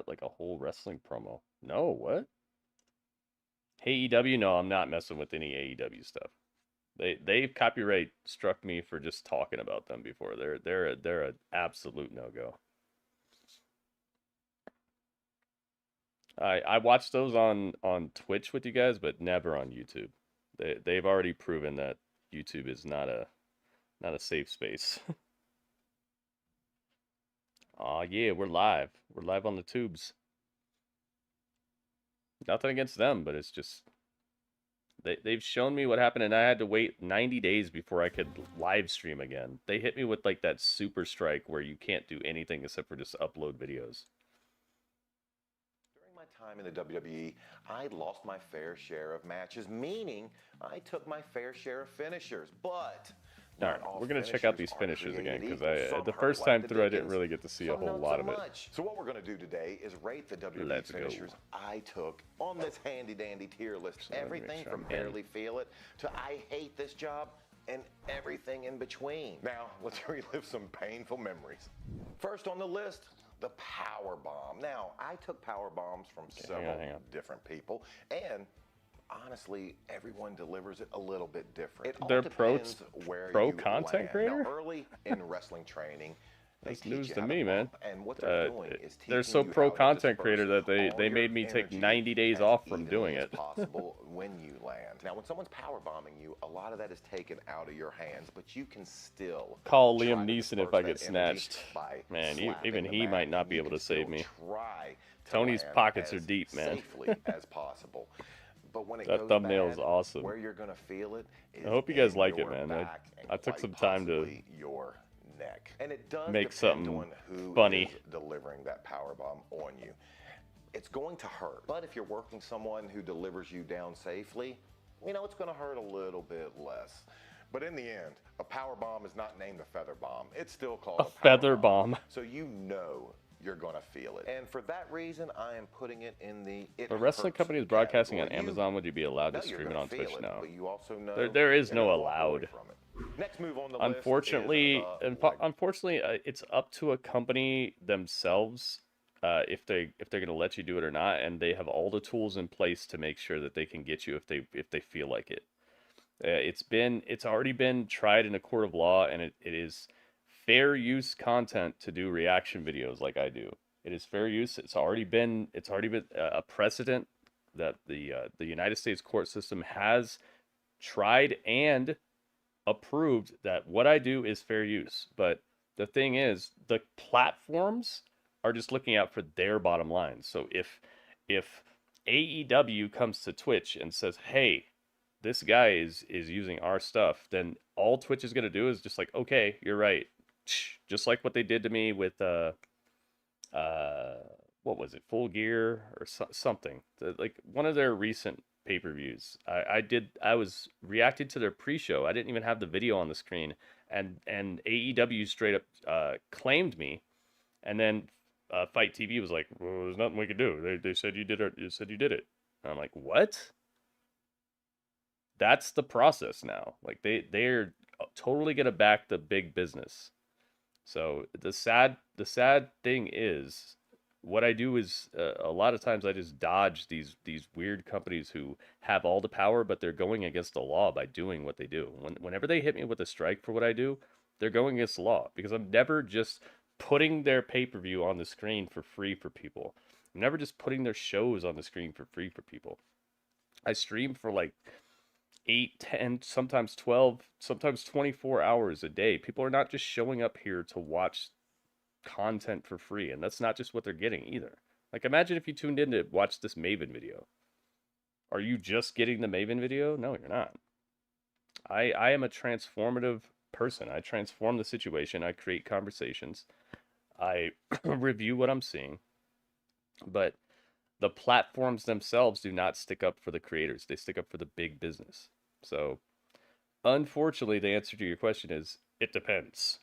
What? Like a whole wrestling promo? No, what? AEW? No, I'm not messing with any AEW stuff. They've copyright struck me for just talking about them before. They're an absolute no-go. I watch those on Twitch with you guys, but never on YouTube. They've already proven that YouTube is not a safe space. Aw, yeah, we're live. We're live on the tubes. Nothing against them, but it's just they've shown me what happened, and I had to wait 90 days before I could live stream again. They hit me with like that super strike where you can't do anything except for just upload videos. During my time in the WWE, I lost my fair share of matches, meaning I took my fair share of finishers, but all right, we're going to check out these finishers again, because the first time through I didn't really get to see a whole lot of it. So what we're going to do today is rate the WWE finishers I took on this handy-dandy tier list. Everything from barely feel it to I hate this job and everything in between. Now, let's relive some painful memories. First on the list, the power bomb. Now, I took power bombs from several different people, and honestly, everyone delivers it a little bit different. They're pro content creator? Now, early in wrestling training, that's news to me, man. And what they're doing is they're so pro content creator that they made me take 90 days off from doing it. Possible when you land. Now, when someone's power bombing you, a lot of that is taken out of your hands, but you can still call Liam Neeson if I get snatched. Man, even he might not be able to save me. Tony's pockets are deep, man. Safely as possible. But when it that goes thumbnail bad, is awesome. Where you're gonna feel it is I hope you guys like it, your man. back I took some time to your neck. And it does make depend something on who funny is delivering that power bomb on you. It's going to hurt, but if you're working someone who delivers you down safely, you know it's going to hurt a little bit less. But in the end, a power bomb is not named a feather bomb. It's still called a feather bomb. So you know you're going to feel it. And for that reason, I am putting it in the If a wrestling company is broadcasting on Amazon, would you be allowed to stream it on Twitch? No. There is no allowed. Next move on the unfortunately, unfortunately, it's up to a company themselves if they're going to let you do it or not, and they have all the tools in place to make sure that they can get you if they feel like it. It's already been tried in a court of law, and it is fair use content to do reaction videos like I do. It is fair use. It's already been a precedent that the United States court system has tried and approved that what I do is fair use. But the thing is, the platforms are just looking out for their bottom line. So if AEW comes to Twitch and says, "Hey, this guy is using our stuff," then all Twitch is going to do is just like, "Okay, you're right." Just like what they did to me with what was it, Full Gear or something, like one of their recent pay-per-views. I was reacting to their pre-show. I didn't even have the video on the screen, and AEW straight up claimed me, and then Fight TV was like, "Well, there's nothing we could do. They said you did it. You said you did it." And I'm like, what? That's the process now. Like they're totally gonna back the big business. So the sad thing is, what I do is a lot of times I just dodge these weird companies who have all the power, but they're going against the law by doing what they do. Whenever they hit me with a strike for what I do, they're going against the law, because I'm never just putting their pay-per-view on the screen for free for people. I'm never just putting their shows on the screen for free for people. I stream for like 8, 10, sometimes 12, sometimes 24 hours a day. People are not just showing up here to watch content for free, and that's not just what they're getting either. Like, imagine if you tuned in to watch this Maven video. Are you just getting the Maven video? No, you're not. I am a transformative person. I transform the situation. I create conversations. I review what I'm seeing. But the platforms themselves do not stick up for the creators. They stick up for the big business. So, unfortunately, the answer to your question is, it depends.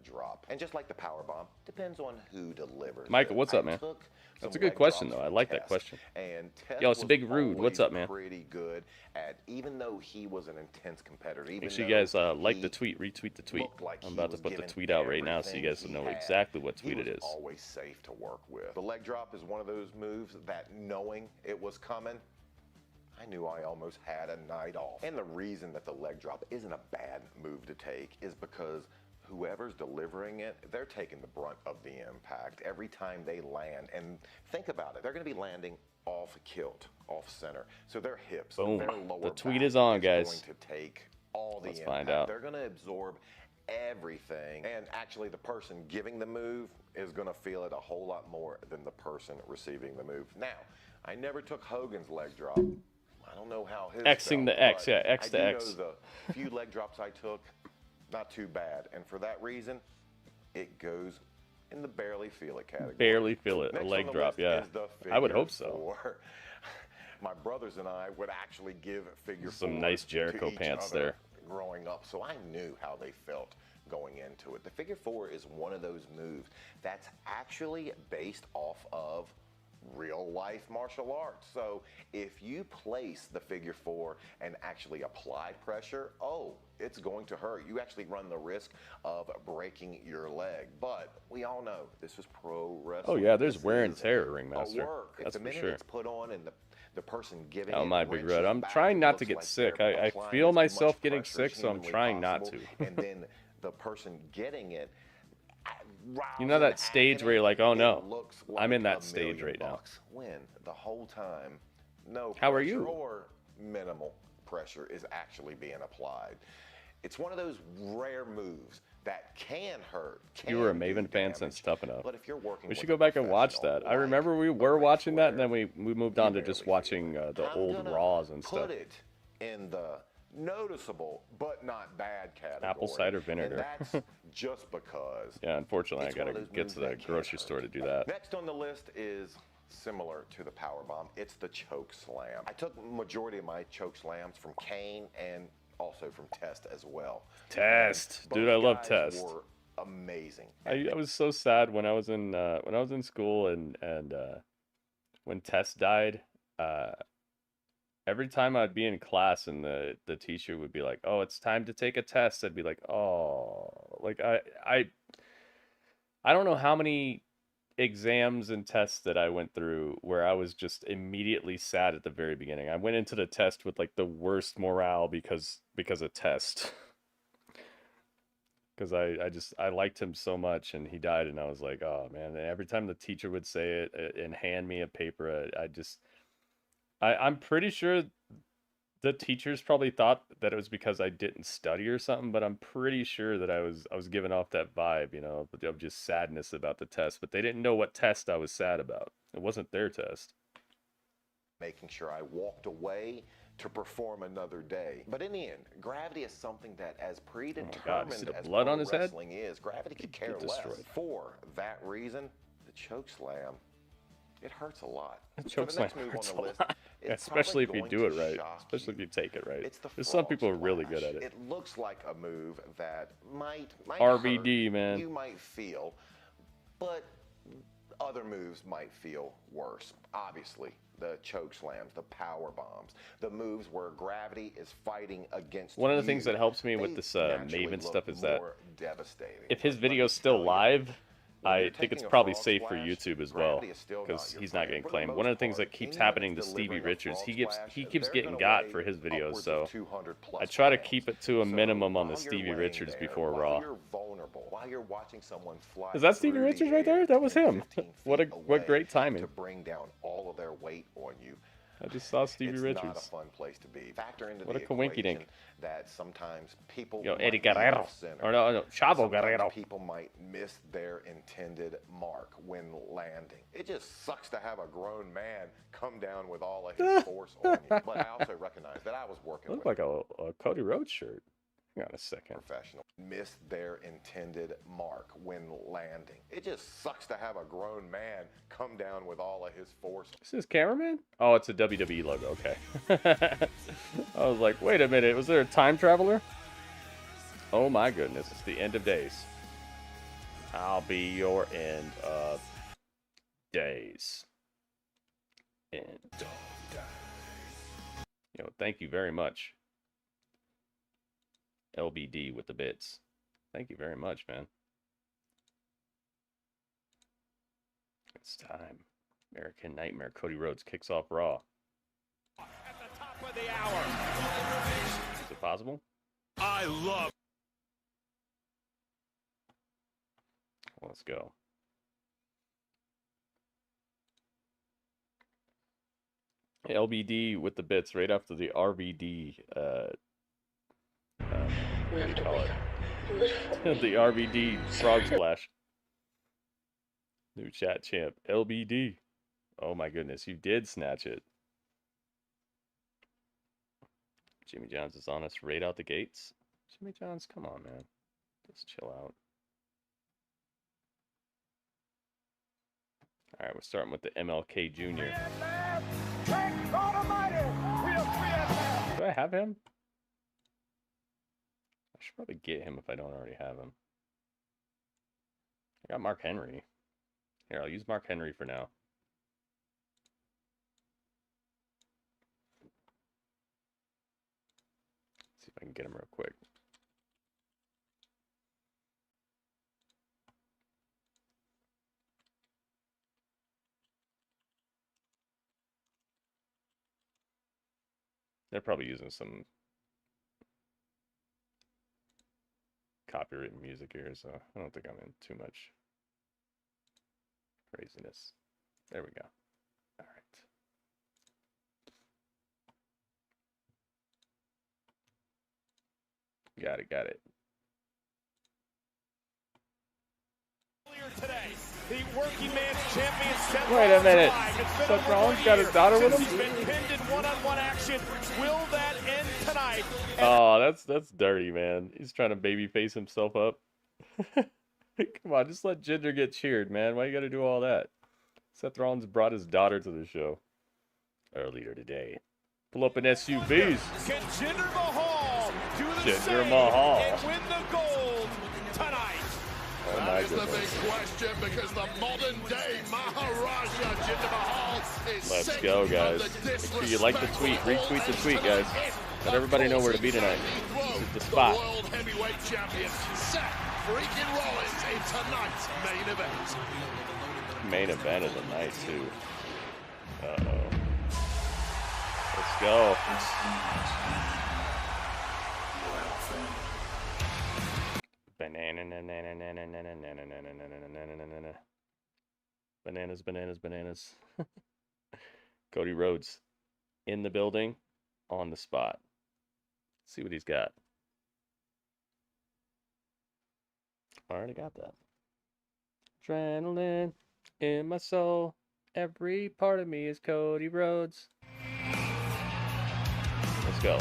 Drop. And just like the power bomb, depends on who delivers. Michael, what's up, man? I took That's a good question, though. I like that question. And Test Yo, it's a Big Rude. What's up, man? Pretty good at, even though he was an intense competitor. Make sure you guys like the tweet, retweet the tweet. I'm about to put the tweet out right now so you guys will know exactly what tweet it is. Always safe to work with. The leg drop is one of those moves that, knowing it was coming, I knew I almost had a night off. And the reason that the leg drop isn't a bad move to take is because whoever's delivering it, they're taking the brunt of the impact every time they land. And think about it, they're going to be landing off kilt, off center. So their hips, boom, their lower the tweet back is on, guys. Going to take all the Let's impact. find out. They're going to absorb everything. And actually, the person giving the move is going to feel it a whole lot more than the person receiving the move. Now, I never took Hogan's leg drop. I don't know how his Xing the X, yeah, X to X. I do know the few leg drops I took, not too bad. And for that reason, it goes in the barely feel it category. Barely feel it, Next a leg on the drop, list yeah. is the I would figure hope so. four. My brothers and I would actually give figure Some four nice Jericho to each pants other there. growing up, so I knew how they felt going into it. The figure four is one of those moves that's actually based off of real life martial arts. So if you place the figure four and actually apply pressure, oh, it's going to hurt. You actually run the risk of breaking your leg. But we all know this is pro wrestling. Oh yeah, there's wear and tear, Ringmaster. That's for minute sure. It's put on and the person giving Oh it my Big Red, wrenches I'm back, trying it not looks to get like sick. they're I applying feel as myself much getting pressure as sick, so I'm humanly trying not possible. to. And then the person getting it, You know that stage where you're like, oh no, I'm in that $1 stage million right now. when the whole time, no How are pressure you? or minimal pressure is actually being applied. It's one of those rare moves that can hurt. You were a can do Maven fan since damage. Tough Enough. But if you're working We should with go a back and watch professional that. I like remember we were Ric watching that, and Flair, then we moved on to you just barely watching feel it. the I'm old gonna Raws and stuff. Put it in the noticeable but not bad category. Apple cider vinegar. And that's just because. Yeah, unfortunately, I it's one gotta of those get moves to the that can't grocery hurt. store to do that. Next on the list is similar to the power bomb. It's the choke slam. I took majority of my choke slams from Kane and also from Test as well. Test, Both dude, I love guys Test. Were amazing. I was so sad when I was in school and when Tess died. Every time I'd be in class and the teacher would be like, "Oh, it's time to take a test," I'd be like, "Oh," like I don't know how many exams and tests that I went through where I was just immediately sad at the very beginning. I went into the test with like the worst morale because of test. Because I liked him so much and he died and I was like, oh man. And every time the teacher would say it and hand me a paper, I'm pretty sure the teachers probably thought that it was because I didn't study or something, but I'm pretty sure that I was giving off that vibe, you know, of just sadness about the test, but they didn't know what test I was sad about. It wasn't their test. Making sure I walked away to perform another day. But in the end, gravity is something that, as predetermined see the as blood pro on his head? wrestling is, gravity could care less. destroyed. For that reason, the choke slam, it hurts a lot. The So choke the slam next move hurts on a the list, lot. it's Especially if probably you do going it to right. shock Especially if you. you take it right. It's the There's some frog people who are really splash. good at it. It looks like a move that might RVD, hurt, man. you might feel, but other moves might feel worse. Obviously, the choke slams, the power bombs, the moves where gravity is fighting against One of the you, things that helps me with they this naturally Maven look stuff is that more devastating. if his But let me video's still tell you, live, when I you're think it's taking a probably frog safe for splash, YouTube as well, gravity is still because your he's not friend. getting For the claimed. most One of the things part, that keeps anyone happening to that's Stevie delivering a Richards, frog he splash, keeps they're getting gonna got weigh for his videos, upwards so of 200 plus I try to pounds. keep it to a So minimum on the while you're Stevie laying Richards there, before while Raw. you're vulnerable, while you're watching someone fly Is that Stevie through the Richards right there? air That was 10, him. 15 What feet what great away timing. to bring down all of their weight on you. I just saw Stevie It's Richards. not a fun place to be. Factor into What the a coinky equation dink. that sometimes people Yo, might Eddie be Guerrero. off-center. Or no, Chavo Sometimes Guerrero. people might miss their intended mark when landing. It just sucks to have a grown man come down with all of his force on you. But I also recognize that I was working Looked with like a Cody Rhodes shirt. Hang on a second. professional. Miss their intended mark when landing. It just sucks to have a grown man come down with all of his force. Is this cameraman? Oh, it's a WWE logo. Okay. I was like, wait a minute. Was there a time traveler? Oh my goodness. It's the end of days. I'll be your end of days. And yo, thank you very much. LBD with the bits. Thank you very much, man. It's time. American Nightmare. Cody Rhodes kicks off Raw. At the top of the hour. Is it possible? I love. Let's go. LBD with the bits right after the RVD. What do you call it? The RVD frog splash. New chat champ. LBD. Oh my goodness, you did snatch it. Jimmy John's is on us right out the gates. Jimmy John's, come on, man. Just chill out. All right, we're starting with the MLK Jr. Do I have him? I should probably get him if I don't already have him. I got Mark Henry. Here, I'll use Mark Henry for now. Let's see if I can get him real quick. They're probably using some copyrighted music here, so I don't think I'm in too much craziness. There we go. All right. Got it, got it. Today, the working man's champion Seth Wait a minute. Seth Rollins got his daughter with him? He's been pinned in one-on-one action. Will that end tonight? Oh, that's dirty, man. He's trying to babyface himself up. Come on, just let Jinder get cheered, man. Why you gotta do all that? Seth Rollins brought his daughter to the show earlier today. Pull up in SUVs. Can Jinder Mahal do the Jinder same Mahal. and win the gold tonight? Oh my That is the goodness. big question because the modern day Maharaja Jinder Mahal is Let's sick go, of guys. the Make sure you like the tweet, disrespectful retweet the tweet, guys. Rollins. Let everybody know where to be tonight. This is the spot. The World Heavyweight Champion Seth Freakin Rollins in tonight's main event. Main event of the night, too. Uh-oh. Let's go. Bananas, bananas, bananas. Cody Rhodes in the building, on the spot. Let's see what he's got. Already got that. Adrenaline in my soul. Every part of me is Cody Rhodes. Let's go.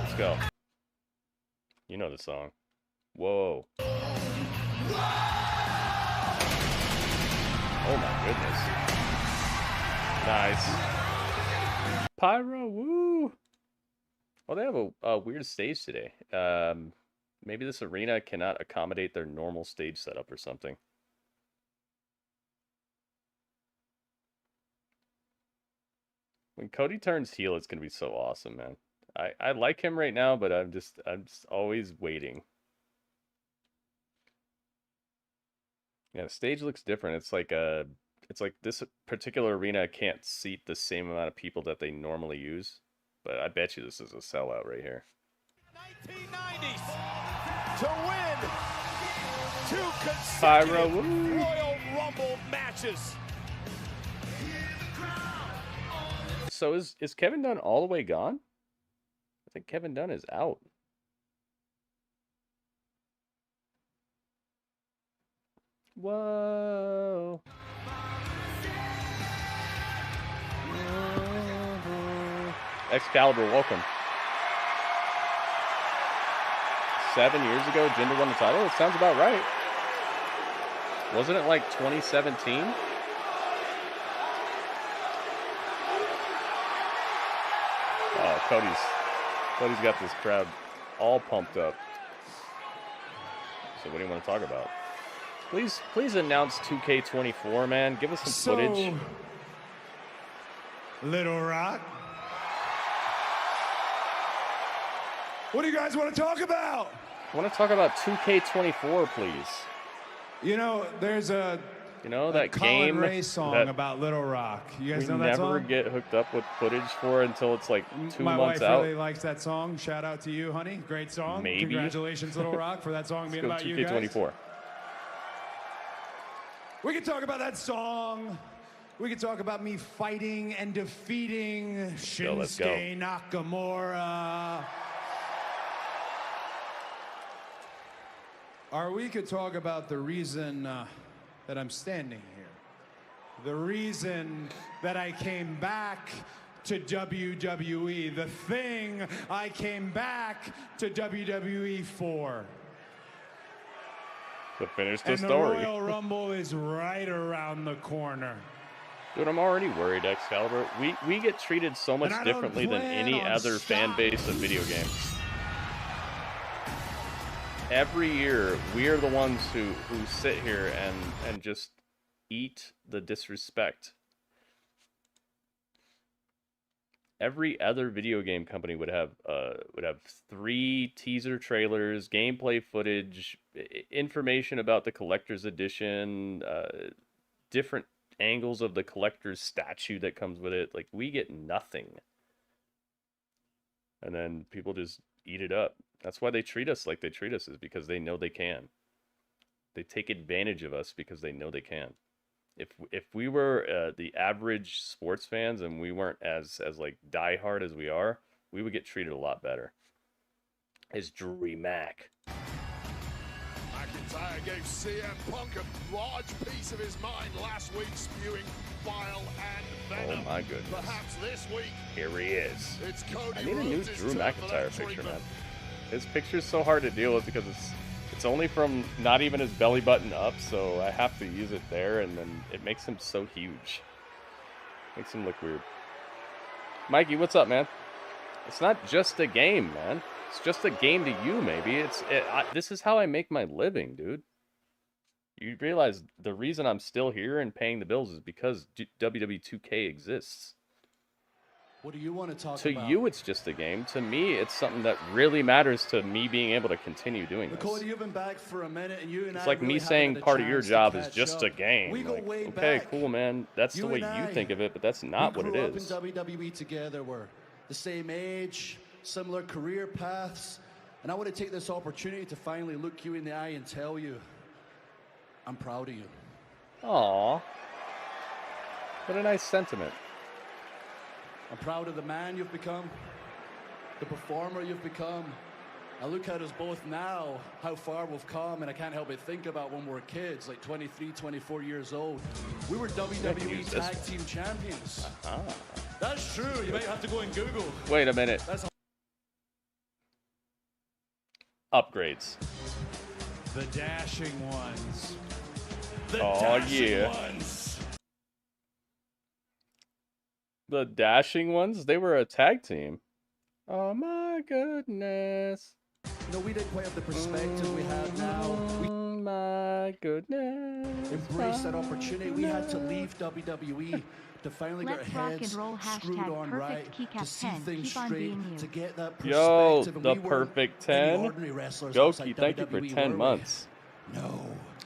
Let's go. You know the song. Whoa. Oh my goodness. Nice. Pyro, woo. Oh, they have a weird stage today. Maybe this arena cannot accommodate their normal stage setup or something. When Cody turns heel, it's gonna be so awesome, man. I like him right now, but I'm just always waiting. Yeah, the stage looks different. It's like this particular arena can't seat the same amount of people that they normally use. But I bet you this is a sellout right here. 1990s to win 2 Pyro, consecutive woo. Royal Rumble matches. So is Kevin Dunn all the way gone? I think Kevin Dunn is out. Whoa. Excalibur, welcome. 7 years ago, Jinder won the title? It sounds about right. Wasn't it like 2017? Oh, Cody's got this crowd all pumped up. So what do you want to talk about? Please announce 2K24, man. Give us some footage. Little Rock, what do you guys want to talk about? I want to talk about 2K24, please. You know, there's that Colin game Ray song about Little Rock. You guys know that song? We never get hooked up with footage for until it's like 2 My months wife out. really likes that song. Shout out to you, honey. Great song. Maybe. Congratulations, Little Rock, for that song being about you guys. 2K24. We can talk about that song. We can talk about me fighting and defeating Shinsuke Nakamura. Or we could talk about the reason that I'm standing here. The reason that I came back to WWE. The thing I came back to WWE for. To finish the and story. The Royal Rumble is right around the corner. Dude, I'm already worried, Excalibur. We get treated so much differently than any other fan base of video games. Every year, we are the ones who sit here and just eat the disrespect. Every other video game company would have 3 teaser trailers, gameplay footage, information about the collector's edition, different angles of the collector's statue that comes with it. Like, we get nothing. And then people just eat it up. That's why they treat us like they treat us, is because they know they can. They take advantage of us because they know they can. If we were the average sports fans and we weren't as like diehard as we are, we would get treated a lot better. It's Drew Mac. McIntyre gave CM Punk a large piece of his mind last week, spewing bile and venom. Oh my goodness. Perhaps this week. Here he is. It's Cody I need a new Rhodes' Drew turn for that McIntyre picture, treatment. man. His picture's so hard to deal with because it's only from not even his belly button up, so I have to use it there, and then it makes him so huge. Makes him look weird. Mikey, what's up, man? It's not just a game, man. It's just a game to you, maybe. This is how I make my living, dude. You realize the reason I'm still here and paying the bills is because WWE 2K exists. What do you want to talk to about? you, it's just a game. To me, it's something that really matters to me being able to continue doing this. Cody, you've been back for a minute, and you and It's I like really me saying part of your job is just a game. We go like, way okay, back. cool, man. That's the way you think of it, but that's not what it is. We grew up in WWE together. We're the same age, similar career paths, and I want to take this opportunity to finally look you in the eye and tell you, I'm proud of you. Aw. What a nice sentiment. I'm proud of the man you've become, the performer you've become. I look at us both now, how far we've come, and I can't help but think about when we were kids, like 23, 24 years old. We were WWE Tag Team Champions. That's true. You might have to go and Google. Wait a minute. Upgrades. The dashing ones. The dashing ones. The dashing ones? They were a tag team. Oh my goodness. No, we didn't quite have the perspective we have now. My goodness. Embrace that opportunity. We had to leave WWE to finally get our heads screwed on right, to see things straight, to get that perspective. Yo, and the we perfect weren't 10. any ordinary wrestlers Goki, outside thank you for WWE, 10 were we? months. No.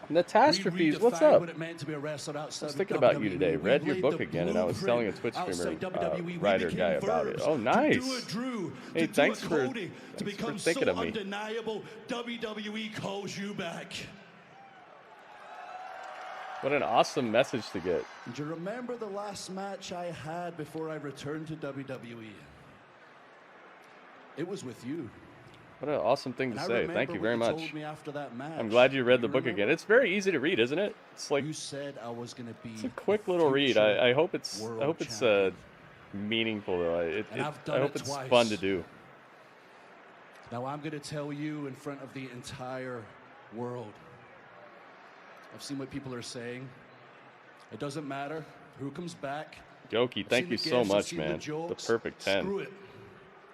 Catastrophes, We what's redefined up? what it meant to be a wrestler I outside was thinking of about you WWE. today. We Read your laid book the again, and I was telling a blueprint Twitch streamer, outside WWE. We writer became guy about it. verbs Oh, nice. To do a Drew, Hey, to thanks do a for Cody, to become thinking so of me. undeniable. WWE calls you back. What an awesome message to get. Do you remember the last match I had before I returned to WWE? It was with you. What an awesome thing to say. Thank you very much. Told me after that match. I'm glad you read the book again. It's very easy to read, isn't it? It's like you said I was going to be. It's a quick little read. I hope it's meaningful though. I hope it's fun to do. Now I'm going to tell you in front of the entire world. I've seen what people are saying. It doesn't matter who comes back. Goki, thank you so much, man. The perfect 10. Screw it.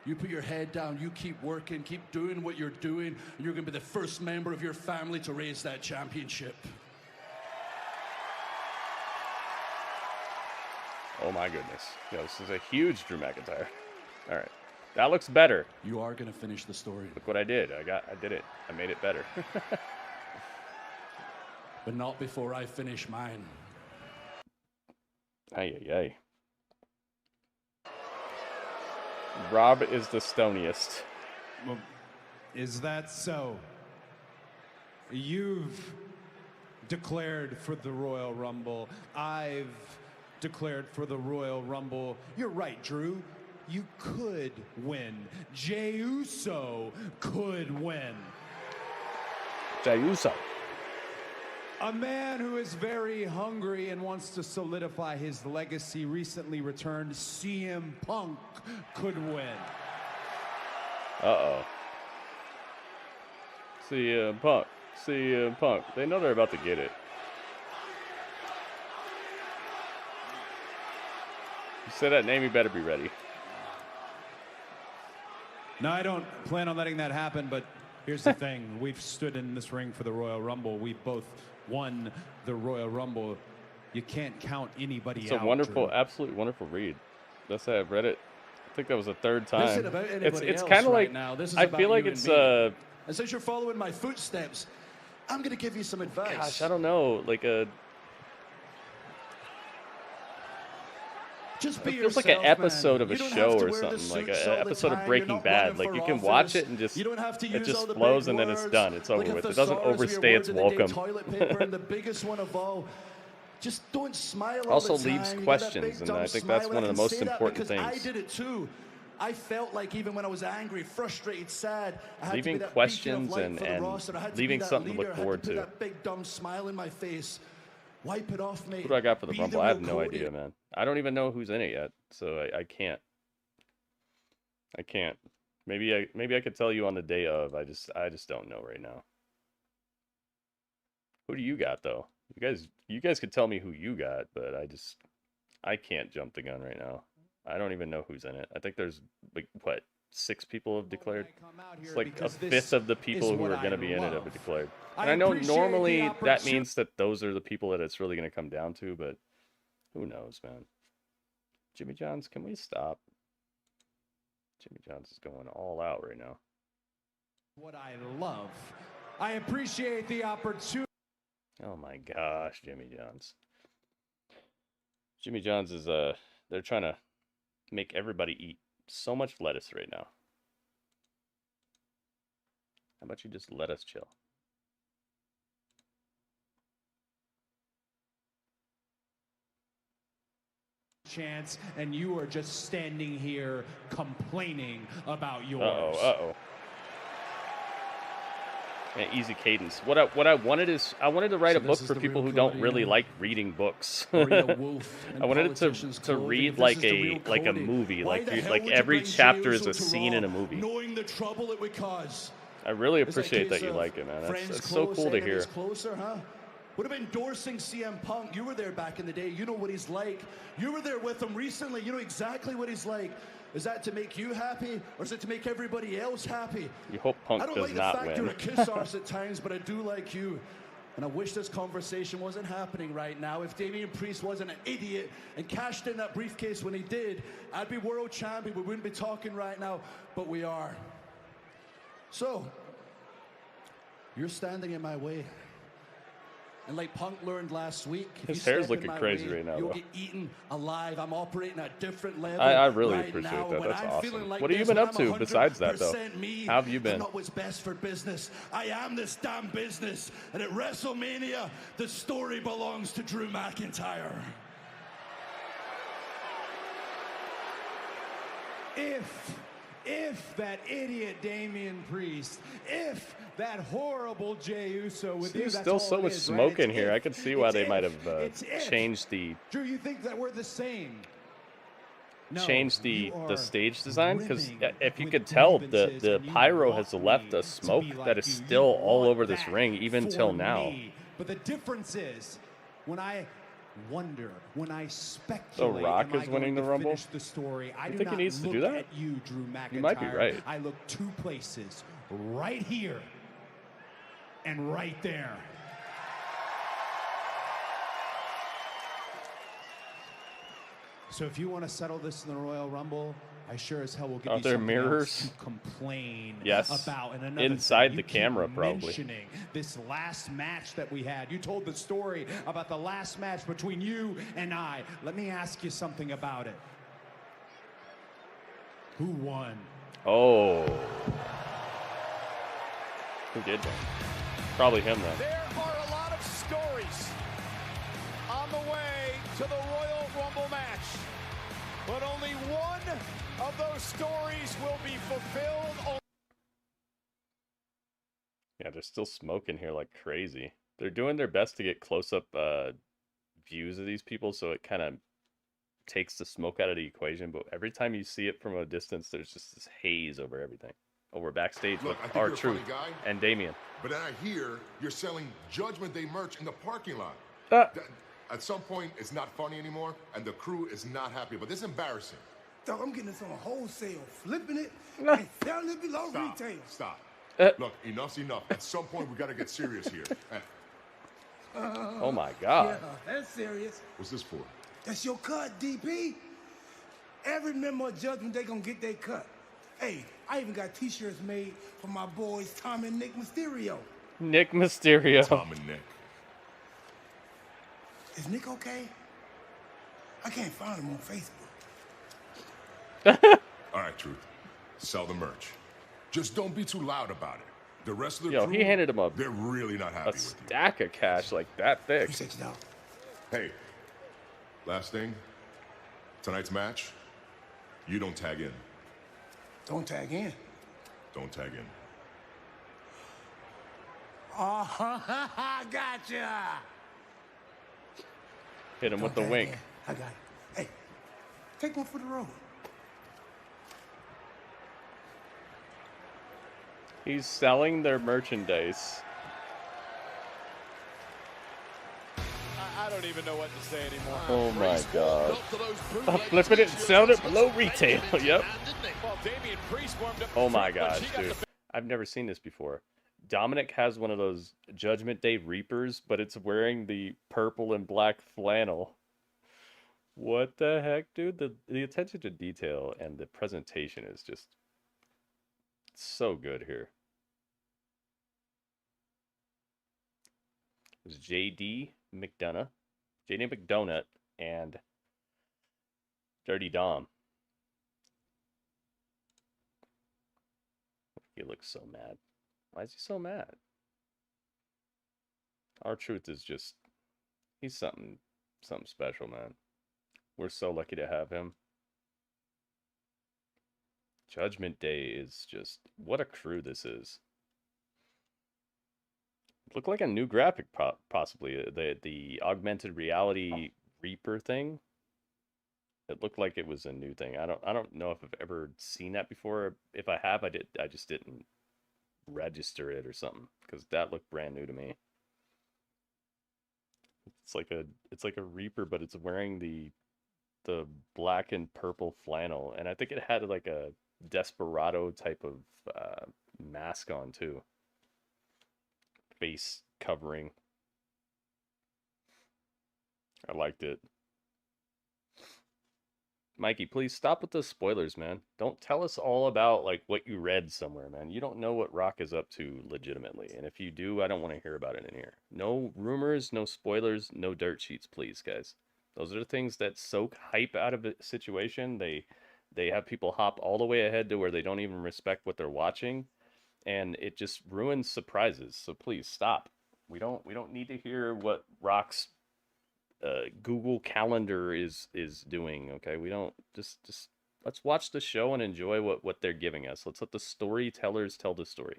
You put your head down, you keep working, keep doing what you're doing, and you're going to be the first member of your family to raise that championship. Oh my goodness. Yo, this is a huge Drew McIntyre. All right. That looks better. You are going to finish the story. Look what I did. I did it. I made it better. But not before I finish mine. Ay, ay, ay. Rob is the stoniest. Well, is that so? You've declared for the Royal Rumble. I've declared for the Royal Rumble. You're right, Drew. You could win. Jey Uso could win. Jey Uso. A man who is very hungry and wants to solidify his legacy, recently returned CM Punk could win. Uh-oh. CM Punk. CM Punk. They know they're about to get it. You say that name, you better be ready. No, I don't plan on letting that happen, but here's the thing. We've stood in this ring for the Royal Rumble. We've both won the Royal Rumble. You can't count anybody out. It's a wonderful, Drew. absolutely wonderful read. That's how I've read it. I think that was the third time. This isn't about anybody it's else kind of right like, now. This is I about feel like you it's, and since you're following my footsteps, I'm going to give you some advice. gosh, I don't know, like a, Just be it feels like yourself, an episode man. of a You don't show have to or wear the something, like suits an all the episode of time. Breaking You're not Bad. running Like for you can office. watch it and just, you don't have to it use just all the flows big and then it's words, done. It's over like a with. It doesn't thesaurus where overstay your its words of the day, welcome. Toilet paper and the biggest one of all. Just don't smile all Also the time. leaves You got that questions, big, and dumb I think that's smile. one of I the can most say that important because I things. did it too. I felt like even when I was angry, frustrated, sad, I had Leaving to be that questions beacon of light for the and roster. I had to leaving be that something to leader. look I had forward to put to. that big dumb smile in my face. Wipe it off, mate. Who do I got for the Be Rumble? I have real no Cody. idea, man. I don't even know who's in it yet, so I can't. I can't. Maybe I could tell you on the day of. I just don't know right now. Who do you got though? You guys could tell me who you got, but I can't jump the gun right now. I don't even know who's in it. I think there's like what, 6 people have declared. It's like a fifth of the people who are going to be in it have declared. And I know normally that means that those are the people that it's really going to come down to, but who knows, man. Jimmy John's, can we stop? Jimmy John's is going all out right now. What I love. I appreciate the opportunity. Oh my gosh, Jimmy John's. Jimmy John's is they're trying to make everybody eat so much lettuce right now. How about you just let us chill? Chance, and you are just standing here complaining about yours. Uh-oh. Yeah, easy cadence. What I wanted is I wanted to write a book for people who don't really like reading books. I wanted it to read like a movie, like every chapter is a scene in a movie. Knowing the trouble it would cause. I really appreciate that you like it, man. That's so cool to hear. Closer, huh? Would have been endorsing CM Punk. You were there back in the day. You know what he's like. You were there with him recently. You know exactly what he's like. Is that to make you happy, or is it to make everybody else happy? You hope Punk I don't does like the not fact win. you're a kiss arse at times, but I do like you. And I wish this conversation wasn't happening right now. If Damian Priest wasn't an idiot and cashed in that briefcase when he did, I'd be world champion. We wouldn't be talking right now, but we are. So, you're standing in my way. And like Punk learned last week, his hair's looking crazy right now, you'll though. get eaten alive. I'm operating at a different level. I really right appreciate now. that. When That's I'm awesome. feeling like What have you this, been up when I'm to besides that, though? 100% me, How have you been? I know what's best for business. I am this damn business. And at WrestleMania, the story belongs to Drew McIntyre. If that idiot Damian Priest, if that horrible Jey Uso with you, There's that's still all so it much is, smoke right? in here. I could see why they might have It's if. changed the Drew, you think that we're the same? No, the you stage design, because brimming if you with could tell, grievances, the and you pyro want has left me a to smoke be that like is you. still You all want over this that ring even for till now. me. But the difference is, when I wonder, when I speculate, Rock am I is winning going the to Rumble? finish the story, I do think he not needs to look do that? at you, Drew McIntyre. You might be right. I look 2 places, right here and right there. So if you want to settle this in the Royal Rumble, I sure as hell will give Aren't you there something mirrors? else to complain Yes. about. And another Inside thing, the you camera, keep probably. mentioning this last match that we had. You told the story about the last match between you and I. Let me ask you something about it. Who won? Oh. Who did that? Probably him then. There are a lot of stories on the way to the Royal Rumble match, but only one of those stories will be fulfilled. Yeah, they're still smoking here like crazy. They're doing their best to get close-up views of these people, so it kind of takes the smoke out of the equation. But every time you see it from a distance, there's just this haze over everything. Oh, we're backstage Look, with I think you're a R-Truth funny guy, and Damian. but then I hear you're selling Judgment Day merch in the parking lot. At some point, it's not funny anymore, and the crew is not happy. But this is embarrassing. Dog, I'm getting this on wholesale, flipping it, and selling it below retail. Stop. Look, enough's enough. At some point, we got to get serious here. Oh my God. Yeah, that's serious. What's this for? That's your cut, DP. Every member of Judgment, they gonna get their cut. Hey, I even got T-shirts made for my boys Tom and Nick Mysterio. Nick Mysterio. Tom and Nick. Is Nick okay? I can't find him on Facebook. All right, Truth. Sell the merch. Just don't be too loud about it. The rest of the crew, he handed him they're really not happy a with you. stack of cash like that thick. Appreciate you, dog. Hey, last thing. Tonight's match, you don't tag in. Don't tag in. Don't tag in. Oh, I gotcha. Hit him with the Don't tag wink. in. I got it. Hey, take one for the road. He's selling their merchandise. I don't even know what to say anymore. Oh my God. I'm Flipping it and selling it below retail. Yep. Well, Damian Priest warmed up. Oh my but gosh, she got dude. the- I've never seen this before. Dominik has one of those Judgment Day Reapers, but it's wearing the purple and black flannel. What the heck, dude? The attention to detail and the presentation is just so good here. It was JD McDonagh, and Dirty Dom. He looks so mad. Why is he so mad? R-Truth is just, he's something special, man. We're so lucky to have him. Judgment Day is just, what a crew this is. Look like a new graphic, possibly. The augmented reality Reaper thing. It looked like it was a new thing. I don't know if I've ever seen that before. If I have, I just didn't register it or something, because that looked brand new to me. It's like a Reaper, but it's wearing the black and purple flannel, and I think it had like a Desperado type of mask on too. Face covering. I liked it. Mikey, please stop with the spoilers, man. Don't tell us all about like what you read somewhere, man. You don't know what Rock is up to legitimately. And if you do, I don't want to hear about it in here. No rumors, no spoilers, no dirt sheets, please, guys. Those are the things that soak hype out of a situation. They have people hop all the way ahead to where they don't even respect what they're watching, and it just ruins surprises. So please stop. We don't need to hear what Rock's Google Calendar is doing. Okay, we don't just let's watch the show and enjoy what they're giving us. Let's let the storytellers tell the story.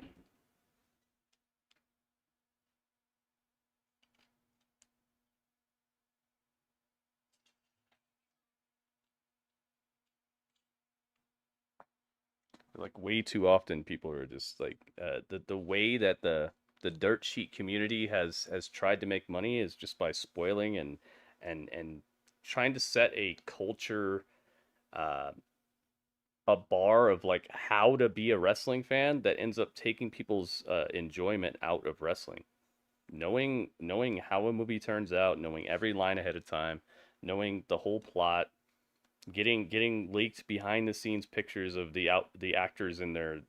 Like way too often, people are just like the way that the dirt sheet community has tried to make money is just by spoiling and trying to set a culture, a bar of like how to be a wrestling fan that ends up taking people's enjoyment out of wrestling. Knowing how a movie turns out, knowing every line ahead of time, knowing the whole plot, getting leaked behind the scenes pictures of the actors in their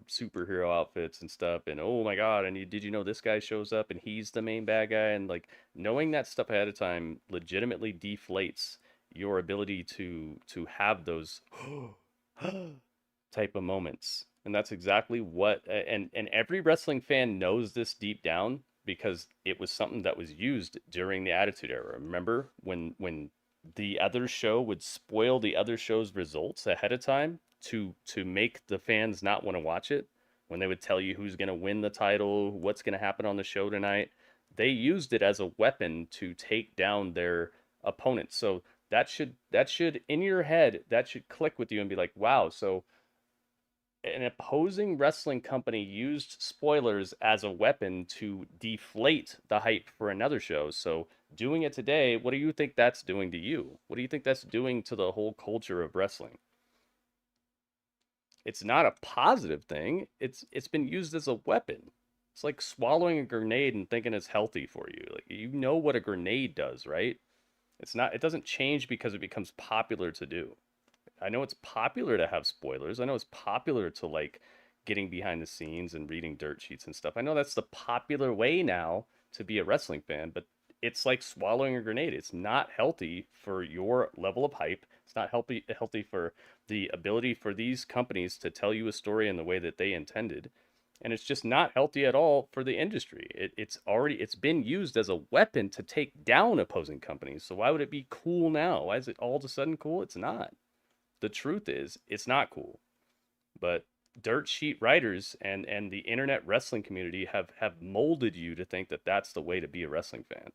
superhero outfits and stuff, and oh my god, and did you know this guy shows up and he's the main bad guy, and like knowing that stuff ahead of time legitimately deflates your ability to have those type of moments. And that's exactly what and every wrestling fan knows this deep down, because it was something that was used during the Attitude Era. Remember when the other show would spoil the other show's results ahead of time to make the fans not want to watch it? When they would tell you who's going to win the title, what's going to happen on the show tonight, they used it as a weapon to take down their opponents. So that should in your head, that should click with you and be like, wow, so an opposing wrestling company used spoilers as a weapon to deflate the hype for another show. So doing it today, what do you think that's doing to you? What do you think that's doing to the whole culture of wrestling? It's not a positive thing. It's been used as a weapon. It's like swallowing a grenade and thinking it's healthy for you. Like, you know what a grenade does, right? It doesn't change because it becomes popular to do. I know it's popular to have spoilers. I know it's popular to like getting behind the scenes and reading dirt sheets and stuff. I know that's the popular way now to be a wrestling fan, but it's like swallowing a grenade. It's not healthy for your level of hype. It's not healthy for the ability for these companies to tell you a story in the way that they intended. And it's just not healthy at all for the industry. It's been used as a weapon to take down opposing companies. So why would it be cool now? Why is it all of a sudden cool? It's not. The truth is, it's not cool. But dirt sheet writers and the internet wrestling community have molded you to think that that's the way to be a wrestling fan.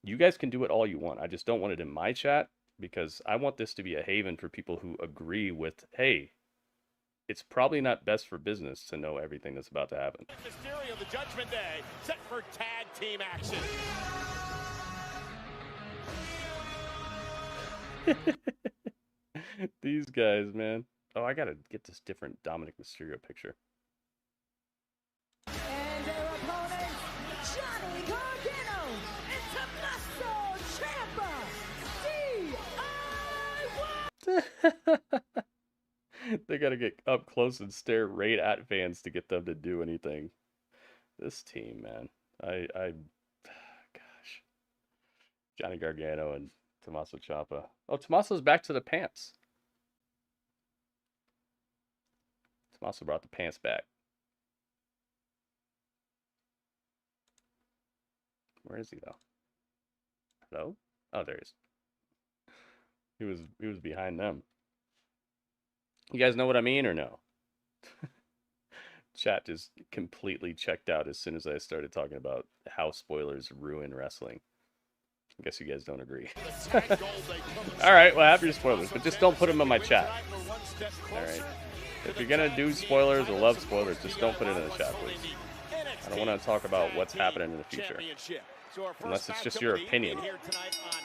You guys can do it all you want. I just don't want it in my chat, because I want this to be a haven for people who agree with, hey, it's probably not best for business to know everything that's about to happen. Mysterio, the Judgment Day, set for tag team action. These guys, man. Oh, I gotta get this different Dominik Mysterio picture. And their opponent, Johnny Gargano, International Champion, They gotta get up close and stare right at fans to get them to do anything. This team, man. Gosh. Johnny Gargano and Tommaso Ciampa. Oh, Tommaso's back to the pants. Tommaso brought the pants back. Where is he though? Hello? Oh, there he is. He was behind them. You guys know what I mean or no? Chat just completely checked out as soon as I started talking about how spoilers ruin wrestling. I guess you guys don't agree. All right, well, have your spoilers, but just don't put them in my chat. All right. If you're going to do spoilers or love spoilers, just don't put it in the chat, please. I don't want to talk about what's happening in the future. Unless it's just your opinion.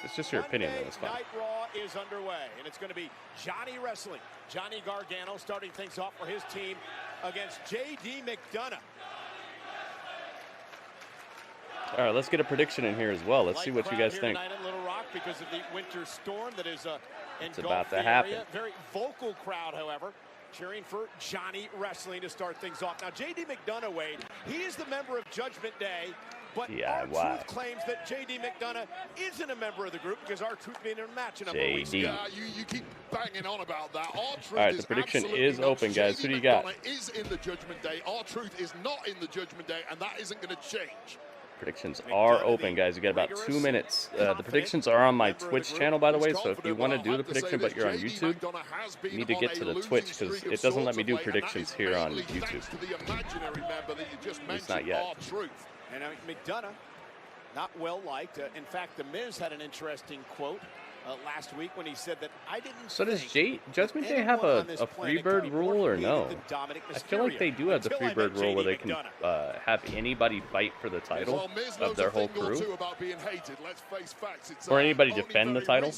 It's just your opinion, then it's fine. Night Raw is underway, and it's going to be Johnny Wrestling. Johnny Gargano starting things off for his team against JD McDonagh. All right, let's get a prediction in here as well. Let's see what you guys think. In Little Rock because of the winter storm that is it's about to happen. Very vocal crowd, however, cheering for Johnny Wrestling to start things off. Now, JD McDonagh, Wade, he is the member of Judgment Day, but R-Truth claims that JD McDonagh isn't a member of the group because R-Truth being in a match in a couple weeks ago. Yeah, you keep banging on about that. R-Truth all right, the prediction is open, guys. Who do you got? Is in the Judgment Day. R-Truth is not in the Judgment Day, and that isn't going to change. Predictions are open, guys. You got about 2 minutes. The predictions are on my Twitch channel, by the way, so if you want to do the prediction but you're on YouTube, you need to get to the Twitch because it doesn't let me do predictions here on YouTube. At least not yet. And McDonagh, not well liked. In fact, The Miz had an interesting quote last week when he said that I didn't. So does Judgment Day have a Freebird rule or no? I feel like they do have the Freebird rule where they can have anybody fight for the title of their whole crew, or anybody defend the title.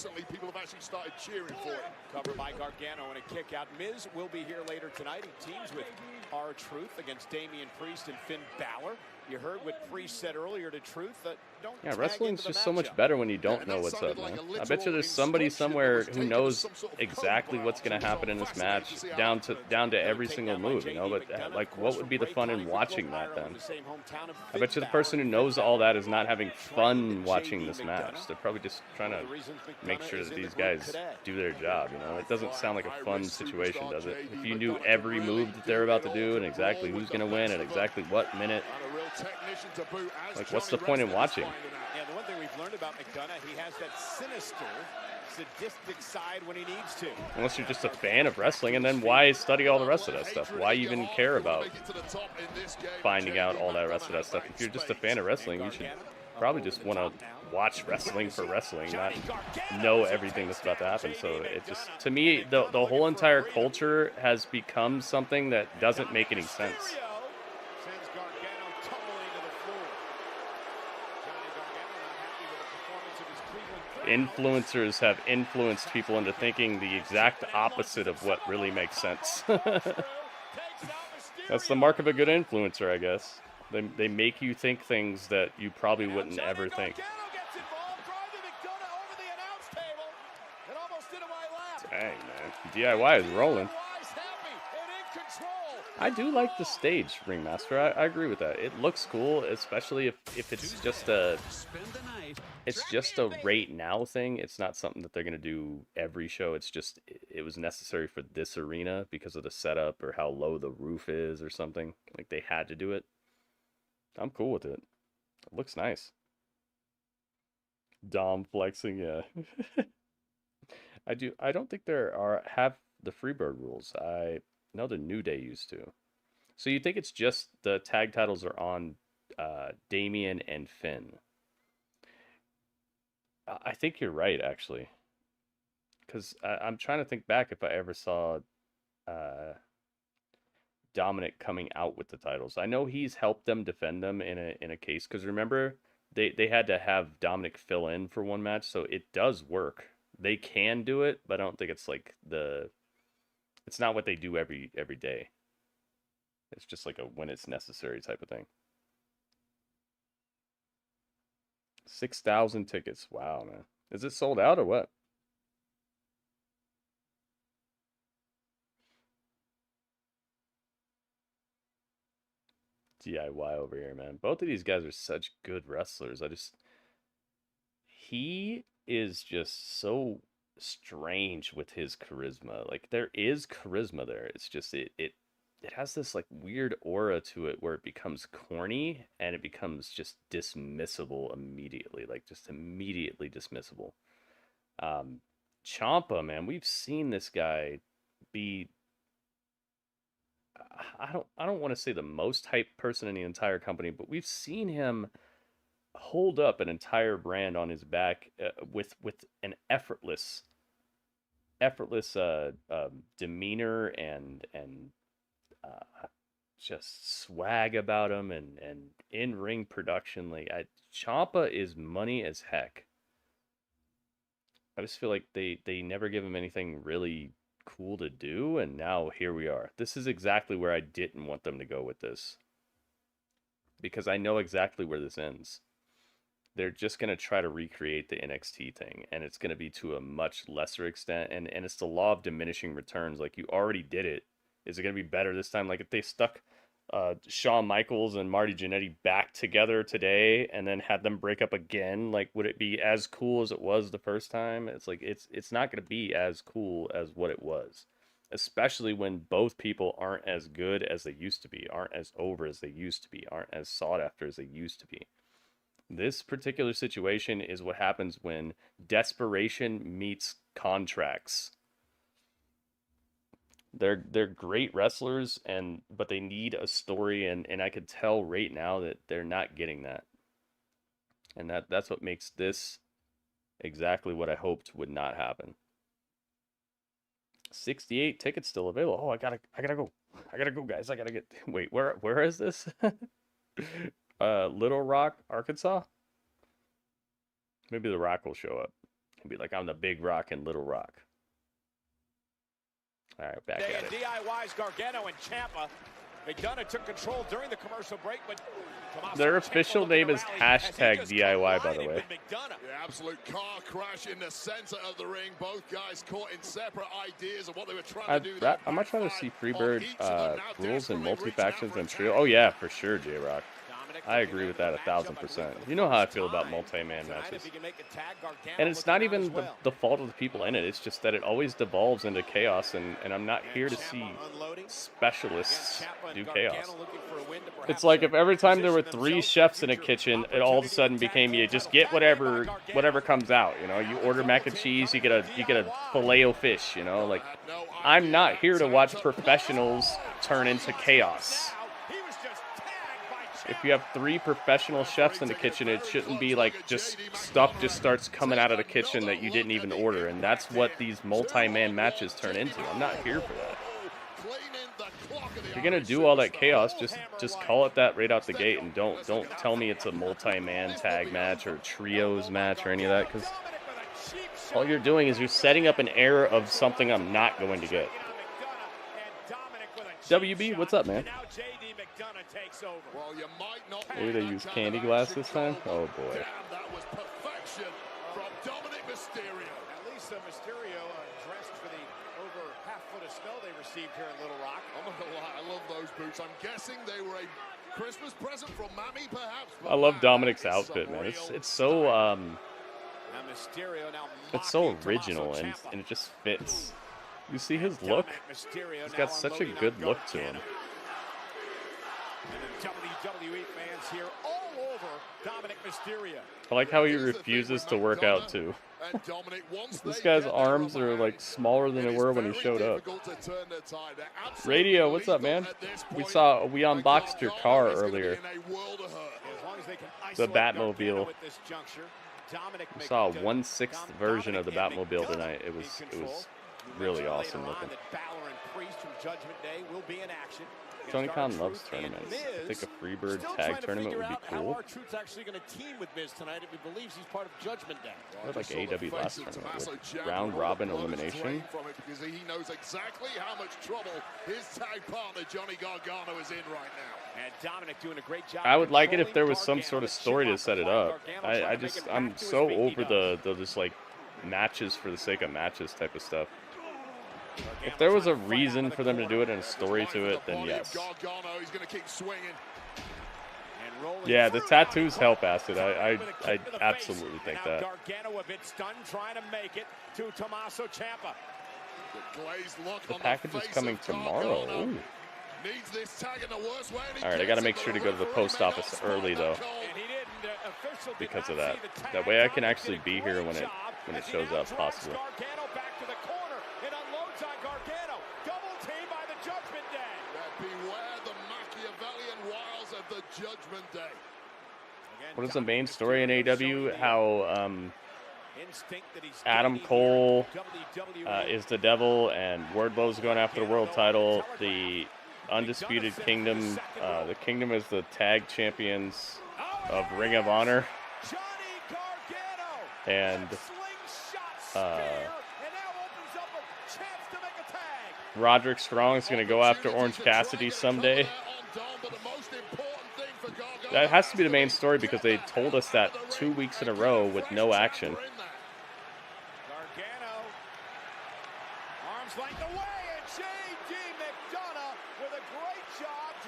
Covered by Gargano and a kick out. Miz will be here later tonight. He teams with R-Truth against Damian Priest and Finn Bálor. You heard what Priest said earlier to Truth that don't Yeah, tag wrestling's into the just so much matchup. better when you don't know what's up, man. I bet you there's somebody somewhere who knows exactly what's going to happen in this match, down to every single move, you know. But like, what would be the fun in watching that then? I bet you the person who knows all that is not having fun watching this match. They're probably just trying to make sure that these guys do their job, you know. It doesn't sound like a fun situation, does it? If you knew every move that they're about to do and exactly who's going to win at exactly what minute, like, what's the point in watching? Yeah, the one thing we've learned about McDonagh, he has that sinister, sadistic side when he needs to. Unless you're just a fan of wrestling, and then why study all the rest of that stuff? Why even care about finding out all that rest of that stuff? If you're just a fan of wrestling, you should probably just want to watch wrestling for wrestling, not know everything that's about to happen. So it just, to me, the whole entire culture has become something that doesn't make any sense. Influencers have influenced people into thinking the exact opposite of what really makes sense. That's the mark of a good influencer, I guess. They make you think things that you probably wouldn't ever think. Dang, man. DIY is rolling. I do like the stage, Ringmaster. I agree with that. It looks cool, especially if it's just a right now thing. It's not something that they're gonna do every show. It's just it was necessary for this arena because of the setup or how low the roof is or something. Like they had to do it. I'm cool with it. It looks nice. Dom flexing, yeah. I don't think there have the Freebird rules. I know the New Day used to. So you think it's just the tag titles are on Damian and Finn? I think you're right, actually. Because I'm trying to think back if I ever saw Dominik coming out with the titles. I know he's helped them defend them in a case. Because remember, they had to have Dominik fill in for one match. So it does work. They can do it, but I don't think it's like it's not what they do every day. It's just like a when it's necessary type of thing. 6,000 tickets. Wow, man. Is it sold out or what? DIY over here, man. Both of these guys are such good wrestlers. He is just so strange with his charisma. Like there is charisma there. It's just it has this like weird aura to it where it becomes corny and it becomes just dismissible immediately. Like just immediately dismissible. Ciampa, man, we've seen this guy be I don't want to say the most hyped person in the entire company, but we've seen him hold up an entire brand on his back with an effortless demeanor and just swag about him and in-ring production. Like Ciampa is money as heck. I just feel like they never give him anything really cool to do, and now here we are. This is exactly where I didn't want them to go with this, because I know exactly where this ends. They're just going to try to recreate the NXT thing, and it's going to be to a much lesser extent, and it's the law of diminishing returns. Like, you already did it. Is it going to be better this time? Like, if they stuck Shawn Michaels and Marty Jannetty back together today and then had them break up again, like, would it be as cool as it was the first time? It's like, it's not going to be as cool as what it was, especially when both people aren't as good as they used to be, aren't as over as they used to be, aren't as sought after as they used to be. This particular situation is what happens when desperation meets contracts. They're great wrestlers, but they need a story, and I could tell right now that they're not getting that. And that's what makes this exactly what I hoped would not happen. 68 tickets still available. Oh, I gotta go. I gotta go, guys. I gotta get. Wait, where is this? Little Rock, Arkansas? Maybe The Rock will show up and be like, I'm the big rock in Little Rock. All right, back at it. DIY's Gargano and Ciampa. McDonagh took control during the commercial break, but their official name is #DIY, by the way. The absolute car crash in the center of the ring. Both guys caught in separate ideas of what they were trying to do. I'd much rather see Freebird rules and multi-factions than trio. Oh yeah, for sure, J-Rock. I agree with that 1000%. You know how I feel about multi-man matches. And it's not even the fault of the people in it. It's just that it always devolves into chaos, and I'm not here to see specialists do chaos. It's like if every time there were 3 chefs in a kitchen, it all of a sudden became you just get whatever comes out. You know, you order mac and cheese, you get a filet-o-fish. You know, like I'm not here to watch professionals turn into chaos. If you have 3 professional chefs in the kitchen, it shouldn't be like just stuff just starts coming out of the kitchen that you didn't even order, and that's what these multi-man matches turn into. I'm not here for that. If you're gonna do all that chaos, just call it that right out the gate, and don't tell me it's a multi-man tag match or trios match or any of that, because all you're doing is you're setting up an era of something I'm not going to get. WB, what's up, man? Maybe they use candy glass this time? Oh boy. That was perfection from Dominik Mysterio. At least Mysterio dressed for the over half-foot of snow they received here in Little Rock. I'm not gonna lie, I love those boots. I'm guessing they were a Christmas present from Mammy, perhaps. I love Dominik's outfit, man. It's so it's so original and it just fits. You see his look? He's got such a good look to him. WWE fans here all over Dominik Mysterio. I like how he refuses to work out too. This guy's arms are like smaller than they were when he showed up. Radio, what's up, man? We unboxed your car earlier. The Batmobile. We saw a 1/6 version of the Batmobile tonight. It was really awesome looking. Tony Khan loves tournaments. I think a Freebird tag tournament would be cool. Actually going to team with Miz tonight if he believes he's part of Judgment Day. Or like AEW last tournament with round robin elimination. Because he knows exactly how much trouble his tag partner Johnny Gargano is in right now. And Dominik doing a great job. I would like it if there was some sort of story to set it up. I'm so over the just like matches for the sake of matches type of stuff. If there was a reason for them to do it and a story to it, then yes. Yeah, the tattoos help, Acid. I absolutely think that. The package is coming tomorrow. Ooh. Alright, I gotta make sure to go to the post office early though, because of that. That way I can actually be here when it shows up, possibly. What is the main story in AEW? How Adam Cole is the devil and Wardlow's going after the world title. The Undisputed Kingdom, the Kingdom is the tag champions of Ring of Honor. And Roderick Strong is going to go after Orange Cassidy someday. That has to be the main story because they told us that 2 weeks in a row with no action.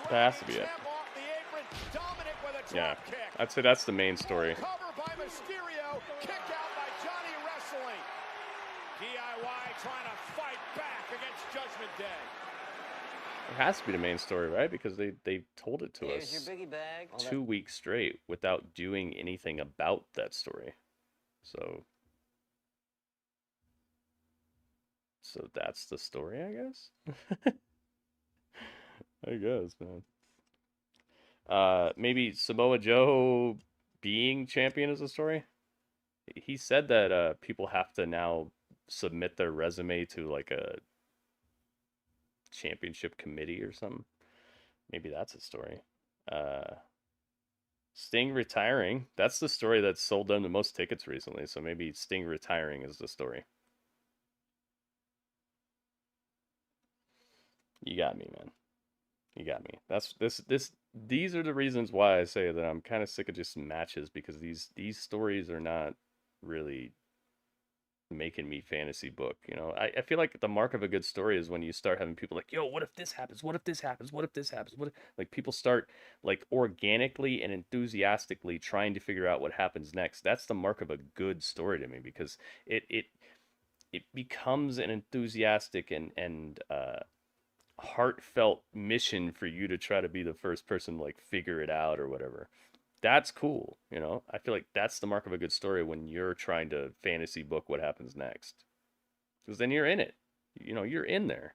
That has to be it. Yeah, I'd say that's the main story. It has to be the main story, right? Because they told it to us 2 weeks straight without doing anything about that story. So that's the story, I guess. I guess, man. Maybe Samoa Joe being champion is a story. He said that people have to now submit their resume to like a championship committee or something. Maybe that's a story. Sting retiring. That's the story that sold them the most tickets recently. So maybe Sting retiring is the story. You got me, man. You got me. These are the reasons why I say that I'm kind of sick of just matches, because these stories are not really making me fantasy book. You know, I feel like the mark of a good story is when you start having people like, yo, what if this happens? What if this happens? What if this happens? Like people start like organically and enthusiastically trying to figure out what happens next. That's the mark of a good story to me, because it becomes an enthusiastic and heartfelt mission for you to try to be the first person to like figure it out or whatever. That's cool, you know. I feel like that's the mark of a good story when you're trying to fantasy book what happens next, because then you're in it. You know, you're in there.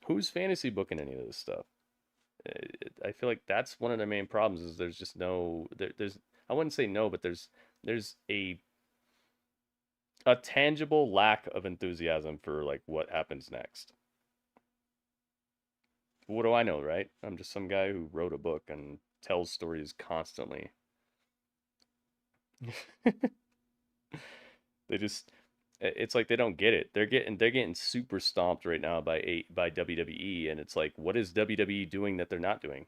Who's fantasy booking any of this stuff? I feel like that's one of the main problems. Is there's just no there's I wouldn't say no, but there's a tangible lack of enthusiasm for like what happens next. What do I know, right? I'm just some guy who wrote a book and tells stories constantly. It's like they don't get it. They're getting super stomped right now by WWE, and it's like, what is WWE doing that they're not doing?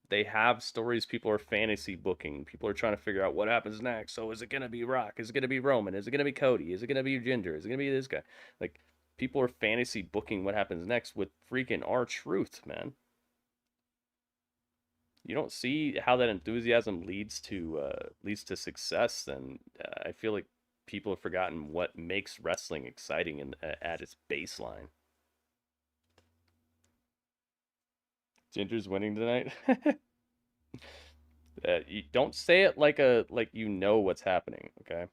They have stories people are fantasy booking. People are trying to figure out what happens next. So is it going to be Rock? Is it going to be Roman? Is it going to be Cody? Is it going to be Jinder? Is it going to be this guy? Like, people are fantasy booking what happens next with freaking R-Truth, man. You don't see how that enthusiasm leads to success, then I feel like people have forgotten what makes wrestling exciting at its baseline. Jinder's winning tonight. You don't say it like you know what's happening, okay?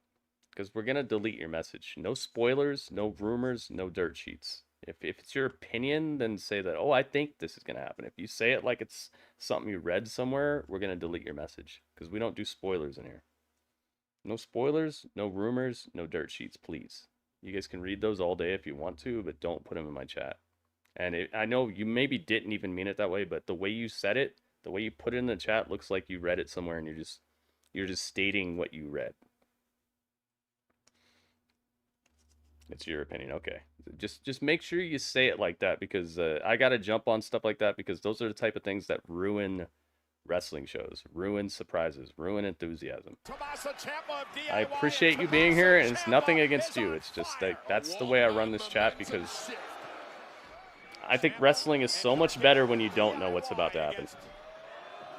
Because we're gonna delete your message. No spoilers, no rumors, no dirt sheets. If it's your opinion, then say that, oh, I think this is gonna happen. If you say it like it's something you read somewhere, we're gonna delete your message, because we don't do spoilers in here. No spoilers, no rumors, no dirt sheets, please. You guys can read those all day if you want to, but don't put them in my chat. And I know you maybe didn't even mean it that way, but the way you said it, the way you put it in the chat, looks like you read it somewhere and you're just stating what you read. It's your opinion, okay. Just make sure you say it like that, because I gotta jump on stuff like that, because those are the type of things that ruin wrestling shows, ruin surprises, ruin enthusiasm. I appreciate you being here, and it's nothing against you. It's just like that's the way I run this chat, because I think wrestling is so much better when you don't know what's about to happen.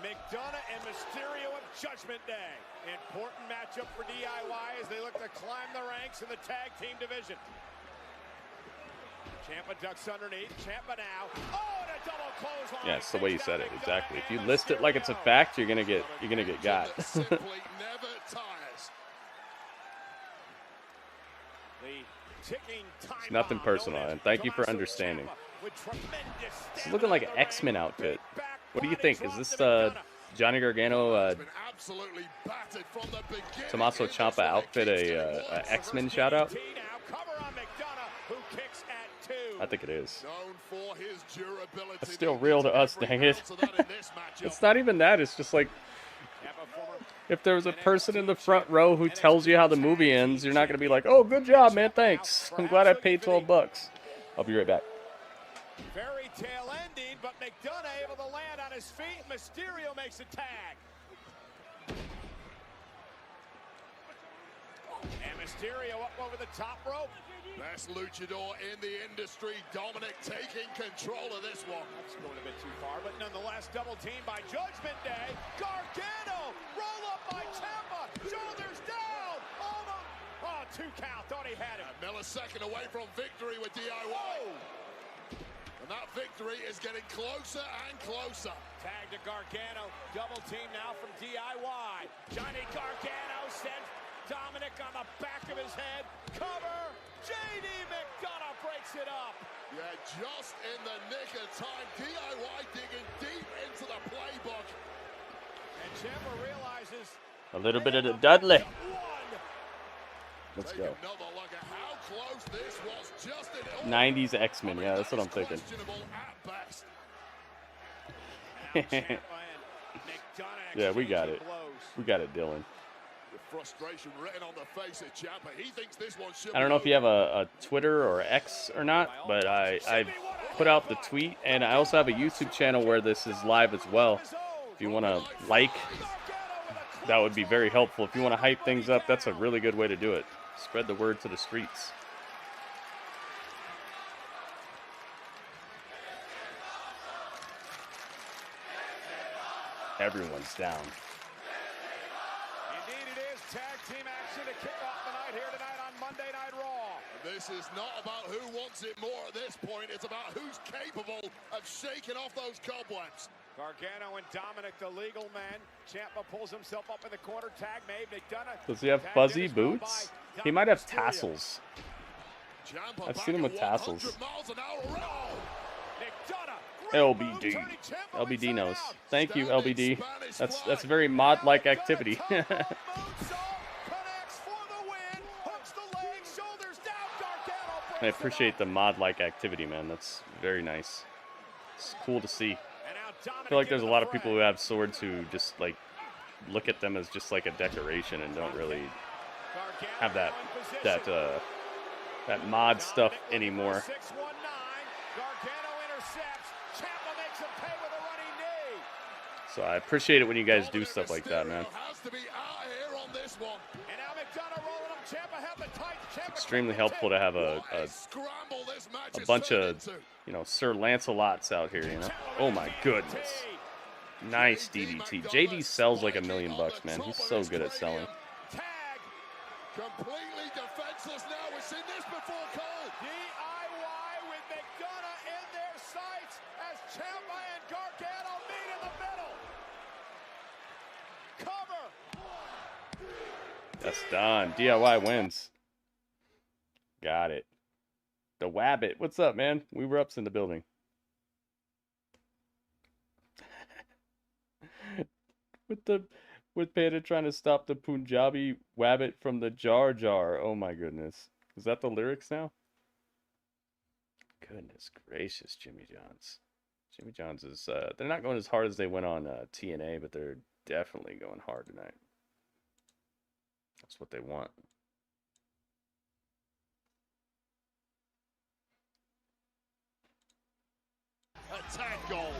McDonagh and Mysterio of Judgment Day. Important matchup for DIY as they look to climb the ranks in the tag team division. Ciampa ducks underneath. Ciampa now. Oh, and a double clothesline. Yeah, it's the way you said it. Exactly. If you list it like it's a fact, you're gonna get got. It's nothing personal, and thank you for understanding. It's looking like an X-Men outfit. What do you think? Is this Johnny Gargano, Tommaso Ciampa outfit a X-Men shout out? I think it is. It's still real to us, dang it. It's not even that. It's just like, if there was a person in the front row who tells you how the movie ends, you're not going to be like, oh, good job, man, thanks. I'm glad I paid $12. I'll be right back. Very tail ending, but McDonagh able to land on his feet. Mysterio makes a tag. And Mysterio up over the top rope. Best luchador in the industry, Dominik taking control of this one. That's going a bit too far, but nonetheless, double team by Judgment Day. Gargano, roll up by Ciampa, shoulders down, almost. Oh, 2 count, thought he had it. A millisecond away from victory with DIY. Whoa. And that victory is getting closer and closer. Tag to Gargano, double team now from DIY. Johnny Gargano sends Dominik on the back of his head. Cover. JD McDonagh breaks it up. Yeah, just in the nick of time. DIY digging deep into the playbook. And Ciampa realizes a little bit of the Dudley. Let's go. 90s X-Men, yeah, that's what I'm thinking. Yeah, we got it. We got it, Dylan. Frustration written on the face of Ciampa. He thinks this one should. I don't know if you have a Twitter or X or not, but I put out the tweet, and I also have a YouTube channel where this is live as well. If you want to like, that would be very helpful. If you want to hype things up, that's a really good way to do it. Spread the word to the streets. Everyone's down. Indeed it is. Tag team action to kick off the night here tonight on Monday Night Raw. This is not about who wants it more at this point. It's about who's capable of shaking off those cobwebs. Gargano and Dominik, the legal man. Ciampa pulls himself up in the corner. Tag made. McDonagh. Does he have fuzzy boots? He might have tassels. I've seen him with tassels. LBD. LBD knows. Thank you, LBD. That's a very mod-like activity. I appreciate the mod-like activity, man. That's very nice. It's cool to see. I feel like there's a lot of people who have swords who just like look at them as just like a decoration and don't really have that mod stuff anymore. So I appreciate it when you guys do stuff like that, man. It's extremely helpful to have a bunch of, you know, Sir Lancelots out here, you know. Oh my goodness. Nice DDT. JD sells like $1 million bucks, man. He's so good at selling. Completely defenseless now. We've seen this before, Cole. DIY with McDonagh in their sights as Ciampa and Gargano meet in the middle. Cover. That's done. DIY wins. Got it. The Wabbit. What's up, man? We were ups in the building. With Panda trying to stop the Punjabi Wabbit from the Jar Jar. Oh my goodness. Is that the lyrics now? Goodness gracious, Jimmy John's. Jimmy John's is, they're not going as hard as they went on TNA, but they're definitely going hard tonight. That's what they want. Attack goal.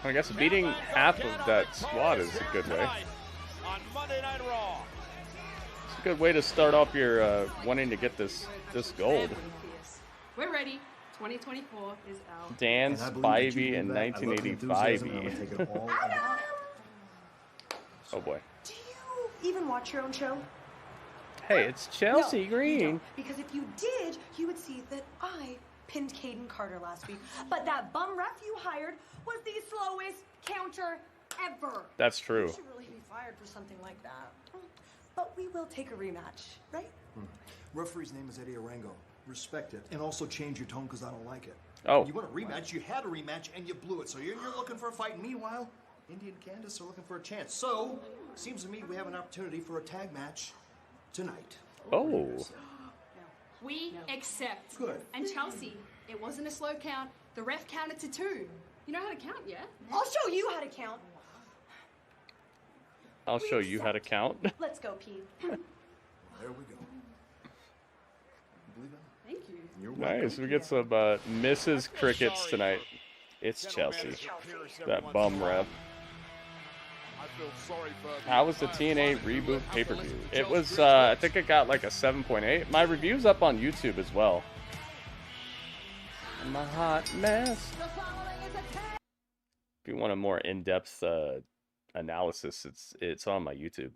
I guess beating half of that squad is a good way. On Monday Night Raw. It's a good way to start off your wanting to get this gold. We're ready. 2024 is out. Dan Spivey in 1985. Oh boy. Do you even watch your own show? Hey, it's Chelsea Green. Because if you did, you would see that I pinned Caden Carter last week. But that bum ref you hired was the slowest counter ever. That's true. You should really be fired for something like that. But we will take a rematch, right? Referee's name is Eddie Arango. Respect it. And also change your tone because I don't like it. Oh. You want a rematch, you had a rematch, and you blew it. So you're looking for a fight. Meanwhile, Indy and Candace are looking for a chance. So, seems to me we have an opportunity for a tag match tonight. Oh. We accept. Good. And Chelsea, it wasn't a slow count. The ref counted to 2. You know how to count, yeah? I'll show you how to count. I'll show you how to count. Let's go, Pete. There we go. Believe it? Thank you. You're Nice. We get some Mrs. Crickets tonight. It's Chelsea. That bum ref. How was the TNA reboot pay-per-view? It was, I think it got like a 7.8. My review's up on YouTube as well. I'm a hot mess. If you want a more in-depth analysis, it's on my YouTube.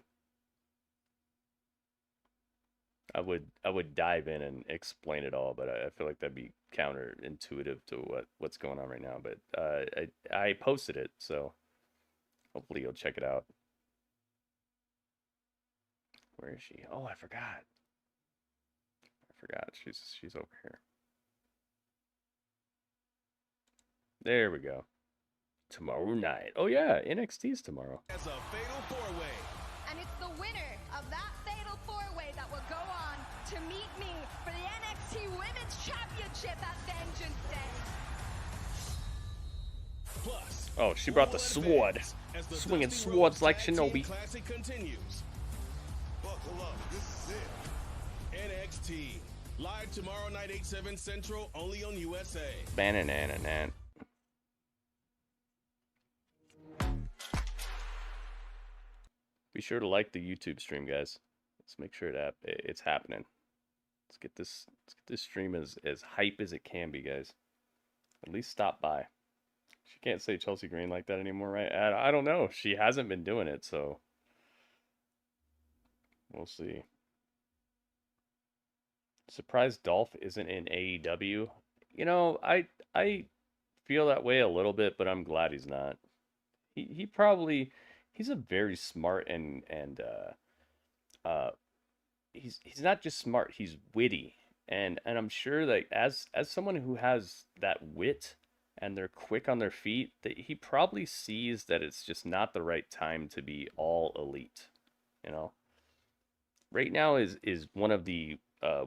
I would dive in and explain it all, but I feel like that'd be counterintuitive to what's going on right now. But I posted it, so hopefully you'll check it out. Where is she? Oh, I forgot. She's over here. There we go. Tomorrow night. Oh yeah, NXT's tomorrow. As a fatal 4-way. And it's the winner of that fatal 4-way that will go on to meet me for the NXT Women's Championship at Vengeance Day. Plus, oh, she brought the sword. Swinging swords like Shinobi. Classic continues. Buckle up. This is it. NXT Live tomorrow night, 8/7 Central, only on USA. Banananan. Be sure to like the YouTube stream, guys. Let's make sure that it's happening. Let's get this stream as hype as it can be, guys. At least stop by. She can't say Chelsea Green like that anymore, right? I don't know. She hasn't been doing it, so we'll see. Surprised Dolph isn't in AEW. You know, I feel that way a little bit, but I'm glad he's not. He probably, he's a very smart and he's not just smart, he's witty. And I'm sure that as someone who has that wit and they're quick on their feet, that he probably sees that it's just not the right time to be all elite. You know, right now is one of the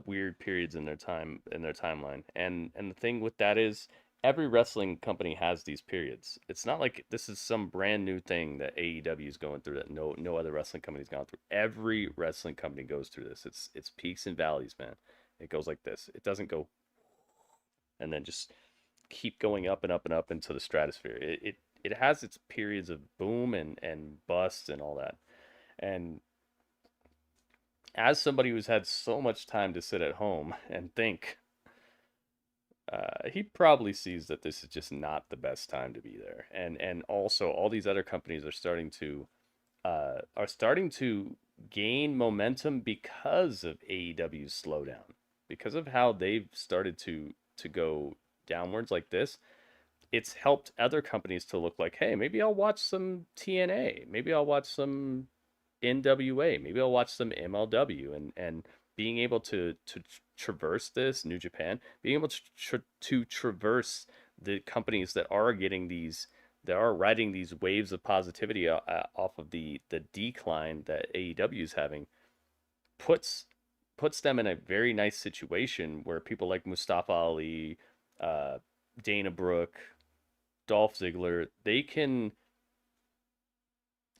weird periods in their timeline, and the thing with that is every wrestling company has these periods. It's not like this is some brand new thing that AEW is going through that no other wrestling company's gone through. Every wrestling company goes through this. It's peaks and valleys, man. It goes like this. It doesn't go and then just keep going up and up and up into the stratosphere. It has its periods of boom and bust and all that. And as somebody who's had so much time to sit at home and think, he probably sees that this is just not the best time to be there. And also all these other companies are starting to gain momentum because of AEW's slowdown, because of how they've started to go downwards like this. It's helped other companies to look like, hey, maybe I'll watch some TNA, maybe I'll watch some NWA, maybe I'll watch some MLW, and being able to traverse this, New Japan, being able to traverse the companies that are getting these, that are riding these waves of positivity off of the decline that AEW is having, puts them in a very nice situation where people like Mustafa Ali, Dana Brooke, Dolph Ziggler, they can,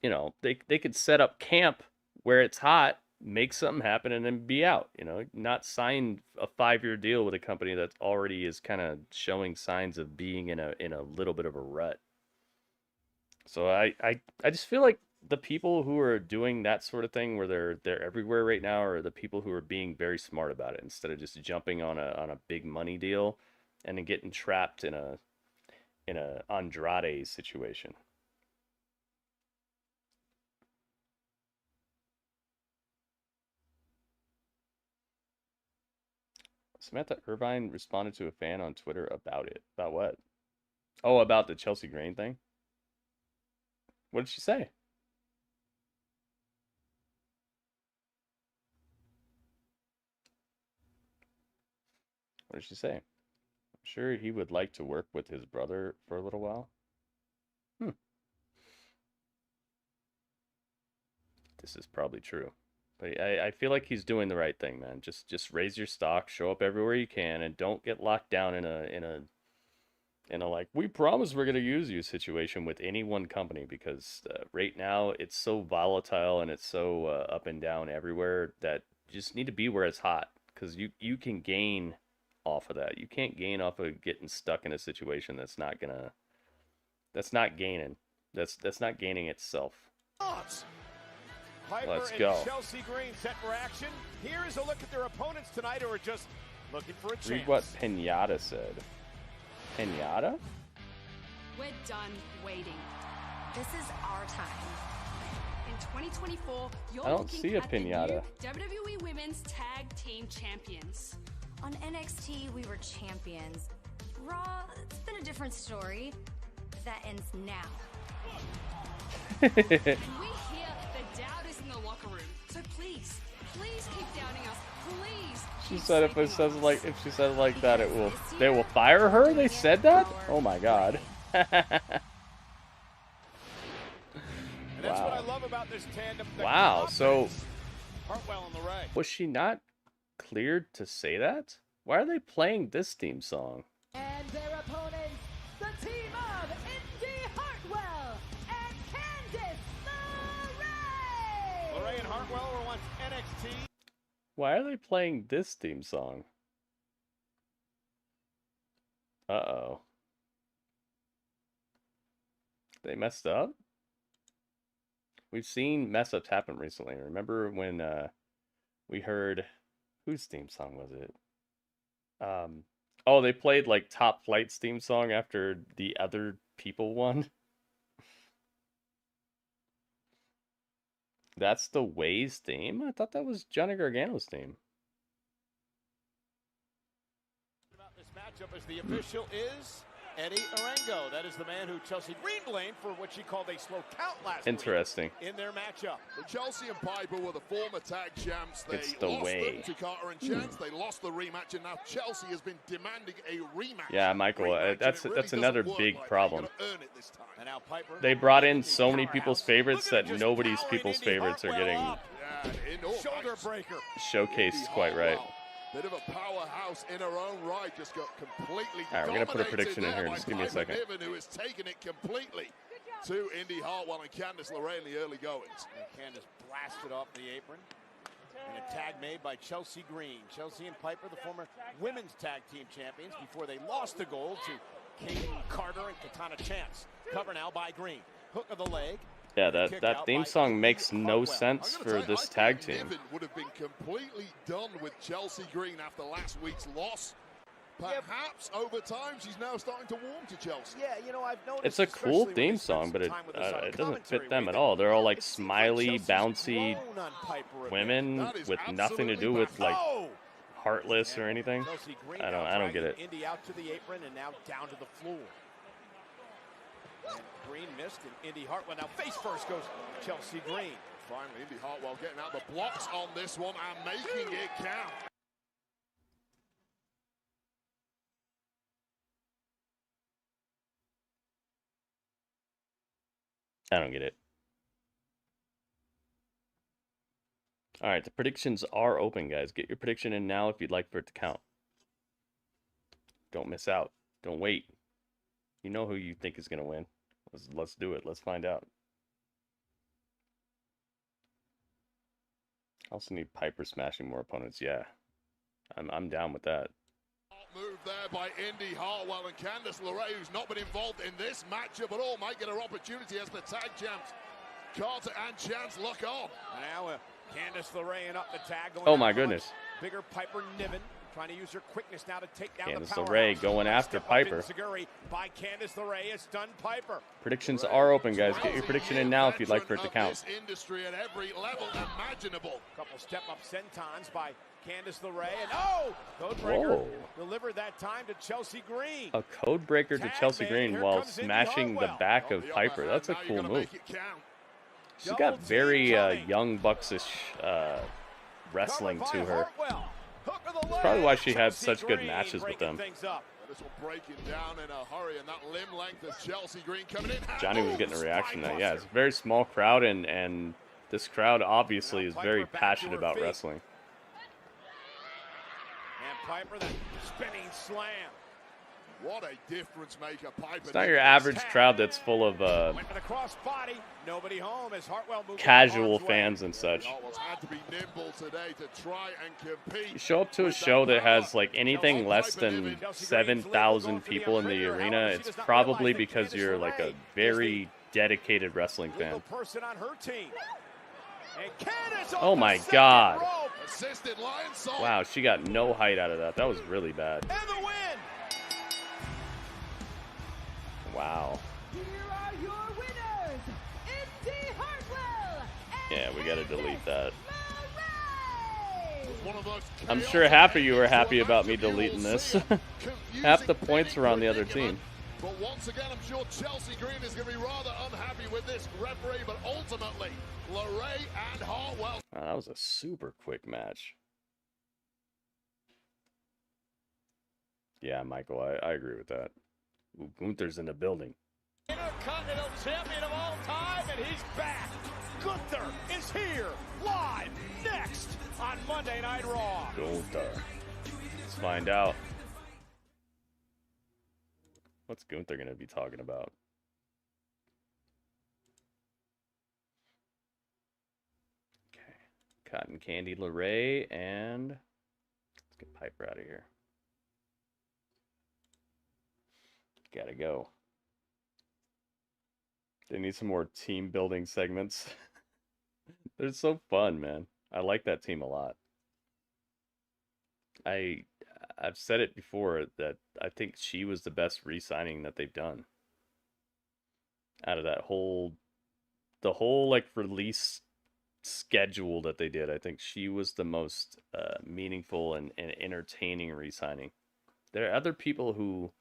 you know, they could set up camp where it's hot, make something happen, and then be out. You know, not sign a 5-year deal with a company that already is kind of showing signs of being in a little bit of a rut. So I just feel like the people who are doing that sort of thing, where they're everywhere right now, are the people who are being very smart about it, instead of just jumping on a big money deal and then getting trapped in a Andrade situation. Samantha Irvine responded to a fan on Twitter about it. About what? Oh, about the Chelsea Green thing? What did she say? What did she say? I'm sure he would like to work with his brother for a little while. This is probably true. But I feel like he's doing the right thing, man. Just raise your stock, show up everywhere you can, and don't get locked down in a like, we promise we're gonna use you situation with any one company, because right now it's so volatile and it's so up and down everywhere that you just need to be where it's hot, because you can gain off of that. You can't gain off of getting stuck in a situation that's not gaining. That's not gaining itself. Let's go. And Chelsea Green set for action. Here is a look at their opponents tonight, who are just looking for a chance. Read what Pinata said. Pinata? We're done waiting. This is our time. In 2024, you're I don't looking see a at the pinata. new WWE Women's Tag Team Champions. On NXT, we were champions. Raw, it's been a different story. That ends now. And we hear the doubt is in the locker room. So please keep doubting us. Please. She said if she said it like that, they will fire her? They said that? Oh my god. And that's what I love about this tandem. Wow, so Hartwell in the ring. was she not cleared to say that? Why are they playing this theme song? And their opponents, the team of Indy Hartwell and Candice LeRae. LeRae and Hartwell were once NXT. Why are they playing this theme song? Uh-oh. They messed up? We've seen mess ups happen recently. Remember when we heard, whose theme song was it? Oh, they played like Top Flight's theme song after the other people won. That's the Way's theme? I thought that was Johnny Gargano's theme. About this matchup as the official is Eddie Orengo. That is the man who Chelsea Green blamed for what she called a slow count last Interesting. week in their matchup. Well, Chelsea and Piper were the former tag champs. They It's the lost Way. them to Carter and Chance. They lost the rematch, and now Chelsea has been demanding a rematch. Yeah, Michael, that's another big problem. And now Piper, They brought in so many people's favorites that nobody's people's favorites are getting shoulder breaker showcased quite right. Bit of a powerhouse in her own right, just got completely All right, we're gonna put a prediction in here. Just give me a second. Niven, who has taken it completely to Indy Hartwell and Candice LeRae in the early goings. And Candice blasted off the apron. And a tag made by Chelsea Green. Chelsea and Piper, the former women's tag team champions, before they lost the gold to Katie Carter and Katana Chance. Cover now by Green. Hook of the leg. Yeah, that theme song makes no sense for this tag team. Niven would have been completely done with Chelsea Green after last week's loss. Perhaps over time she's now starting to warm to Chelsea. Yeah, you know, I've noticed. It's a cool theme song, but it doesn't fit them at all. They're all like smiley, bouncy women with nothing to do with like Heartless or anything. I don't get it. Indy out to the apron and now down to the floor. And Green missed, and Indy Hartwell now face first goes Chelsea Green. Finally, Indy Hartwell getting out the blocks on this one and making it count. I don't get it. All right, the predictions are open, guys. Get your prediction in now if you'd like for it to count. Don't miss out. Don't wait. You know who you think is going to win. Let's do it. Let's find out. I also need Piper smashing more opponents. Yeah, I'm down with that. Move there by Indy Hartwell, and Candice LeRae, who's not been involved in this matchup at all, might get her opportunity as the tag champs. Carter and Chance lock on. Now Candice LeRae and up the tag. Going Oh my goodness. Bigger Piper Niven trying to use her quickness now to take down Candice the LeRae going after Piper. By Candice LeRae has stunned Piper. Predictions are open, guys. Get your prediction in now if you'd like for it to count. This industry at every level imaginable. Couple step up sentons by Candice LeRae, and Codebreaker delivered that time to Chelsea Green. A code breaker to Chelsea Green while smashing the back of Piper. That's a cool move. She's got very young Bucks-ish wrestling to her. That's probably why she had such good matches with them. This will break it down in a hurry, and that limb length of Chelsea Green coming in. Johnny was getting a reaction now. Yeah, it's a very small crowd, and this crowd obviously is very passionate about wrestling. And Piper, the spinning slam. What a difference maker Piper. It's not your average crowd that's full of Went for the crossbody. Nobody home as Hartwell moved casual fans and such. Had to be nimble today to try and compete. You show up to a show that has like anything less than 7,000 people in the arena, it's probably because you're like a very dedicated wrestling fan. Person on her team. Oh my God. Assisted Lion Wow, she got no height out of that. That was really bad. And the win. Wow. Here are your winners, Indy Hartwell. Yeah, we gotta delete that. One of those I'm sure half of you are happy about me deleting this. Half the points were on the other team. But once again, I'm sure Chelsea Green is going to be rather unhappy with this referee, but ultimately, LeRae and Hartwell. Wow, that was a super quick match. Yeah, Michael, I agree with that. Ooh, Gunther's in the building. Intercontinental champion of all time, and he's back. Gunther is here, live, next on Monday Night Raw. Gunther. Let's find out. What's Gunther going to be talking about? Okay. Cotton Candy LeRae, and let's get Piper out of here. Gotta go. They need some more team building segments. They're so fun, man. I like that team a lot. I've said it before that I think she was the best re-signing that they've done. Out of that the whole like release schedule that they did, I think she was the most meaningful and entertaining re-signing. There are other people who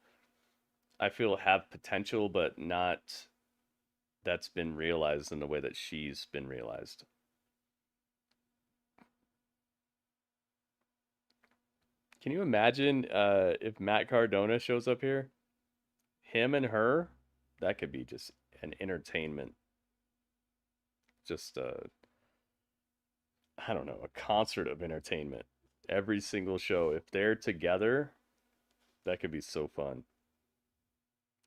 I feel have potential, but not that's been realized in the way that she's been realized. Can you imagine if Matt Cardona shows up here? Him and her, that could be just an entertainment. Just I don't know, a concert of entertainment. Every single show. If they're together, that could be so fun.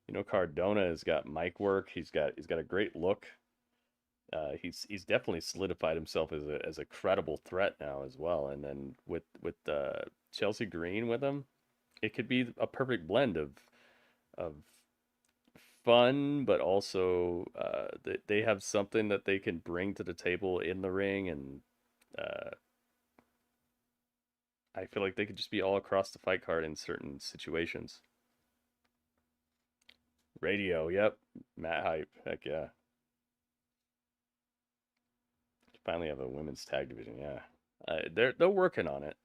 You know, Cardona has got mic work. He's got a great look. He's definitely solidified himself as a credible threat now as well. And then with Chelsea Green with him, it could be a perfect blend of fun, but also they have something that they can bring to the table in the ring, and I feel like they could just be all across the fight card in certain situations. Radio, yep. Matt Hype, heck yeah. Finally have a women's tag division, yeah. They're working on it.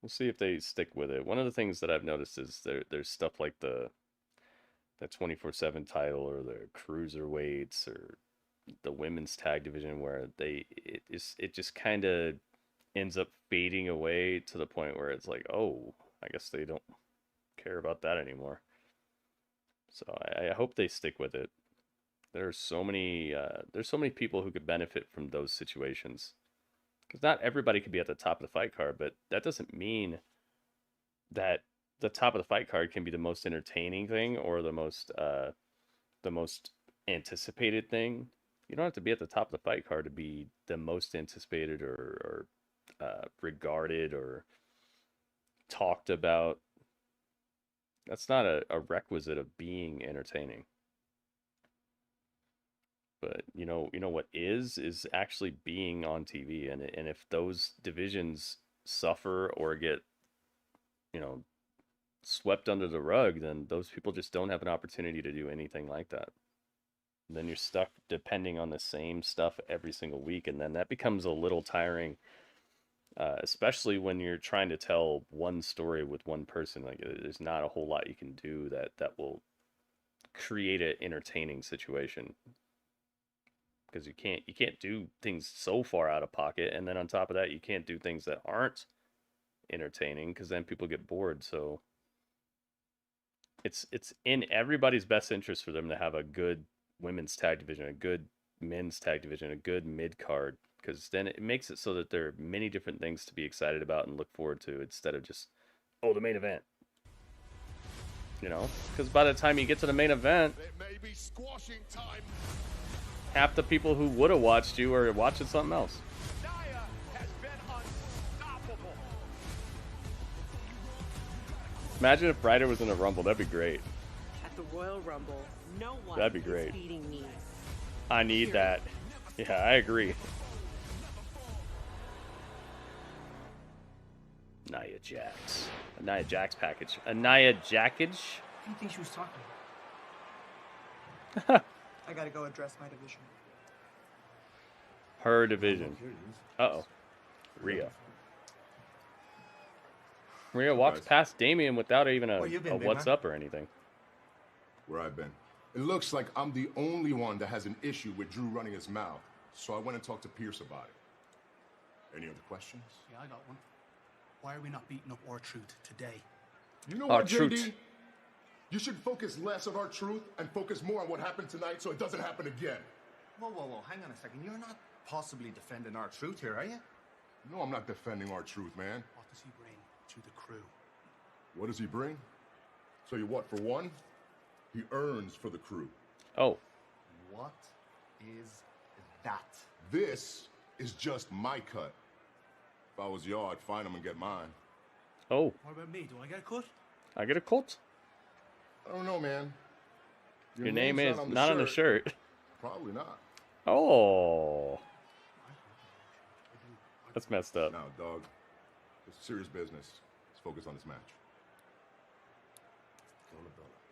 We'll see if they stick with it. One of the things that I've noticed is there's stuff like the 24/7 title or the cruiserweights or the women's tag division where it just kind of ends up fading away to the point where it's like, oh, I guess they don't care about that anymore. So I hope they stick with it. There's so many people who could benefit from those situations. Because not everybody could be at the top of the fight card, but that doesn't mean that the top of the fight card can be the most entertaining thing or the most anticipated thing. You don't have to be at the top of the fight card to be the most anticipated or regarded or talked about. That's not a requisite of being entertaining. But you know what is actually being on TV, and if those divisions suffer or get swept under the rug, then those people just don't have an opportunity to do anything like that. And then you're stuck depending on the same stuff every single week, and then that becomes a little tiring, especially when you're trying to tell one story with one person. Like, there's not a whole lot you can do that will create an entertaining situation. Because you can't do things so far out of pocket, and then on top of that, you can't do things that aren't entertaining, because then people get bored. So it's in everybody's best interest for them to have a good women's tag division, a good men's tag division, a good mid card, because then it makes it so that there are many different things to be excited about and look forward to, instead of just, oh, the main event. Because by the time you get to the main event, it may be squashing time. Half the people who would have watched you are watching something else. Nia has been unstoppable. Imagine if Ryder was in a Rumble. That'd be great. At the Royal Rumble, no one That'd be great. is beating me. I need that. Yeah, I agree. Nia Jax. A Nia Jax package. A Nia Jackage? What do you think she was talking about? I gotta go address my division. Her division. Uh-oh. Rhea. Rhea walks past Damian without even a what's up or anything. Where I've been. It looks like I'm the only one that has an issue with Drew running his mouth, so I went and talked to Pierce about it. Any other questions? Yeah, I got one. Why are we not beating up R-Truth today? You know what, JD? You should focus less on R-Truth and focus more on what happened tonight so it doesn't happen again. Whoa, hang on a second. You're not possibly defending R-Truth here, are you? No, I'm not defending R-Truth, man. What does he bring to the crew? What does he bring? So you what, for one? He earns for the crew. Oh. What is that? This is just my cut. If I was y'all, I'd find him and get mine. Oh. What about me? Do I get a cut? I get a cut? I don't know, man. Your name is not on the shirt. Probably not. Oh. That's messed up. Now, dog, it's serious business. Let's focus on this match.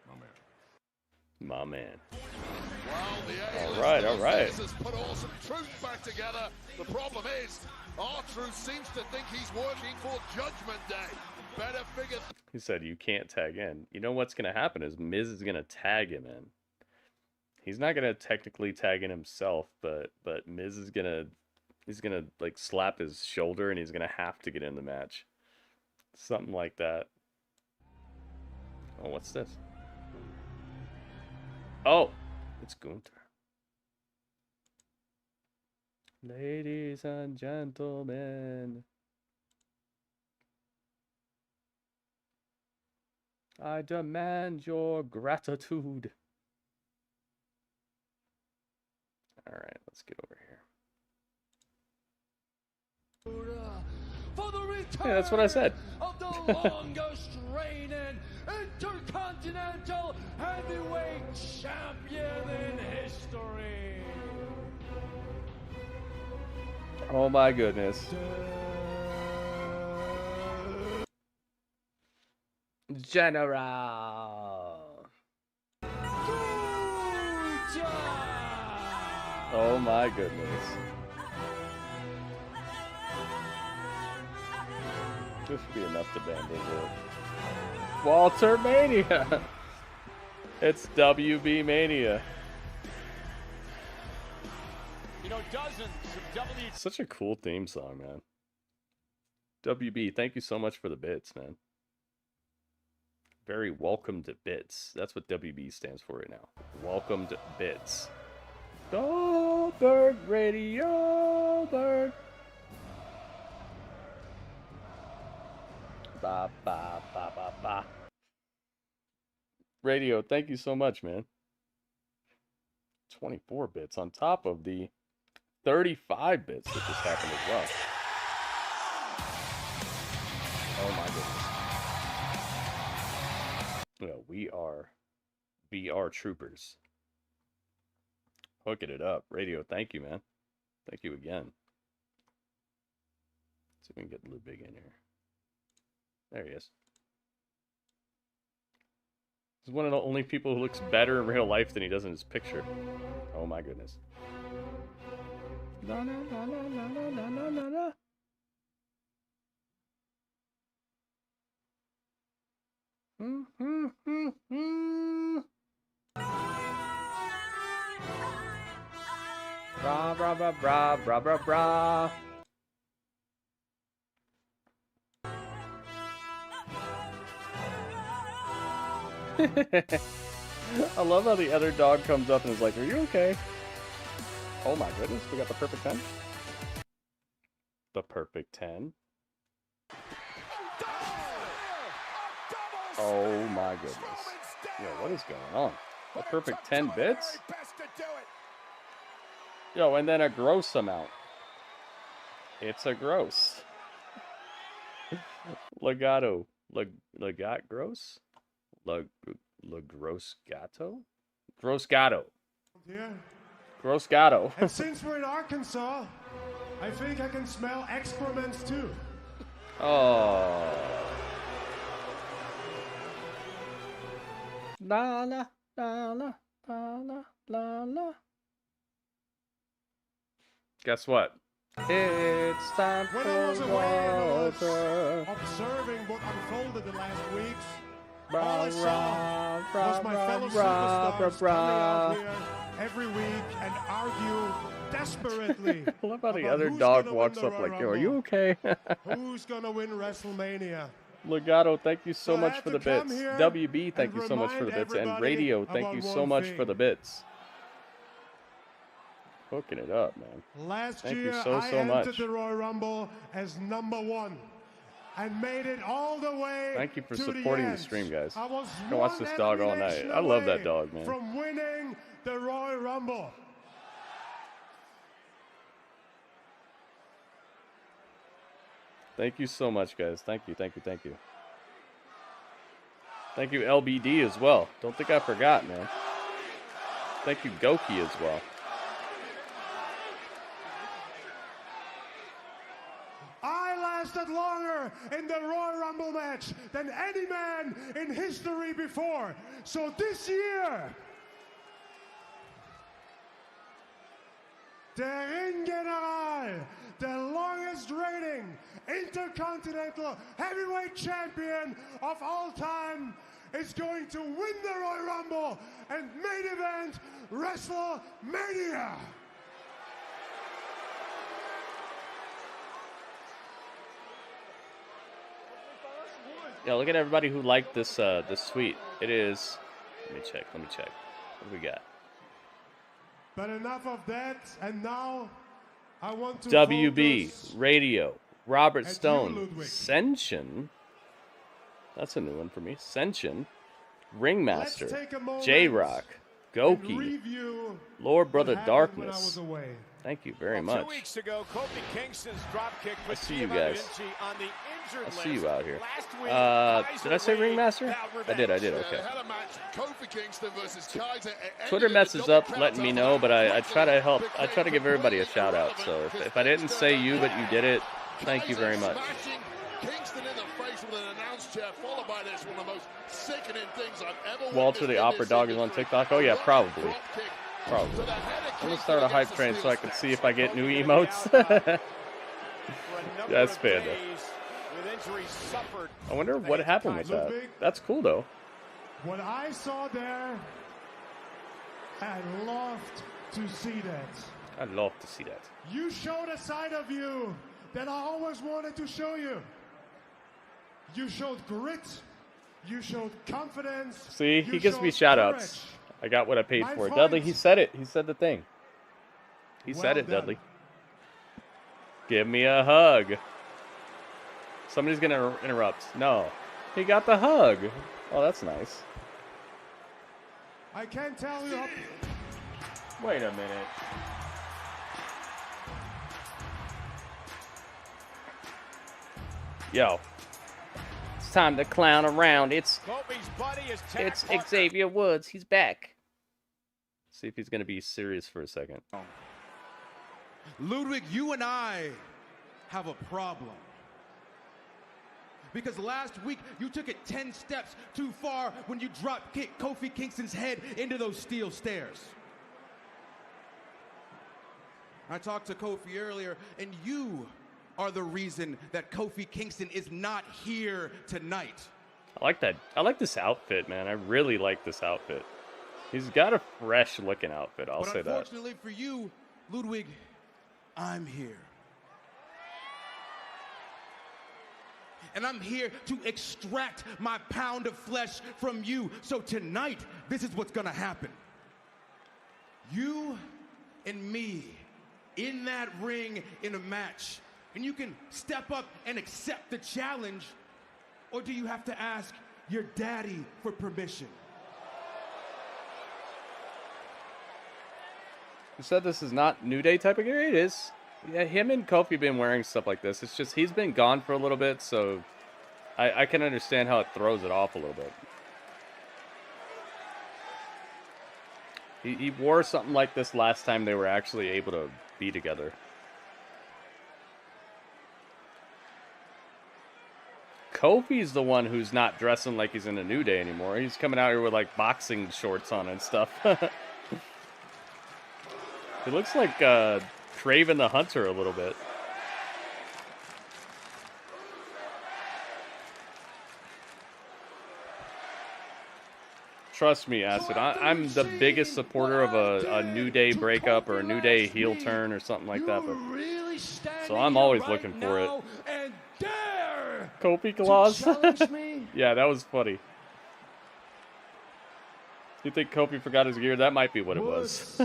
My man. My man. Well, all right. has put awesome truth back together. The problem is, R-Truth seems to think he's working for Judgment Day. Better figure. He said you can't tag in. You know what's gonna happen is Miz is gonna tag him in. He's not gonna technically tag in himself, but Miz is gonna like slap his shoulder and he's gonna have to get in the match. Something like that. Oh, what's this? Oh, it's Gunther. Ladies and gentlemen, I demand your gratitude. All right, let's get over here. For the return Yeah, that's what I said. of the longest reigning Intercontinental Heavyweight Champion in history. Oh my goodness. General. Oh my goodness. This should be enough to bamboozle it. Walter Mania! It's WB Mania. You know, dozens of W. Such a cool theme song, man. WB, thank you so much for the bits, man. Very welcomed bits. That's what WB stands for right now. Welcomed bits. Goldberg Radio Berg. Ba ba ba ba ba. Radio, thank you so much, man. 24 bits on top of the 35 bits that just happened as well. Oh my goodness. Well, we are VR troopers. Hooking it up. Radio, thank you, man. Thank you again. Let's see if we can get Ludwig in here. There he is. He's one of the only people who looks better in real life than he does in his picture. Oh my goodness. Na na na na na na na na na. Bra bra bra bra bra bra bra. I love how the other dog comes up and is like, "Are you okay?" Oh my goodness, we got the perfect 10. The perfect 10. Oh my goodness. Yo, what is going on? The perfect 10 bits? Yo, and then a gross amount. It's a gross. Legato. Legat gross? Gross gato? Gross gato. Yeah. Gross gato. And since we're in Arkansas, I think I can smell excrements too. Oh. La la la la la la la la. Guess what? It's time When I for was away and I was water. observing what unfolded the last weeks, Bra, all I saw bra, was my bra, fellow bra, superstars bra, coming bra. out here every week and argue desperately. I love how the about other who's dog gonna walks win up the like, Royal yo, are you okay? Who's gonna win WrestleMania? Legato, thank you so So I much had for to the come bits. here WB, thank and you so much for the remind bits. And everybody Radio, thank about you so one much thing. for the bits. Hooking it up, man. Last Thank year, you so I much. entered the Royal Rumble as #1 and made it all the way. Thank you for to supporting the end. stream, guys. I was I can watch this dog all night. elimination I love that away dog, man. From winning the Royal Rumble. Thank you so much, guys. Thank you. Thank you, LBD, as well. Don't think I forgot, man. Thank you, Goki, as well. I lasted longer in the Royal Rumble match than any man in history before. So this year, the Ring General, the longest reigning Intercontinental Heavyweight Champion of all time, is going to win the Royal Rumble and main event WrestleMania. Yeah, look at everybody who liked this this tweet. It is. Let me check. What do we got? But enough of that, and now I want to WB focus Radio, Robert at you, Stone, Ludwig. Senshin. That's a new one for me. Senshin, Ringmaster, Let's take a moment J-Rock, and Goki, review Lord what Brother happened when I was Darkness. away. Thank you very Well, much. 2 weeks ago, Kofi Kingston's dropkick I put see you Giovanni guys. Vinci on the injured I see you list. out here. Last week, Did I say Kaiser Ringmaster? vowed I did. revenge. Okay. They had a match, Kofi Kingston versus Kaiser. Twitter messes up letting me know, but I try to help. I try to give everybody a shout out. So if I didn't say you, but you did it, thank you very much. Smashing Kingston in the face with an announce chair, followed by this, one of the most sickening things I've ever Walter witnessed the in Opera this Dog is on industry. TikTok. Oh yeah, probably. Probably. I'm gonna start a hype train so I can see if I get new emotes. That's fair though. With injuries suffered. I wonder what happened with that. That's cool though. What I saw there, I loved to see that. I'd love to see that. You showed a side of you that I always wanted to show you. You showed grit. You showed confidence. See, you he gives me showed shout outs. courage. I got what I paid My for. fight. Dudley, he said it. He said the thing. He said Well it, done. Dudley. Give me a hug. Somebody's gonna interrupt. No. He got the hug. Oh, that's nice. I can't tell you. Wait a minute. Yo. It's time to clown around. It's Kofi's buddy is Tad it's Parker. Xavier Woods. He's back. See if he's gonna be serious for a second. Ludwig, you and I have a problem. Because last week, you took it 10 steps too far when you drop kicked Kofi Kingston's head into those steel stairs. I talked to Kofi earlier, and you are the reason that Kofi Kingston is not here tonight. I like that. I like this outfit, man. I really like this outfit. He's got a fresh looking outfit, I'll say that. Unfortunately for you, Ludwig, I'm here. And I'm here to extract my pound of flesh from you. So tonight, this is what's gonna happen. You and me in that ring in a match. And you can step up and accept the challenge, or do you have to ask your daddy for permission? You said this is not New Day type of gear? It is. Yeah, him and Kofi been wearing stuff like this. It's just he's been gone for a little bit, so I can understand how it throws it off a little bit. He wore something like this last time they were actually able to be together. Kofi's the one who's not dressing like he's in a New Day anymore. He's coming out here with like boxing shorts on and stuff. He looks like Craven the Hunter a little bit. Trust me, Acid. I'm the biggest supporter of a New Day breakup or a New Day heel turn or something like that. But so I'm always looking for it. Kofi Claus. Yeah, that was funny. You think Kofi forgot his gear? That might be what it was.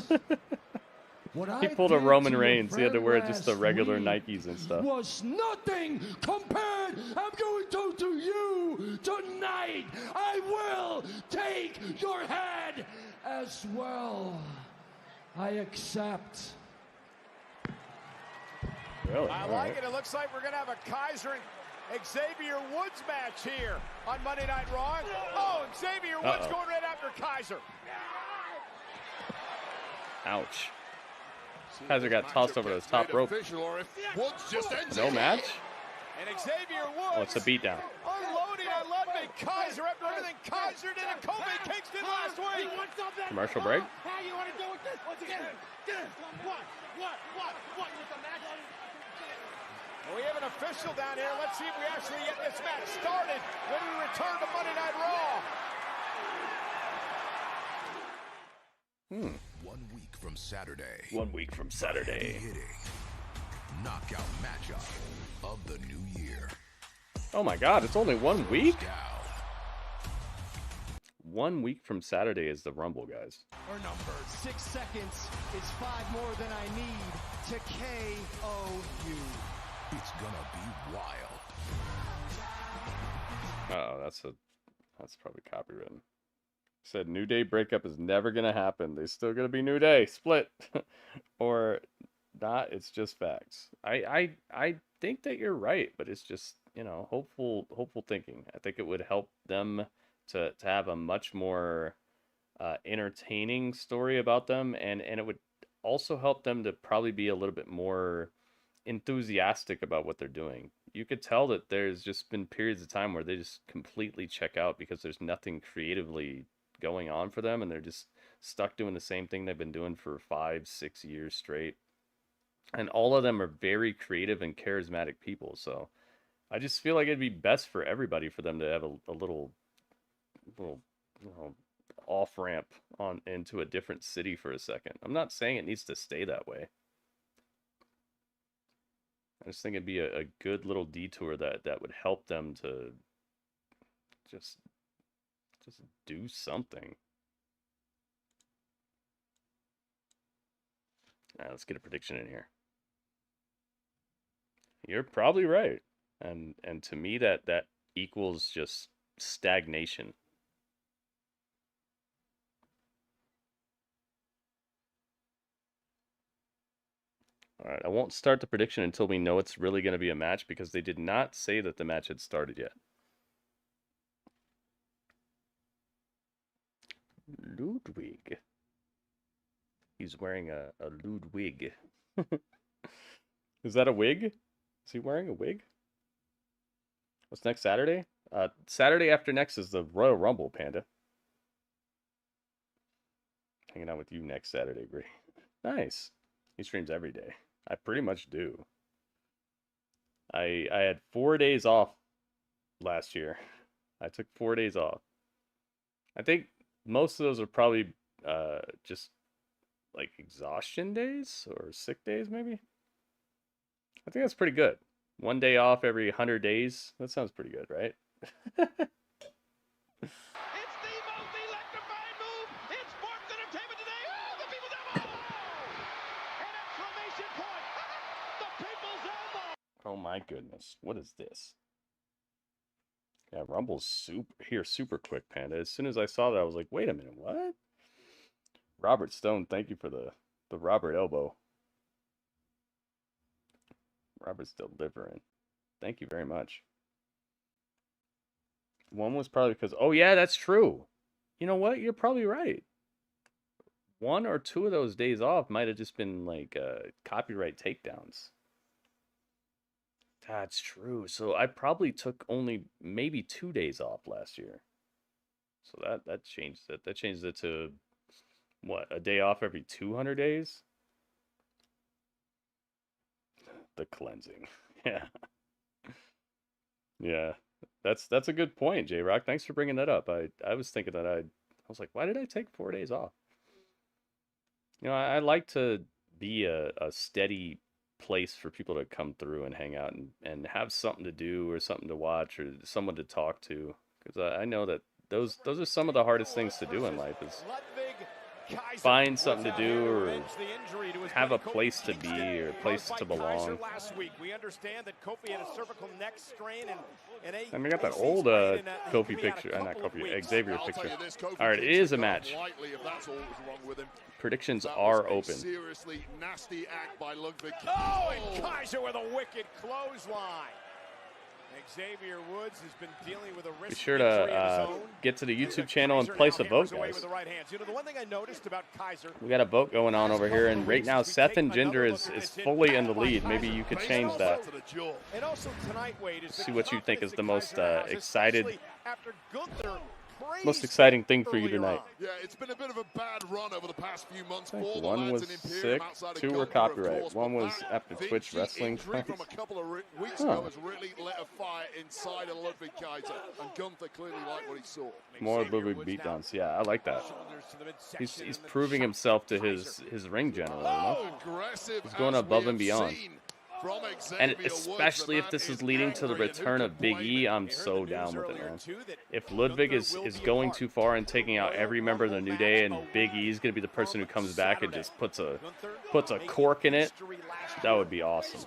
He pulled a Roman Reigns. He had to wear just the regular Nikes and stuff. Was nothing compared. I'm going to do you tonight. I will take your head as well. I accept. Really? I like it. It looks like we're going to have a Kaiser and Xavier Woods match here on Monday Night Raw. Oh, Xavier Woods going right after Kaiser. Ouch. Kaiser got tossed over the top rope. No match? And Xavier Woods. Oh, it's a beatdown. Unloading on Ludwig Kaiser after everything Kaiser did and Kobe Kingston last week. Commercial break. How you want to do with this? Once again. What? We have an official down here. Let's see if we actually get this match started when we return to Monday Night Raw. 1 week from Saturday. 1 week from Saturday. Hitting knockout matchup of the new year. Oh my God, it's only 1 week? 1 week from Saturday is the Rumble, guys. Our number 6 seconds is 5 more than I need to KO you. It's gonna be wild. Uh-oh, that's probably copywritten. Said New Day breakup is never gonna happen. They still gonna be New Day split, or not. It's just facts. I think that you're right, but it's just, you know, hopeful thinking. I think it would help them to have a much more entertaining story about them, and it would also help them to probably be a little bit more enthusiastic about what they're doing. You could tell that there's just been periods of time where they just completely check out because there's nothing creatively going on for them, and they're just stuck doing the same thing they've been doing for 5-6 years straight. And all of them are very creative and charismatic people, so I just feel like it'd be best for everybody for them to have a little you know, off ramp on into a different city for a second. I'm not saying it needs to stay that way. I just think it'd be a good little detour that would help them to just do something. All right, let's get a prediction in here. You're probably right. And to me that equals just stagnation. All right, I won't start the prediction until we know it's really going to be a match, because they did not say that the match had started yet. Ludwig. He's wearing a Ludwig. Is that a wig? Is he wearing a wig? What's next Saturday? Saturday after next is the Royal Rumble, Panda. Hanging out with you next Saturday, Gritty. Nice. He streams every day. I pretty much do. I had 4 days off last year. I took 4 days off. I think most of those are probably just like exhaustion days or sick days, maybe. I think that's pretty good. 1 day off every 100 days. That sounds pretty good, right? Oh my goodness, what is this? Yeah, Rumble's super quick, Panda. As soon as I saw that, I was like, wait a minute, what? Robert Stone, thank you for the Robert elbow. Robert's delivering. Thank you very much. One was probably because, oh yeah, that's true. You know what? You're probably right. 1 or 2 of those days off might have just been like copyright takedowns. That's true. So I probably took only maybe 2 days off last year. So that changed it. That changed it to what? A day off every 200 days? The cleansing. Yeah. Yeah. That's a good point, J-Rock. Thanks for bringing that up. I was thinking that I was like, why did I take 4 days off? You know, I like to be a steady place for people to come through and hang out and have something to do or something to watch or someone to talk to, because I know that those are some of the hardest things to do in life is Ludwig find something to do or have a place to be or a place to belong. Last week, we understand that Kofi had a cervical neck strain and I mean, I got that old Kofi picture, not Kofi, Xavier picture. All right, it is a match. Predictions are open. Seriously nasty act by Ludwig. Oh, and Kaiser with a wicked clothesline. Xavier Woods has been dealing with a wrist. Be sure to get to the YouTube channel and place a vote, guys. You know, the one thing I noticed about Kaiser, We got a vote going on over here, and right now Seth and Jinder is fully in the lead. Maybe you could change that. and also tonight, Wade, is See what you think is the most exciting thing for you tonight. Yeah, it's been a bit of a bad run over the past few months. I think one was sick, 2 were copyright, 1 was after Twitch wrestling. From a couple of weeks ago has really lit a fire inside of Ludwig Kaiser, and Gunther clearly liked what he saw. More Ludwig beatdowns. Yeah, I like that. He's proving himself to his ring general, you know? He's going above and beyond. And especially if this is leading to the return of Big E, I'm so down with it, man. If Ludwig is going too far and taking out every member of the New Day, and Big E is going to be the person who comes back and just puts a cork in it, that would be awesome.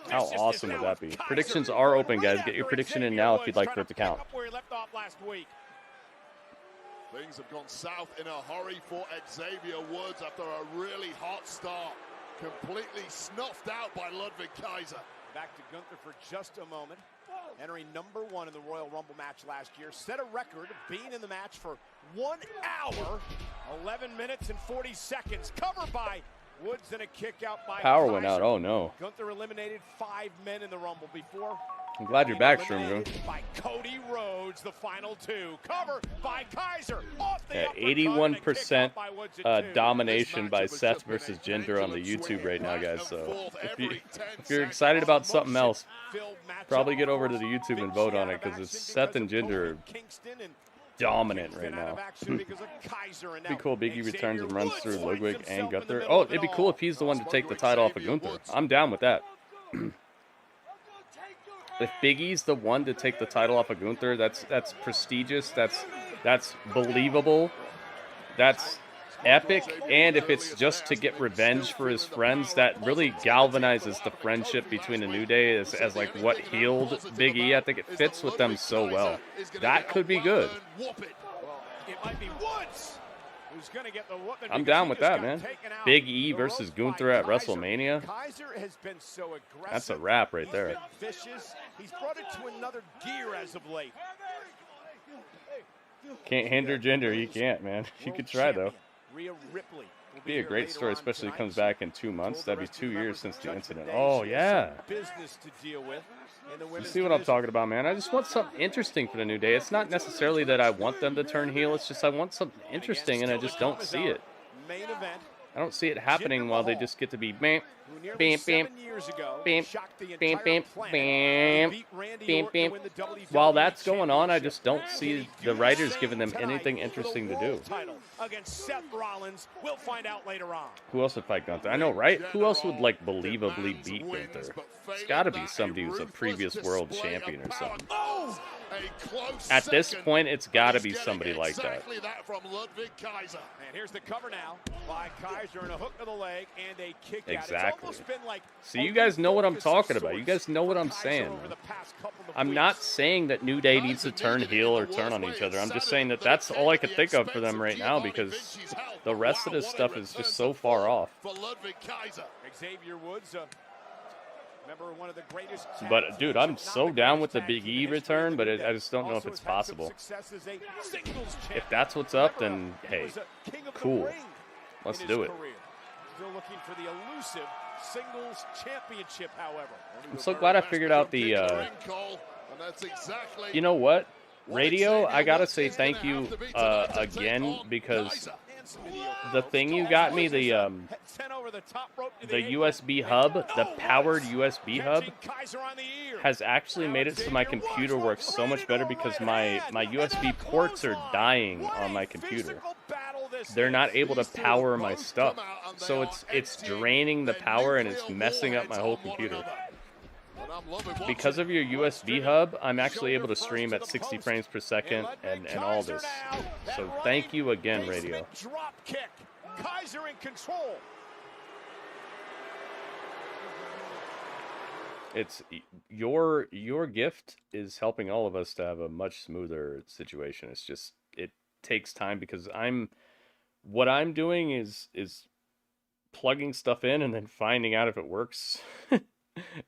How awesome would that be? Predictions are open, guys. Get your prediction in now if you'd like for it to count. Things have gone south in a hurry for Xavier Woods after a really hot start. Completely snuffed out by Ludwig Kaiser. Back to Gunther for just a moment. Entering number 1 in the Royal Rumble match last year. Set a record of being in the match for 1 hour, 11 minutes and 40 seconds. Covered by Woods and a kick out by Power Kaiser. went out. Oh, no. Gunther eliminated 5 men in the Rumble before. I'm glad you're back, Shroom. By Cody Rhodes, the final 2. Cover by Kaiser. Off the 81% domination by Seth versus Jinder on the YouTube right now, guys. So if you're excited about something else, probably get over to the YouTube and vote on it, because it's Seth and Jinder dominant right now. It'd be cool. Big E returns and runs through Ludwig and Gunther. Oh, it'd be cool if he's the one to take the title off of Gunther. I'm down with that. If Big E's the one to take the title off of Gunther, that's prestigious, that's believable, that's epic, and if it's just to get revenge for his friends, that really galvanizes the friendship between the New Day as like what healed Big E. I think it fits with them so well. That could be good. It might be Woods who's going to get the whooping. I'm down with that, man. Big E versus Gunther at WrestleMania. Kaiser has been so aggressive. That's a wrap right there. Vicious. He's brought it to another gear as of late. Can't hinder Jinder. You can't, man. You could try, though. Rhea Ripley. It'd be a great story, especially if he comes back in 2 months. That'd be 2 years since the incident. Oh, yeah. Business to deal with. You see what I'm talking about, man? I just want something interesting for the New Day. It's not necessarily that I want them to turn heel. It's just I want something interesting, and I just don't see it. Main event. I don't see it happening while they just get to be bam, bam, bam, bam, bam, bam, bam, bam, bam. While that's going on, I just don't see the writers giving them anything interesting to do. Against Seth Rollins, we'll find out later on. Who else would fight Gunther? I know, right? Who else would like believably beat Gunther? It's got to be somebody who's a previous world champion or something. At this point, it's got to be somebody like that. And here's the cover now by Kaiser and a hook to the leg and a kick out. Exactly. So you guys know what I'm talking about. You guys know what I'm saying. I'm not saying that New Day needs to turn heel or turn on each other. I'm just saying that that's all I could think of for them right now, because the rest of this stuff is just so far off. Xavier Woods, remember one of the greatest. But dude, I'm so down with the Big E return, but I just don't know if it's possible. If that's what's up, then hey, cool. Let's do it. Still looking for the elusive singles championship, however. I'm so glad I figured out the. You know what? Radio, I gotta say thank you again, because the thing you got me, the USB hub, the powered USB hub, has actually made it so my computer works so much better, because my USB ports are dying on my computer. They're not able to power my stuff, so it's draining the power and it's messing up my whole computer. because of your USB hub, I'm actually able to stream at 60 frames per second and all this. So thank you again, Radio. Drop kick. Kaiser in control. It's your gift is helping all of us to have a much smoother situation. It's just it takes time because what I'm doing is plugging stuff in and then finding out if it works and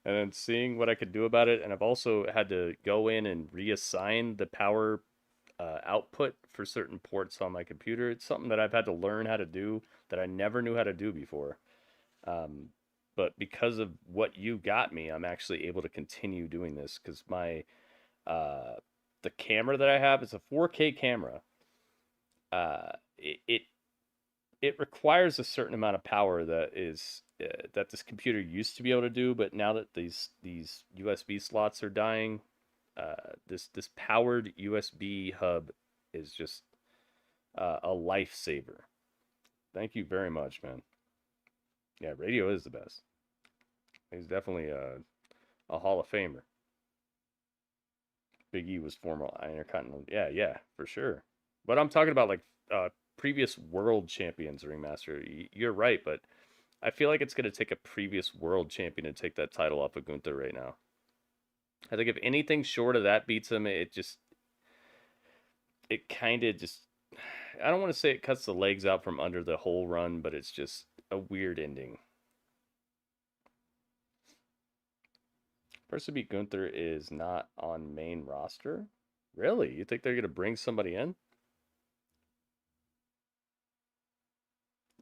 then seeing what I could do about it. And I've also had to go in and reassign the power output for certain ports on my computer. It's something that I've had to learn how to do that I never knew how to do before. But because of what you got me, I'm actually able to continue doing this because my the camera that I have is a 4K camera. It requires a certain amount of power that is that this computer used to be able to do, but now that these USB slots are dying, this powered USB hub is just a lifesaver. Thank you very much, man. Yeah, Radio is the best. He's definitely a Hall of Famer. Big E was former Intercontinental. Yeah, for sure. But I'm talking about like previous world champions, Ringmaster. You're right, but I feel like it's going to take a previous world champion to take that title off of Gunther right now. I think if anything short of that beats him, it kind of just, I don't want to say it cuts the legs out from under the whole run, but it's just a weird ending. Person to beat Gunther is not on main roster? Really? You think they're going to bring somebody in?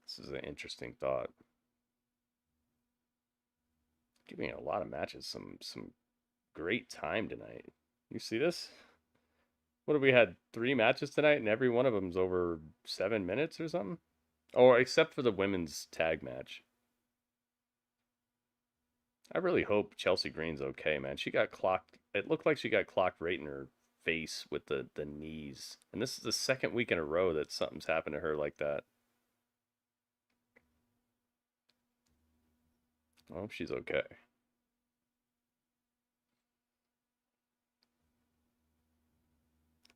This is an interesting thought. Giving a lot of matches some great time tonight. You see this? What have we had? 3 matches tonight, and every one of them's over 7 minutes or something? Or except for the women's tag match. I really hope Chelsea Green's okay, man. She got clocked. It looked like she got clocked right in her face with the knees. And this is the second week in a row that something's happened to her like that. I hope she's okay.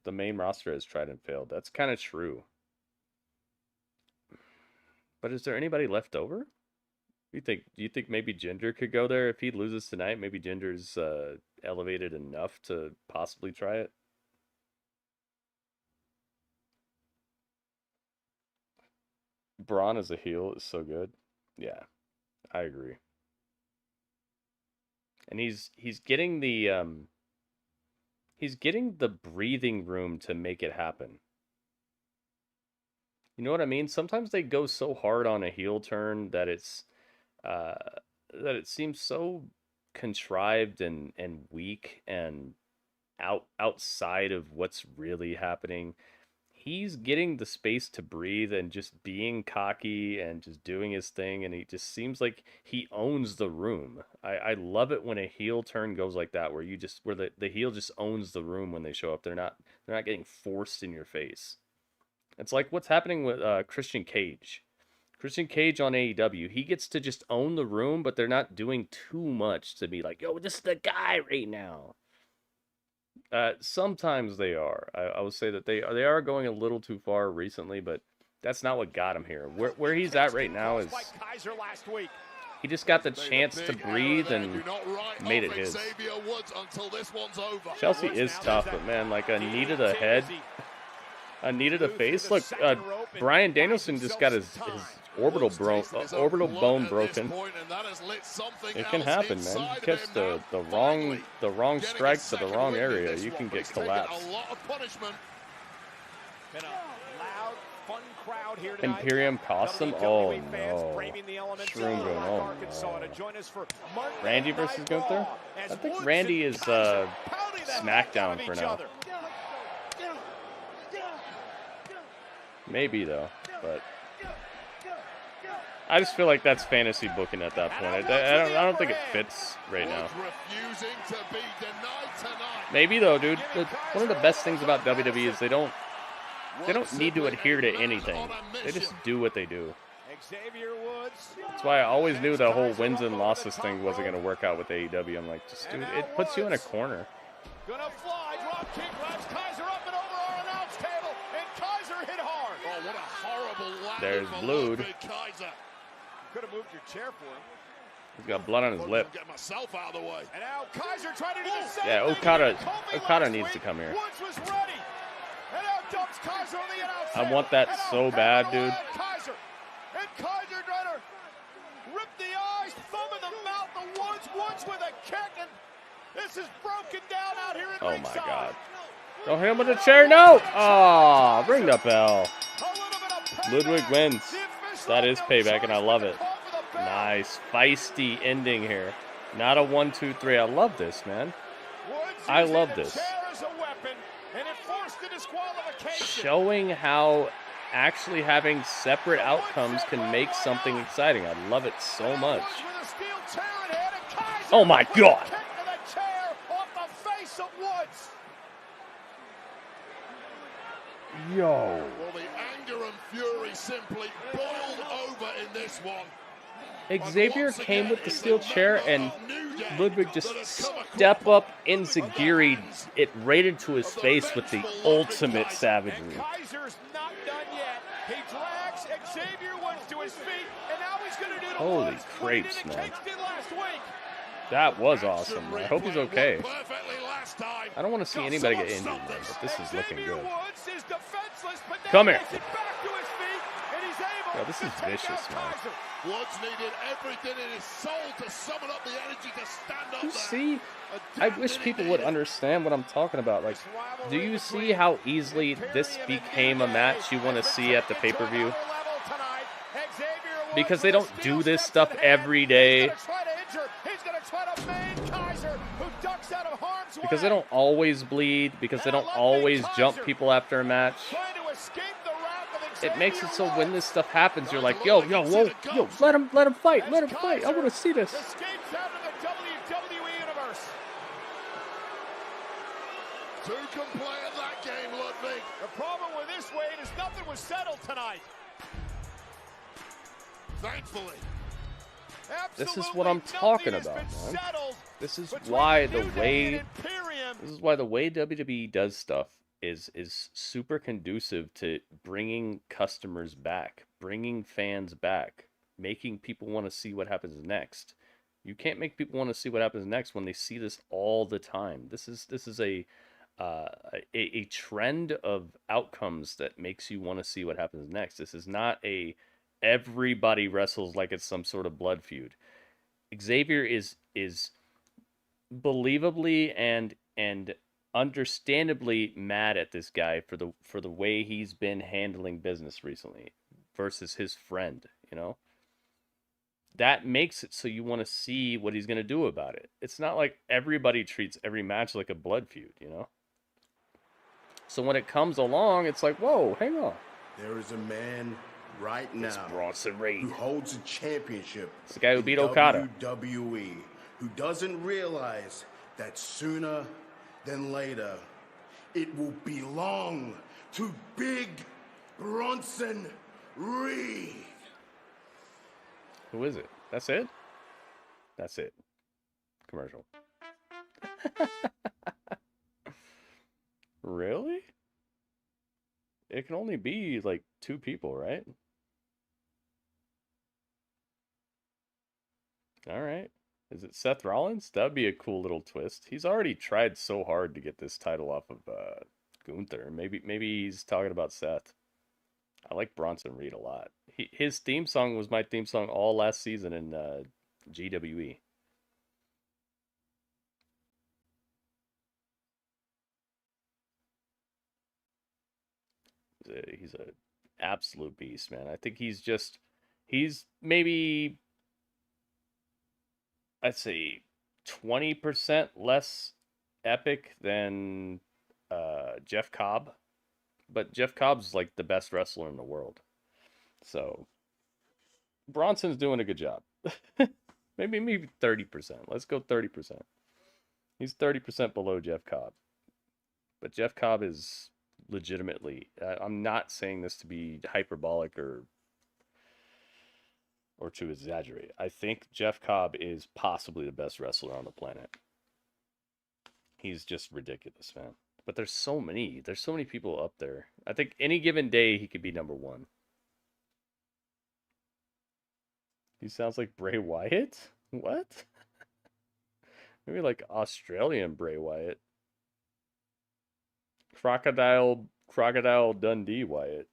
The main roster has tried and failed. That's kind of true. But is there anybody left over? Do you think maybe Jinder could go there if he loses tonight? Maybe Jinder's elevated enough to possibly try it. Braun as a heel is so good. Yeah, I agree. And he's getting the breathing room to make it happen. You know what I mean? Sometimes they go so hard on a heel turn that it seems so contrived and weak and outside of what's really happening. He's getting the space to breathe and just being cocky and just doing his thing, and he just seems like he owns the room. I love it when a heel turn goes like that, where the heel just owns the room when they show up. They're not getting forced in your face. It's like what's happening with Christian Cage. Christian Cage on AEW, he gets to just own the room, but they're not doing too much to be like, yo, this is the guy right now. Sometimes they are. I would say that they are going a little too far recently, but that's not what got him here. Where he's at right now is he just got the chance to breathe and made it his. Chelsea is tough, but man, like I needed a head. I needed a face. Look, Bryan Danielson just got his orbital bone broken. It can happen, man. You catch the wrong strike to the wrong area, you can get collapsed. Imperium cost him? Oh no. Shroom going on. No. Randy versus Gunther? I think Randy is SmackDown for now. Maybe though, but I just feel like that's fantasy booking at that point. I don't think it fits right now. Maybe though, dude. One of the best things about WWE is they don't need to adhere to anything. They just do what they do. Xavier Woods. That's why I always knew the whole wins and losses thing wasn't going to work out with AEW. I'm like, just dude, it puts you in a corner. Gonna fly, drop kick, grabs Kaiser up and over our announce table, and Kaiser hit hard. Oh, what a horrible landing. There's for Blood. Kaiser. Could have moved your chair for him. He's got blood on his lip. Get myself out of the way. And now Kaiser trying to do the same Yeah, thing. Okada needs to come here. Woods was ready. And now dumps Kaiser on the announce I table. want that so bad, dude. Kaiser. And Kaiser trying to rip the eyes, thumb in the mouth of Woods. Woods with a kick, and this is broken down out here at Oh ringside. my God. Don't hit him with the chair. No. Oh, ring the bell. Ludwig wins. That is payback, and I love it. Nice, feisty ending here. Not a 1, 2, 3. I love this, man. I love this. Showing how actually having separate outcomes can make something exciting. I love it so much. Oh my God. Yo. Well, the anger and fury simply boiled over in this one. Xavier came with the steel chair, and Ludwig just step up enziguri'd it right into his face with the ultimate savagery. Kaiser's not done yet. He drags Xavier Woods to his feet, and now he's going to do to Holy Woods crepes, what he man. did last week. That was awesome. I hope he's okay. I don't want to see anybody get injured, man, but this is looking good. Come here. Yo, this is vicious, man. Woods needed everything in his soul to summon up the energy to stand up You there. see, I wish people would understand what I'm talking about. Like, do you see how easily this became a match you want to see at the pay-per-view? Because they don't do this stuff every day. Because they don't always bleed. Because they don't always jump people after a match. It makes it so when this stuff happens, you're like, yo, whoa, yo, let him fight, let him fight. I want to see this. Two can play at that game, Ludwig. The problem with this, Wade, is nothing was settled tonight. Thankfully. This is what I'm talking about, man. This is why the way WWE does stuff is super conducive to bringing customers back, bringing fans back, making people want to see what happens next. You can't make people want to see what happens next when they see this all the time. This is a trend of outcomes that makes you want to see what happens next. This is not a everybody wrestles like it's some sort of blood feud. Xavier is believably and understandably mad at this guy for the way he's been handling business recently versus his friend, you know? That makes it so you want to see what he's going to do about it. It's not like everybody treats every match like a blood feud, you know? So when it comes along, it's like, whoa, hang on. There is a man right now who holds a championship. It's the guy who beat Okada. WWE, who doesn't realize that sooner than later, it will belong to Big Bronson Reed. Who is it? That's it? That's it. Commercial. Really? It can only be like 2 people, right? All right. Is it Seth Rollins? That would be a cool little twist. He's already tried so hard to get this title off of Gunther. Maybe he's talking about Seth. I like Bronson Reed a lot. His theme song was my theme song all last season in GWE. He's a absolute beast, man. I think he's maybe, I'd say 20% less epic than Jeff Cobb. But Jeff Cobb's like the best wrestler in the world. So Bronson's doing a good job. maybe 30%. Let's go 30%. He's 30% below Jeff Cobb. But Jeff Cobb is legitimately, I'm not saying this to be hyperbolic or or to exaggerate. I think Jeff Cobb is possibly the best wrestler on the planet. He's just ridiculous, man. But there's so many people up there. I think any given day he could be number one. He sounds like Bray Wyatt? What? Maybe like Australian Bray Wyatt. Crocodile Dundee Wyatt.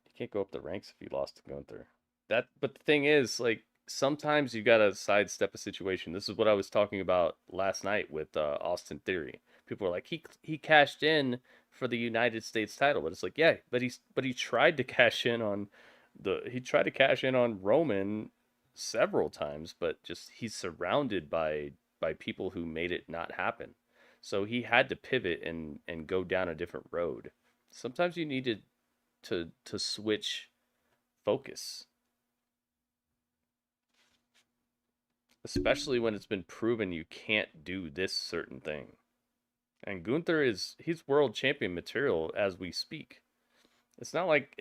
You can't go up the ranks if you lost to Gunther. But the thing is, like, sometimes you gotta sidestep a situation. This is what I was talking about last night with Austin Theory. People are like, he cashed in for the United States title, but it's like, yeah, but he tried to cash in on Roman several times, but just he's surrounded by people who made it not happen. So he had to pivot and go down a different road. Sometimes you needed to switch focus. Especially when it's been proven you can't do this certain thing. And Gunther he's world champion material as we speak. It's not like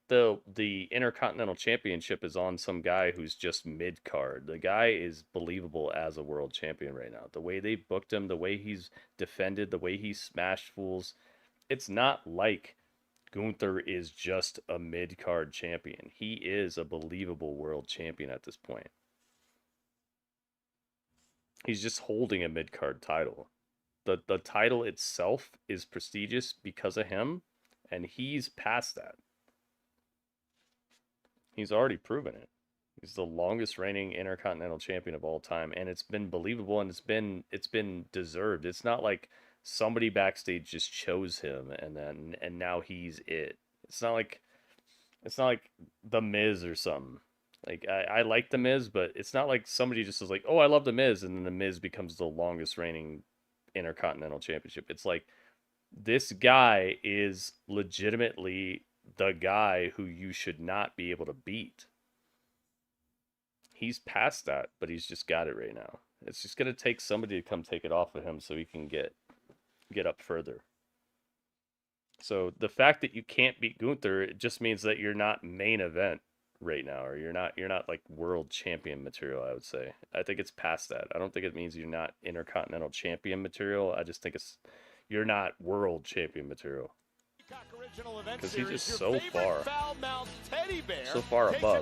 the Intercontinental Championship is on some guy who's just mid-card. The guy is believable as a world champion right now. The way they booked him, the way he's defended, the way he smashed fools. It's not like Gunther is just a mid-card champion. He is a believable world champion at this point. He's just holding a mid-card title. The title itself is prestigious because of him, and he's past that. He's already proven it. He's the longest reigning Intercontinental Champion of all time, and it's been believable and it's been deserved. It's not like somebody backstage just chose him and now he's it. It's not like The Miz or something. Like, I like The Miz, but it's not like somebody just is like, oh, I love The Miz, and then The Miz becomes the longest reigning Intercontinental Championship. It's like, this guy is legitimately the guy who you should not be able to beat. He's past that, but he's just got it right now. It's just going to take somebody to come take it off of him so he can get up further. So the fact that you can't beat Gunther, it just means that you're not main event right now, or you're not like world champion material, I would say. I think it's past that. I don't think it means you're not Intercontinental Champion material. I just think you're not world champion material. Because he's just so far above.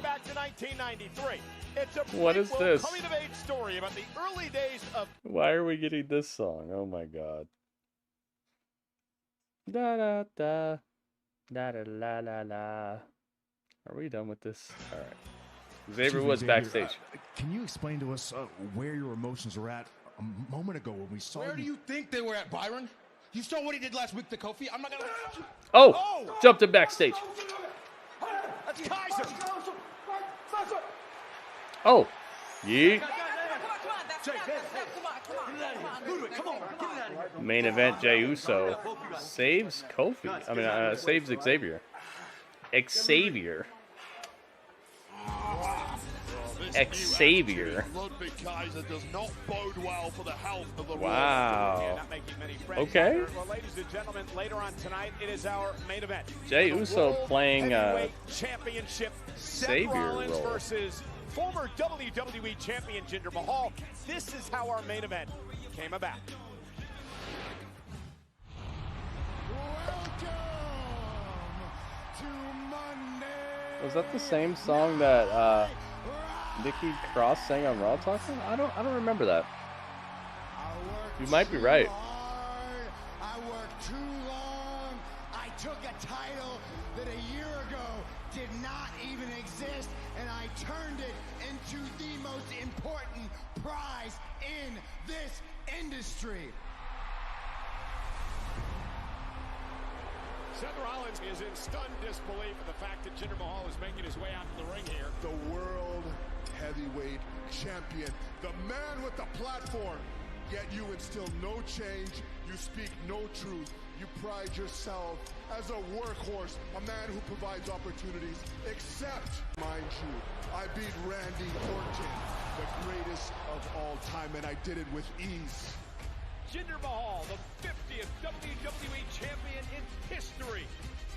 Back to 1993. It's a what is this? Coming of age story about the early days of. Why are we getting this song? Oh my god. Da da da da da la la la. Are we done with this? All right. Xavier was backstage. Can you explain to us where your emotions were at a moment ago when we saw Where do you think they were at, Byron? You saw what he did last week to Kofi? I'm not gonna. Oh! Jumped him backstage. That's Kaiser. Oh. Yeet. Main event, Jey Uso saves Kofi. I mean, saves Xavier. Xavier. Wow. Okay. Well, ladies and gentlemen, later on tonight, it is our main event. Jey Uso playing championship. Savior Rollins role versus former WWE champion Jinder Mahal. This is how our main event came about. Was that the same song that Nikki Cross sang on Raw Talking? I don't remember that. You might be right. I worked too long. I took a title that a year ago did not even exist, and I turned it into the most important prize in this industry. Seth Rollins is in stunned disbelief at the fact that Jinder Mahal is making his way out to the ring here. The world heavyweight champion, the man with the platform. Yet you instill no change, you speak no truth. You pride yourself as a workhorse, a man who provides opportunities, except, mind you, I beat Randy Orton, the greatest of all time, and I did it with ease. Jinder Mahal, the 50th WWE champion in history.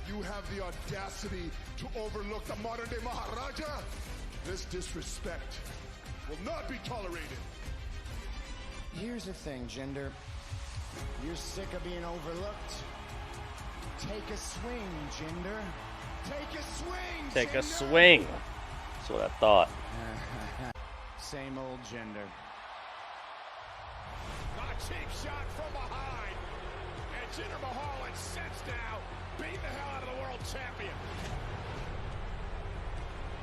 You have the audacity to overlook the modern-day Maharaja? This disrespect will not be tolerated. Here's the thing, Jinder. You're sick of being overlooked. Take a swing, Jinder. Take a swing, Take a Jinder. swing. That's what I thought. Same old Jinder. A cheap shot from behind. And Jinder Mahal incensed now, beating the hell out of the world champion.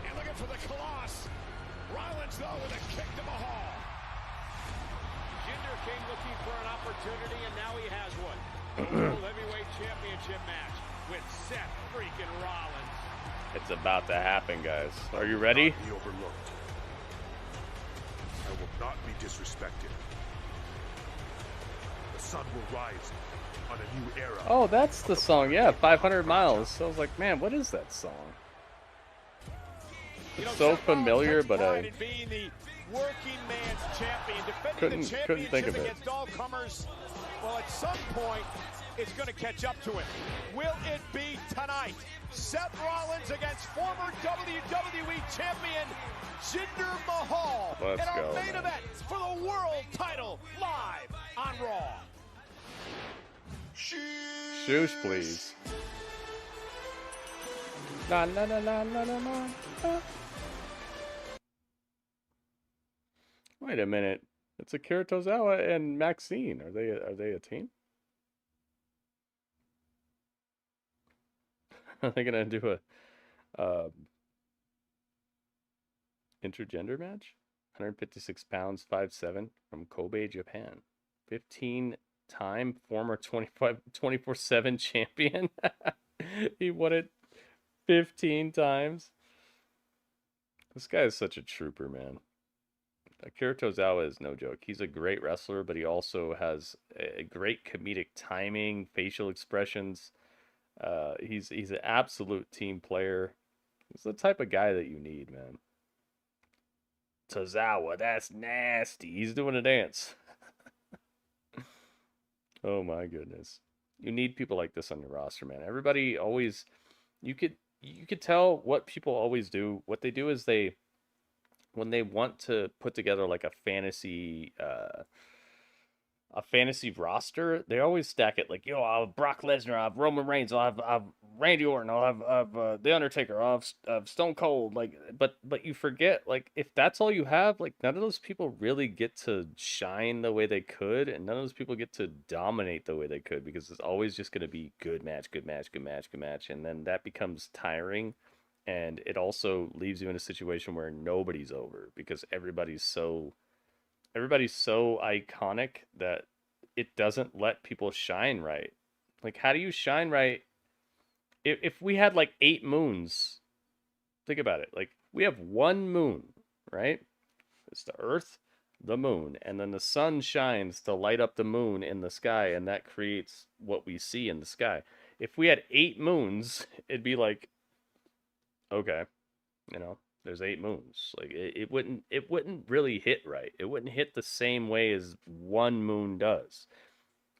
And looking for the Colossus. Rollins, though, with a kick to Mahal. Jinder came looking for an opportunity, and now he has one. World Heavyweight Championship match with Seth Freakin Rollins. It's about to happen, guys. Are you ready? Be overlooked. I will not be disrespected. The sun will rise on a new era. Oh, that's the song. Yeah, 500 Miles. So I was like, man, what is that song? It's so familiar, but I being the working man's champion, defending the couldn't think of it. against all comers. Well, at some point, it's going to catch up to him. Will it be tonight? Seth Rollins against former WWE champion Jinder Mahal. Let's in our go, main man. event for the world title live on Raw. Shoosh, please. Na na na na na na na. Wait a minute. It's Akira Tozawa and Maxine. Are they a team? Are they gonna do a intergender match? 156 pounds, 5'7", from Kobe, Japan. 15-time former 24/7 champion. He won it 15 times. This guy is such a trooper, man. Akira Tozawa is no joke. He's a great wrestler, but he also has a great comedic timing, facial expressions. He's an absolute team player. He's the type of guy that you need, man. Tozawa, that's nasty. He's doing a dance. Oh my goodness. You need people like this on your roster, man. Everybody always, you could tell what people always do. What they do is when they want to put together like a fantasy roster, they always stack it like, yo, I'll have Brock Lesnar, I'll have Roman Reigns, I'll have Randy Orton, I'll have The Undertaker, I'll have Stone Cold. Like, but you forget, like, if that's all you have, like, none of those people really get to shine the way they could, and none of those people get to dominate the way they could, because it's always just going to be good match, and then that becomes tiring. And it also leaves you in a situation where nobody's over, because everybody's so iconic that it doesn't let people shine right. Like, how do you shine right? If we had like 8 moons, think about it. Like, we have one moon, right? It's the Earth, the moon, and then the sun shines to light up the moon in the sky, and that creates what we see in the sky. If we had 8 moons, it'd be like, okay, there's 8 moons. Like, it wouldn't really hit right. It wouldn't hit the same way as one moon does.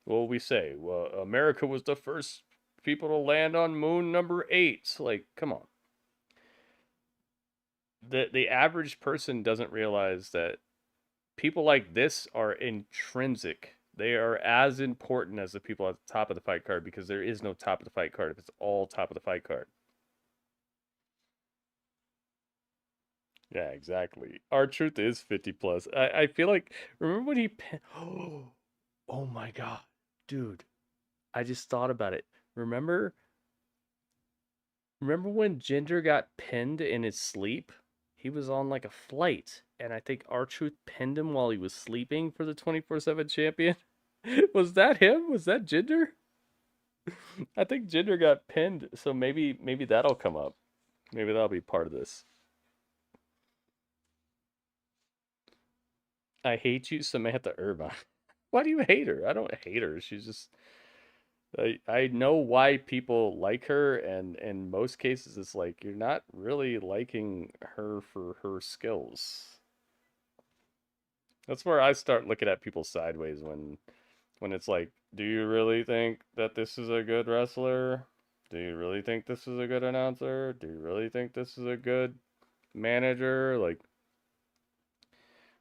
Well, we say, well, America was the first people to land on moon number 8. Like, come on. The average person doesn't realize that people like this are intrinsic. They are as important as the people at the top of the fight card, because there is no top of the fight card if it's all top of the fight card. Yeah, exactly. R-Truth is 50 plus. I feel like, remember when he oh my god, dude, I just thought about it. Remember when Jinder got pinned in his sleep? He was on like a flight, and I think R-Truth pinned him while he was sleeping for the 24/7 champion. Was that him? Was that Jinder? I think Jinder got pinned, so maybe that'll come up. Maybe that'll be part of this. I hate you, Samantha Irvine. Why do you hate her? I don't hate her. She's just... I know why people like her, and in most cases it's like, you're not really liking her for her skills. That's where I start looking at people sideways when it's like, do you really think that this is a good wrestler? Do you really think this is a good announcer? Do you really think this is a good manager? Like,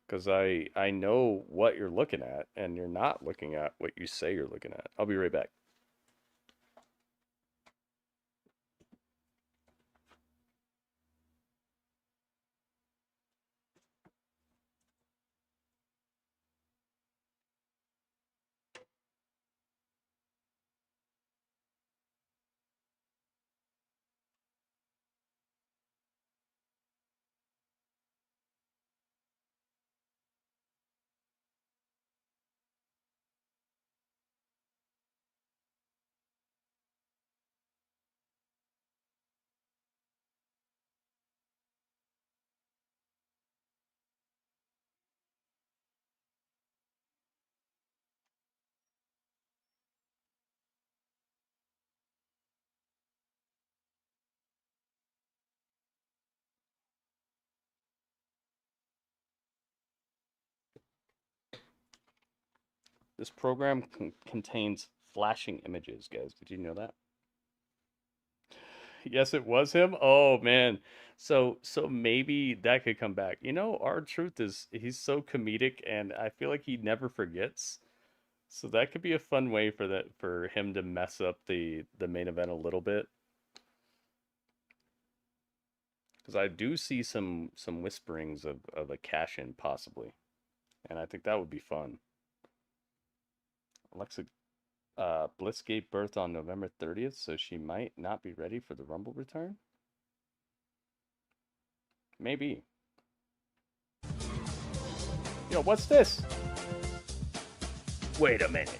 because I know what you're looking at, and you're not looking at what you say you're looking at. I'll be right back. This program contains flashing images, guys. Did you know that? Yes, it was him. Oh man. So maybe that could come back. You know, R-Truth is he's so comedic, and I feel like he never forgets. So that could be a fun way for him to mess up the main event a little bit. Because I do see some whisperings of a cash-in possibly. And I think that would be fun. Alexa Bliss gave birth on November 30th, so she might not be ready for the Rumble return? Maybe. Yo, what's this? Wait a minute.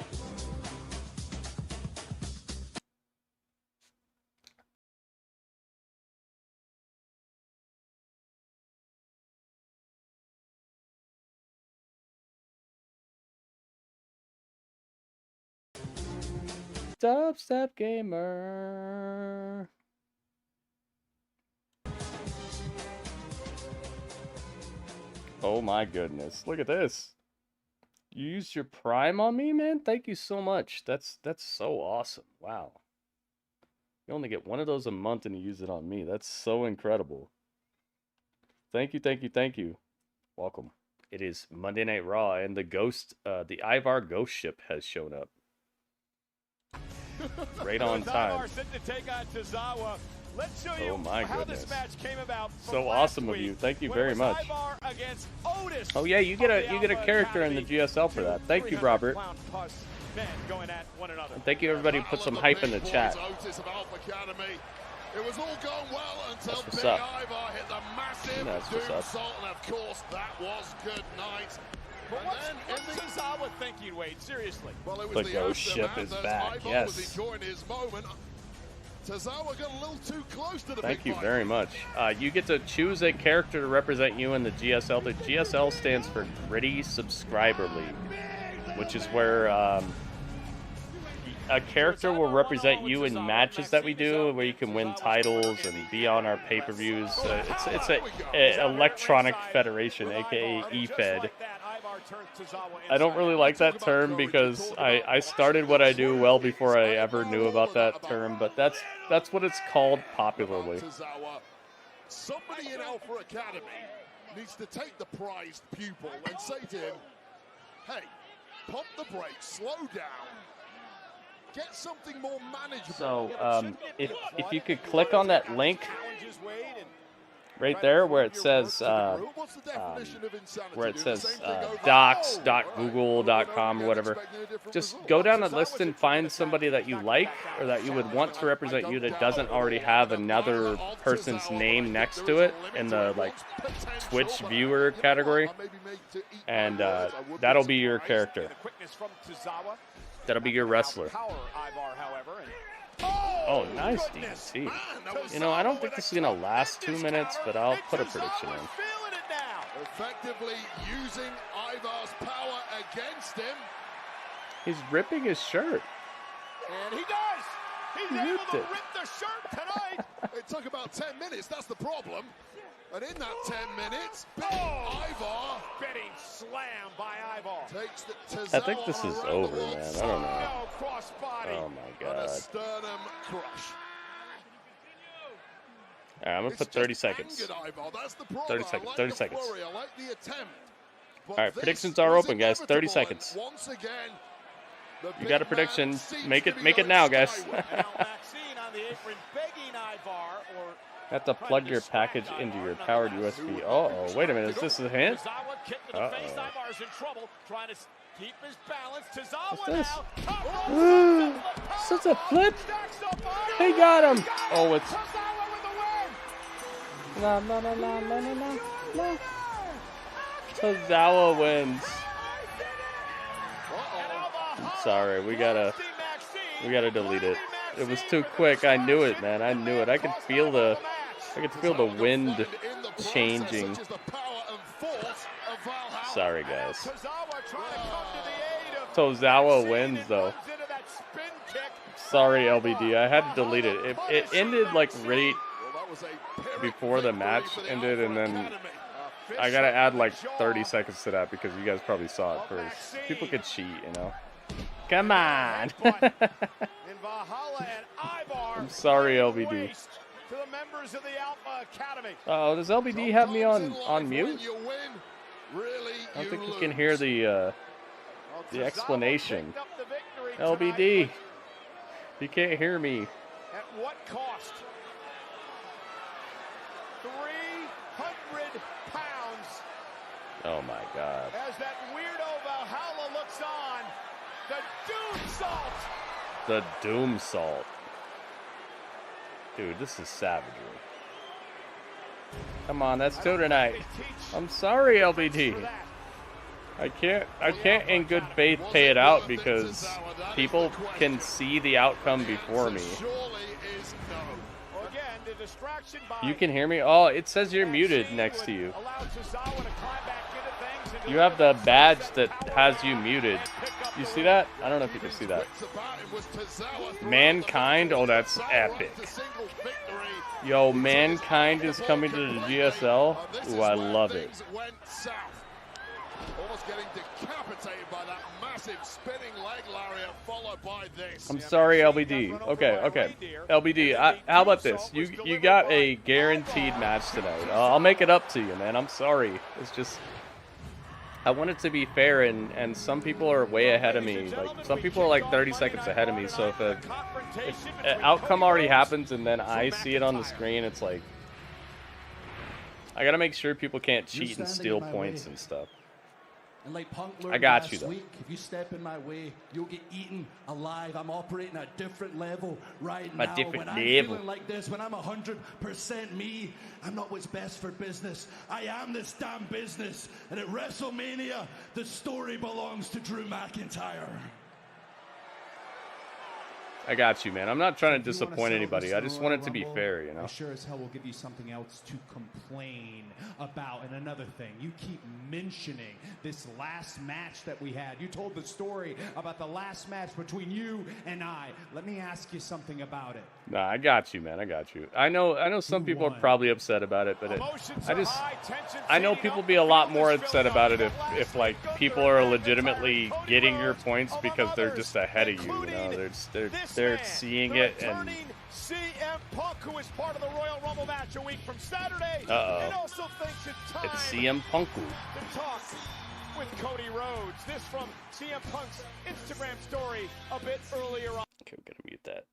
Dubstep Gamer. Oh my goodness. Look at this. You used your Prime on me, man? Thank you so much. That's so awesome. Wow. You only get one of those a month and you use it on me. That's so incredible. Thank you, thank you, thank you. Welcome. It is Monday Night Raw, and the Ivar ghost ship has shown up. Right on time. Let's show you oh my how goodness. This match came about so awesome of you. Thank you very much. Oh yeah, you get a character in the GSL for that. Thank you, Robert. And thank you everybody who put some hype in the chat. It was all going well until That's what's Big up. Ivar hit the massive That's what's up. doom and of course that was good night. But what's Tozawa thinking, Wade? Seriously. Well, it was The ghost ship is back. Ivar Yes. was enjoying his moment. Tozawa got a little too close to the Thank big you very much. You get to choose a character to represent you in the GSL. The GSL stands for Gritty Subscriber League, which is where a character will represent you in matches that we do, where you can win titles and be on our pay-per-views. It's a electronic federation, aka eFed. I don't really like that term because I started what I do well before I ever knew about that term, but that's what it's called popularly. Somebody in Alpha Academy needs to take the prized pupil and say to him, hey, pump the brakes, slow down. Get something more manageable. So, if you could click on that link right there where it says docs.google.com or whatever, just go down the list and find somebody that you like or that you would want to represent you that doesn't already have another person's name next to it in the Twitch viewer category, and that'll be your character. That'll be your wrestler. Oh, nice DDT. You know, I don't think this is going to last 2 minutes, but I'll put a prediction in. Effectively using Ivar's power against him. He's ripping his shirt. And he does. He's able to rip the shirt tonight. It took about 10 minutes. That's the problem. And in that 10 minutes, Ivar getting slammed by Ivar. Takes the I think this is over, man. I don't know. Crossbody. Oh my god. And a sternum crush. All right, I'm gonna put 30 seconds. 30 seconds. 30 seconds. All right, predictions are open, guys. 30 seconds. You got a prediction? Make it now, guys. Have to plug your package into your powered USB. Uh oh, wait a minute. Is this a hint? Uh oh. What's this? Is this a flip? He got him. Oh, it's. No. Tozawa wins. I'm sorry, we gotta delete it. It was too quick. I knew it, man. I knew it. I could feel the wind changing. Sorry, guys. Tozawa wins, though. Sorry, LBD. I had to delete it. It ended like right before the match ended, and then I gotta add like 30 seconds to that because you guys probably saw it first. People could cheat, you know. Come on. I'm sorry, LBD. Oh, does LBD have me on mute? I don't think you can hear the explanation. LBD, you can't hear me. At what cost? 300 pounds. Oh my God. As that weirdo Valhalla looks on, the Doom Salt. The Doom Salt. Dude, this is savagery. Come on, that's two tonight. I'm sorry, LBD. I can't in good faith pay it out because people can see the outcome before me. You can hear me? Oh, it says you're muted next to you. You have the badge that has you muted. You see that? I don't know if you can see that. Mankind? Oh, that's epic. Yo, Mankind is coming to the GSL. Ooh, I love it. Almost getting decapitated by that massive spinning leg lariat, followed by this. I'm sorry, LBD. Okay. LBD, how about this? You got a guaranteed match tonight. I'll make it up to you, man. I'm sorry. It's just I want it to be fair, and some people are way ahead of me. Like some people are like 30 seconds ahead of me. So if an outcome already happens and then I see it on the screen, it's like I gotta make sure people can't cheat and steal points and stuff. And like Punk I learned got last you, though. week, if you step in my way, you'll get eaten alive. I'm operating at a different level right now. When I'm feeling like this, when I'm 100% me, I'm not what's best for business. I am this damn business. And at WrestleMania, the story belongs to Drew McIntyre. I got you, man. I'm not trying to disappoint anybody. I just want it to be fair, you know? I sure as hell will give you something else to complain about. And another thing, you keep mentioning this last match that we had. You told the story about the last match between you and I. Let me ask you something about it. Nah, I got you, man. I got you. I know some people are probably upset about it, but I know people be a lot more upset about it if like people are legitimately getting your points because they're just ahead of you, you know? They're seeing it and CM Punk, who is part of the Royal Rumble match a week from Saturday, and also thinks it's time it's CM Punk. to talk with Cody Rhodes. This from CM Punk's Instagram story a bit earlier on. Okay, we're gonna mute that.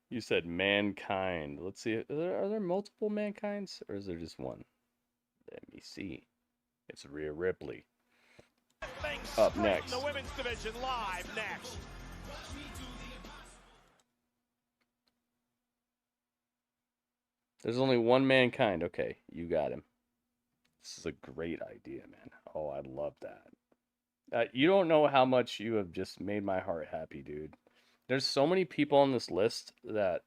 You said Mankind. Let's see. Are there multiple Mankinds or is there just one? Let me see. It's Rhea Ripley. Up next. The women's division live next. There's only one Mankind. Okay, you got him. This is a great idea, man. Oh, I love that. You don't know how much you have just made my heart happy, dude. There's so many people on this list that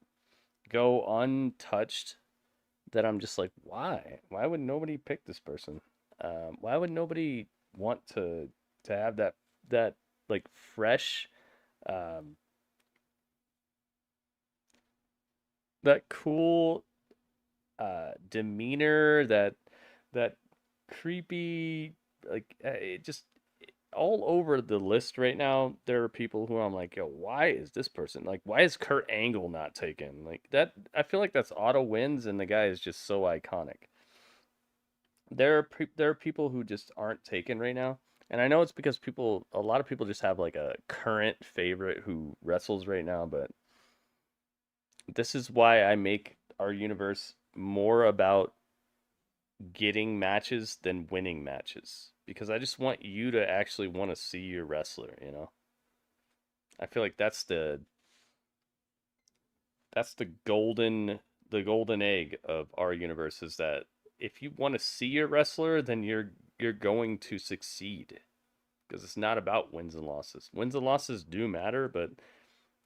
go untouched that I'm just like, why? Why would nobody pick this person? Why would nobody want to have that like fresh, that cool demeanor, that creepy, like all over the list right now, there are people who I'm like, yo, why is this person like? Why is Kurt Angle not taken? Like that, I feel like that's auto wins, and the guy is just so iconic. There are people who just aren't taken right now, and I know it's because a lot of people just have like a current favorite who wrestles right now, but this is why I make our universe more about getting matches than winning matches, because I just want you to actually want to see your wrestler, you know? I feel like that's the golden egg of our universe, is that if you want to see your wrestler, then you're going to succeed, because it's not about wins and losses. Wins and losses do matter, but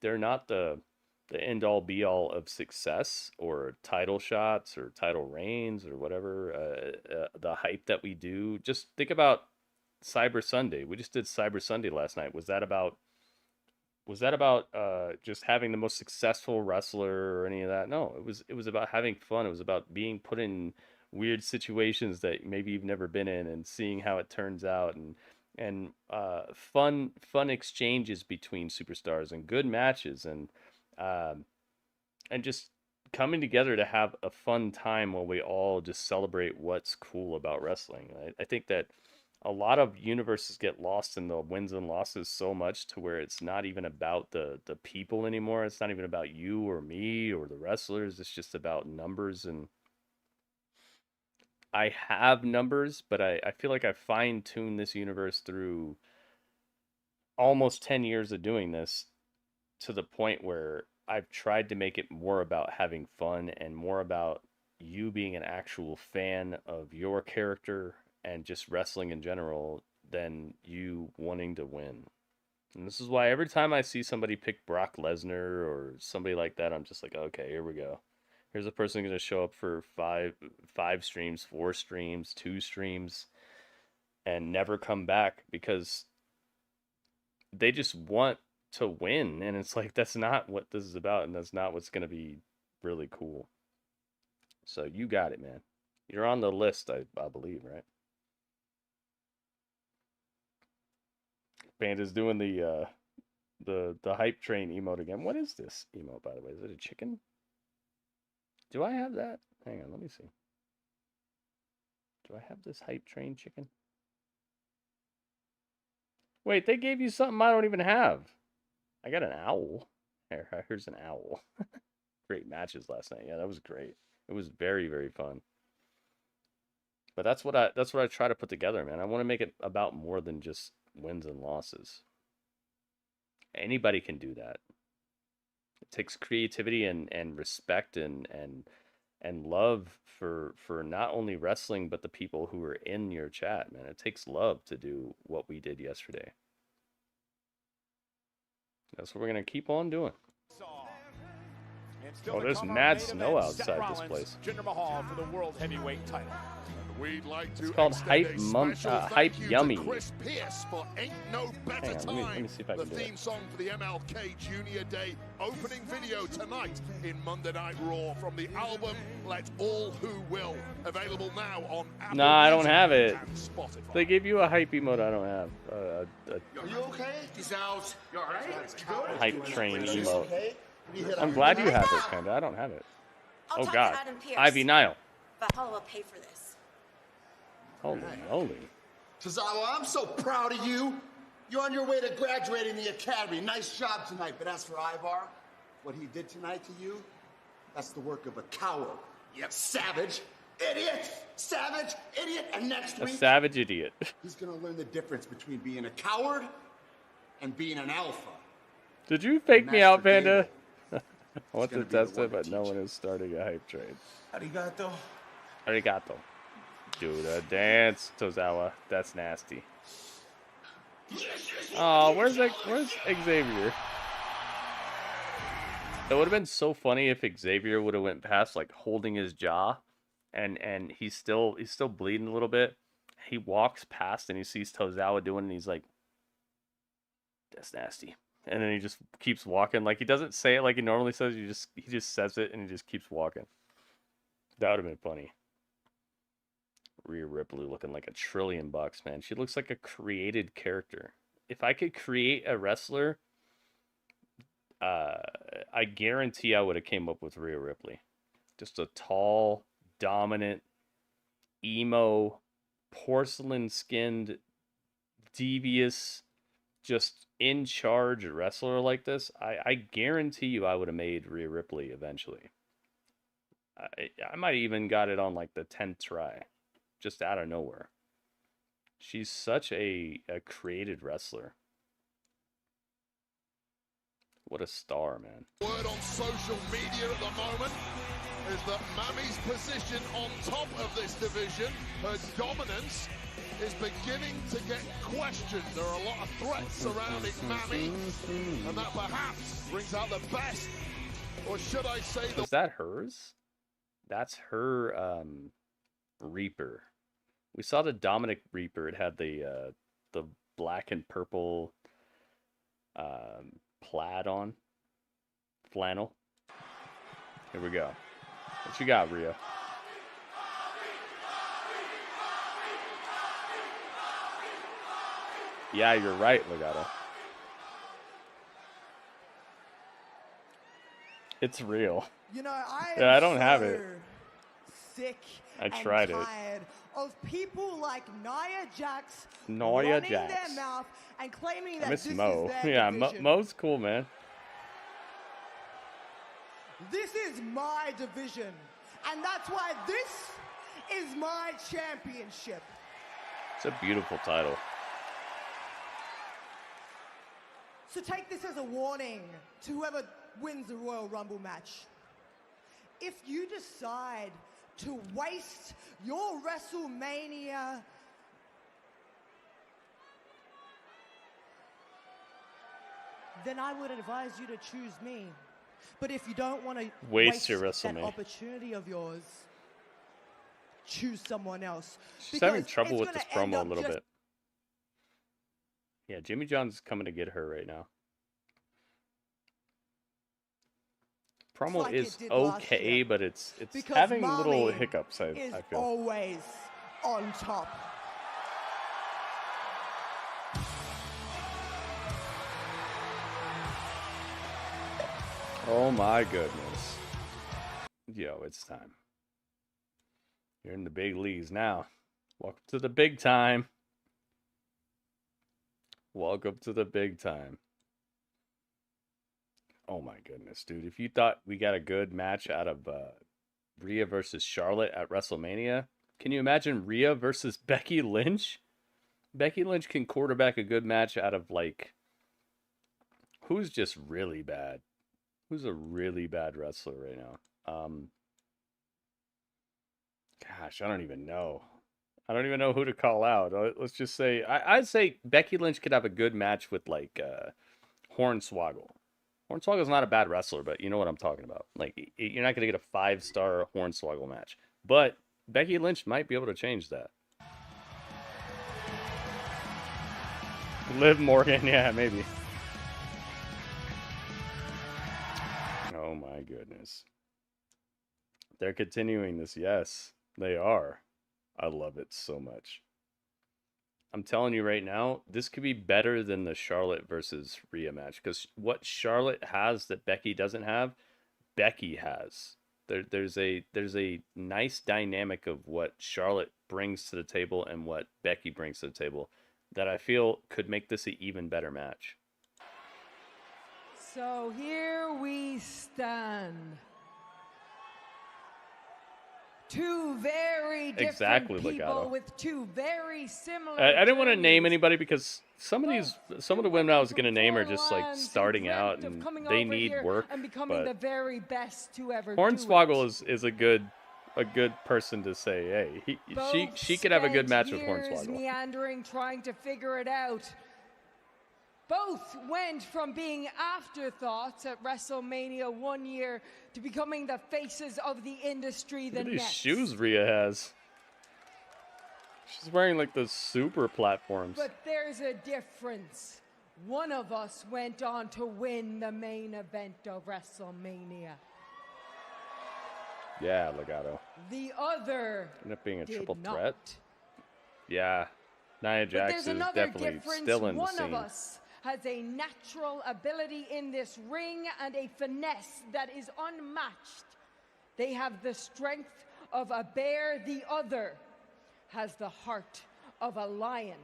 they're not the end all be all of success or title shots or title reigns or whatever. The hype that we do. Just think about Cyber Sunday. We just did Cyber Sunday last night. Was that about just having the most successful wrestler or any of that? No, it was about having fun. It was about being put in weird situations that maybe you've never been in and seeing how it turns out, and fun exchanges between superstars and good matches, and just coming together to have a fun time while we all just celebrate what's cool about wrestling. I think that a lot of universes get lost in the wins and losses so much to where it's not even about the people anymore. It's not even about you or me or the wrestlers. It's just about numbers. And I have numbers, but I feel like I fine-tuned this universe through almost 10 years of doing this, to the point where I've tried to make it more about having fun and more about you being an actual fan of your character and just wrestling in general than you wanting to win. And this is why every time I see somebody pick Brock Lesnar or somebody like that, I'm just like, okay, here we go. Here's a person going to show up for five streams, 4 streams, 2 streams, and never come back because they just want to win. And it's like, that's not what this is about, and that's not what's going to be really cool. So you got it, man. You're on the list, I believe, right? Panda's doing the hype train emote again. What is this emote, by the way? Is it a chicken? Do I have that? Hang on, let me see. Do I have this hype train chicken? Wait, they gave you something I don't even have. I got an owl. Here's an owl. Great matches last night. Yeah, that was great. It was very, very fun. But that's what I try to put together, man. I want to make it about more than just wins and losses. Anybody can do that. It takes creativity and respect and love for not only wrestling but the people who are in your chat, man. It takes love to do what we did yesterday. That's what we're gonna keep on doing. Oh, there's mad snow outside this place. Jinder Mahal for the World Heavyweight title. We'd like to It's called Hype Hype Yummy. Chris Pierce for Ain't No Better Hang on, let me see if I can the do theme it. song for the MLK Junior Day opening video tonight in Monday Night Raw from the album Let All Who Will. Available now on Apple Nah, I don't Music have it. and Spotify. They gave you a hype emote I don't have. Are you okay? These out. You all right? Hype train emote. Okay? I'm glad you have it, Panda. I don't have it. I'll Oh talk God, to Adam Pearce. Ivy Nile. But Paul will pay for this. Holy moly. Tozawa, I'm so proud of you. You're on your way to graduating the academy. Nice job tonight. But as for Ivar, what he did tonight to you, that's the work of a coward. Yep, savage, idiot, savage, idiot. And next A week, savage idiot. he's gonna learn the difference between being a coward and being an alpha. Did you fake me out, Master Panda? I want to test it, but no one is starting a hype train. Arigato. Arigato. Do the dance, Tozawa. That's nasty. Oh, where's Xavier? It would have been so funny if Xavier would have went past like holding his jaw, and he's still bleeding a little bit. He walks past and he sees Tozawa doing it, and he's like, "That's nasty." And then he just keeps walking. Like, he doesn't say it like he normally says. He just says it and he just keeps walking. That would have been funny. Rhea Ripley looking like $1 trillion, man. She looks like a created character. If I could create a wrestler, I guarantee I would have came up with Rhea Ripley. Just a tall, dominant, emo, porcelain-skinned, devious, just in charge wrestler like this. I guarantee you I would have made Rhea Ripley eventually. I might even got it on like the 10th try, just out of nowhere. She's such a created wrestler. What a star, man. Word on social media at the moment is that Mami's position on top of this division, her dominance, is beginning to get questioned. There are a lot of threats surrounding Mami, and that perhaps brings out the best, or should I say the... Is that hers? That's her Reaper. We saw the Dominik Reaper. It had the black and purple plaid on. Flannel. Here we go. What you got, Rhea? Yeah, you're right, Legato. It's real. You know, I don't have it. Sick I tried and tired of people like Nia Jax Nia running Jax. their mouth and claiming that I miss this Mo. is their Yeah, division. Mo's cool, man. This is my division, and that's why this is my championship. It's a beautiful title. So take this as a warning to whoever wins the Royal Rumble match. If you decide to waste your WrestleMania then I would advise you to choose me. But if you don't want to waste your that WrestleMania. opportunity of yours, choose someone else. She's having Because trouble it's with this gonna end promo a up little just bit. Yeah, Jimmy John's coming to get her right now. Promo like it is did last okay, year. but it's Because having little Mommy hiccups, is I feel. always on top. Oh my goodness. Yo, it's time. You're in the big leagues now. Welcome to the big time. Welcome to the big time. Oh my goodness, dude. If you thought we got a good match out of Rhea versus Charlotte at WrestleMania, can you imagine Rhea versus Becky Lynch? Becky Lynch can quarterback a good match out of, like, who's just really bad? Who's a really bad wrestler right now? Gosh, I don't even know. I don't even know who to call out. Let's just say, I'd say Becky Lynch could have a good match with, like, Hornswoggle. Hornswoggle's not a bad wrestler, but you know what I'm talking about. Like, you're not going to get a 5-star Hornswoggle match. But Becky Lynch might be able to change that. Liv Morgan, yeah, maybe. Oh my goodness. They're continuing this. Yes, they are. I love it so much. I'm telling you right now, this could be better than the Charlotte versus Rhea match, because what Charlotte has that Becky doesn't have, Becky has. There's a nice dynamic of what Charlotte brings to the table and what Becky brings to the table that I feel could make this an even better match. So here we stand. Two very different Exactly, people Legato. with two very similar. I didn't want to journeys. name anybody because some of the women I was going to name are just like starting out and they need work. And becoming the But very best to ever do Hornswoggle is a good person to say, hey, Both she could have a good spent match with years Hornswoggle. meandering, trying to figure it out. Both went from being afterthoughts at WrestleMania one year to becoming the faces of the industry the Look at these next. shoes Rhea has. She's wearing like those super platforms. But there's a difference. One of us went on to win the main event of WrestleMania. Yeah, legato. The other Ended up being a did triple not. threat. Yeah. Nia But Jax there's is another definitely difference. still in the One of scene. us has a natural ability in this ring and a finesse that is unmatched. They have the strength of a bear. The other has the heart of a lion.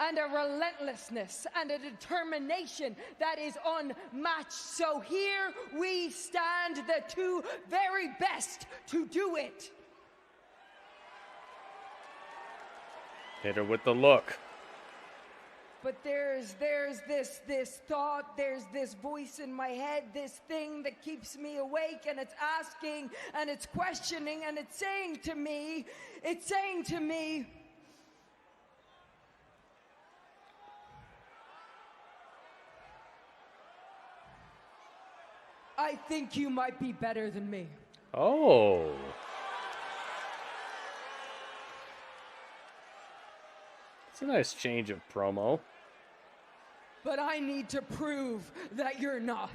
And a relentlessness and a determination that is unmatched. So here we stand, the two very best to do it. Hit her with the look. But there's this thought, there's this voice in my head, this thing that keeps me awake, and it's asking and it's questioning and it's saying to me, I think you might be better than me. Oh. It's a nice change of promo. But I need to prove that you're not.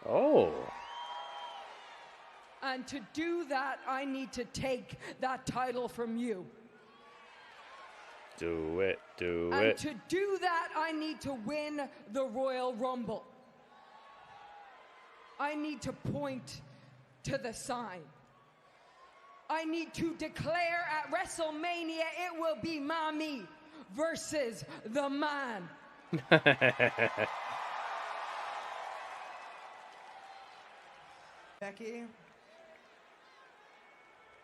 Oh. And to do that, I need to take that title from you. Do it. Do And it. to do that, I need to win the Royal Rumble. I need to point to the sign. I need to declare at WrestleMania it will be Mommy versus the man. Becky,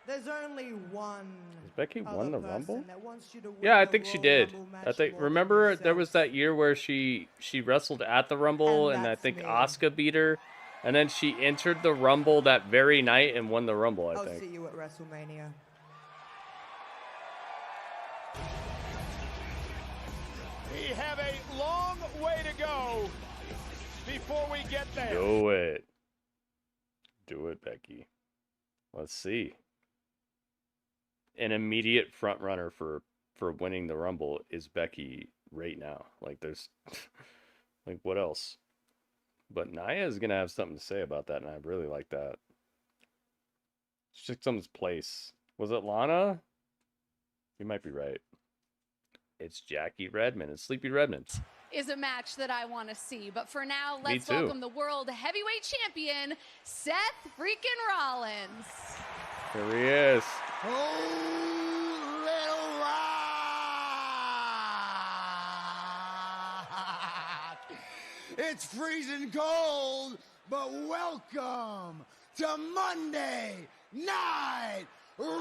there's only one. Has Becky won the Rumble? that wants you to win Yeah, I the think she Royal did. Rumble I match think more than remember there yourself. was that year where she wrestled at the Rumble And and I that's think me. Asuka beat her, and then she entered the Rumble that very night and won the Rumble, I I'll think. see you at WrestleMania. We have a long way to go before we get there. Do it. Do it, Becky. Let's see. An immediate front runner for winning the Rumble is Becky right now. Like there's like what else? But Nia is gonna have something to say about that, and I really like that. She took someone's place. Was it Lana? You might be right. It's Jackie Redmond. It's Sleepy Redmond. Is a match that I want to see. But for now, Me let's too. welcome the World Heavyweight Champion, Seth Freakin Rollins. Here he is. Oh, little rock! It's freezing cold, but welcome to Monday Night Rollins!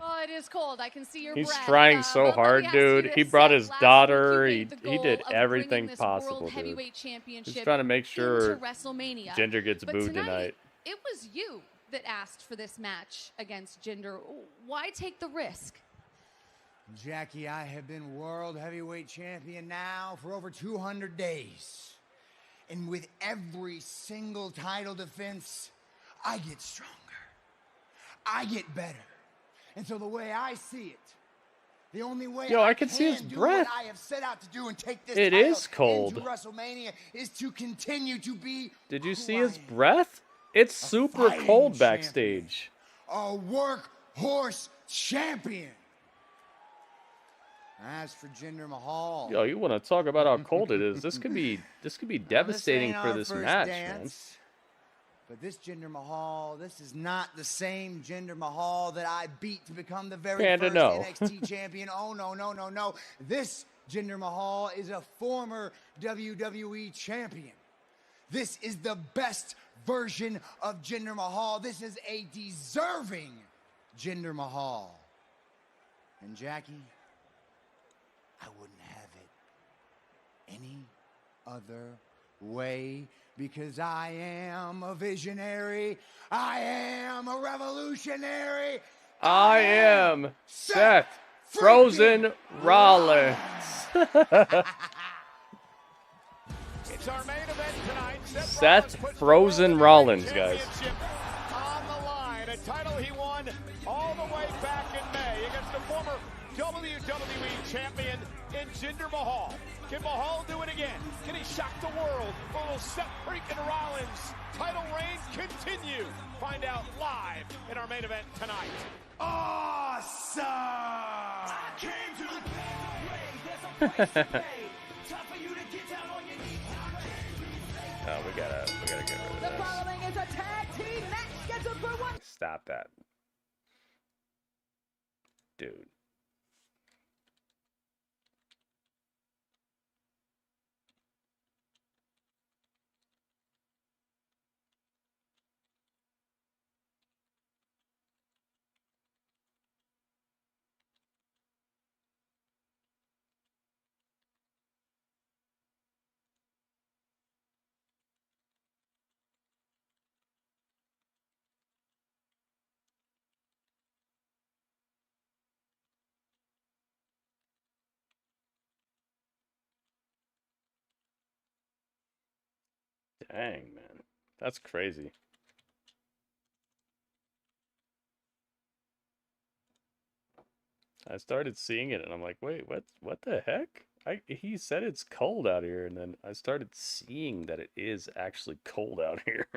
Oh, it is cold. I can see your He's breath. trying so but let me hard, ask you dude. this. He brought Seth, his last daughter. week you He made the did goal of bringing everything this possible, World dude. Heavyweight Championship He's trying to make sure into WrestleMania. Jinder gets But booed tonight. It was you that asked for this match against Jinder. Why take the risk? Jackie, I have been World Heavyweight Champion now for over 200 days. And with every single title defense, I get stronger. I get better. And so the way I see it, the only way Yo, I can can see his do breath. what I have set out to do and take this It title is cold. into WrestleMania is to continue to be Did you who see I his am. breath? It's super fighting cold champion. backstage. A workhorse champion. As for Jinder Mahal, Yo, you want to talk about how cold it is? This could be devastating ain't for our this first match, dance, but this Jinder Mahal, this is not the same Jinder Mahal that I beat to become the very Panda, first no. NXT champion. Oh, no, no, no, no. This Jinder Mahal is a former WWE champion. This is the best version of Jinder Mahal. This is a deserving Jinder Mahal. And Jackie, I wouldn't have it any other way, because I am a visionary. I am a revolutionary. I am Seth Frozen Rollins. It's our main event tonight. Seth Frozen Rollins, guys. Championship on the line. A title he won all the way back in May against the former WWE champion in Jinder Mahal. Can Mahal do it again? Can he shock the world? Or will Seth Freakin Rollins' title reign continue? Find out live in our main event tonight. Awesome! I came to the there's a price to pay. Time for you to get down on your knees. Oh, we gotta get rid of The this. following is a tag team match scheduled for one. Stop that. Dude. Dang, man. That's crazy. I started seeing it and I'm like, wait, what the heck? He said it's cold out here, and then I started seeing that it is actually cold out here.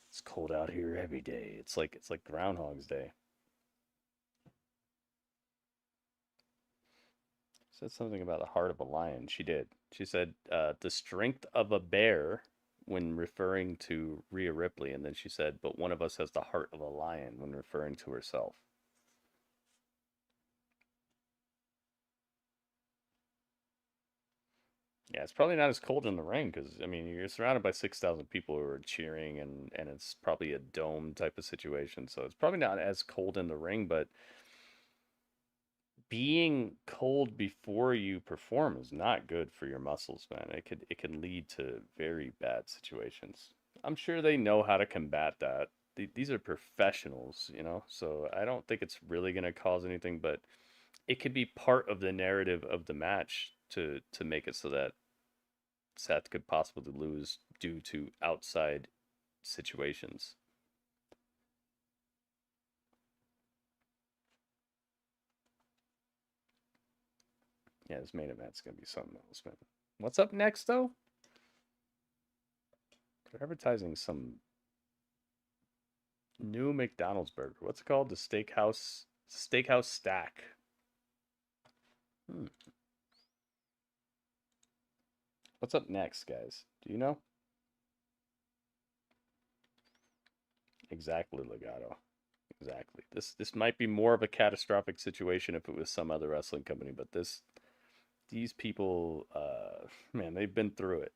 It's cold out here every day. It's like Groundhog's Day. Said something about the heart of a lion. She did. She said the strength of a bear when referring to Rhea Ripley, and then she said, but one of us has the heart of a lion when referring to herself. Yeah, it's probably not as cold in the ring because, I mean, you're surrounded by 6,000 people who are cheering, and it's probably a dome type of situation, so it's probably not as cold in the ring, but being cold before you perform is not good for your muscles, man. It can lead to very bad situations. I'm sure they know how to combat that. These are professionals, you know, so I don't think it's really going to cause anything, but it could be part of the narrative of the match to make it so that Seth could possibly lose due to outside situations. Yeah, this main event's gonna be something else, man. What's up next, though? They're advertising some new McDonald's burger. What's it called? The Steakhouse Stack. What's up next, guys? Do you know? Exactly, Legato. Exactly. This might be more of a catastrophic situation if it was some other wrestling company, but these people, man, they've been through it.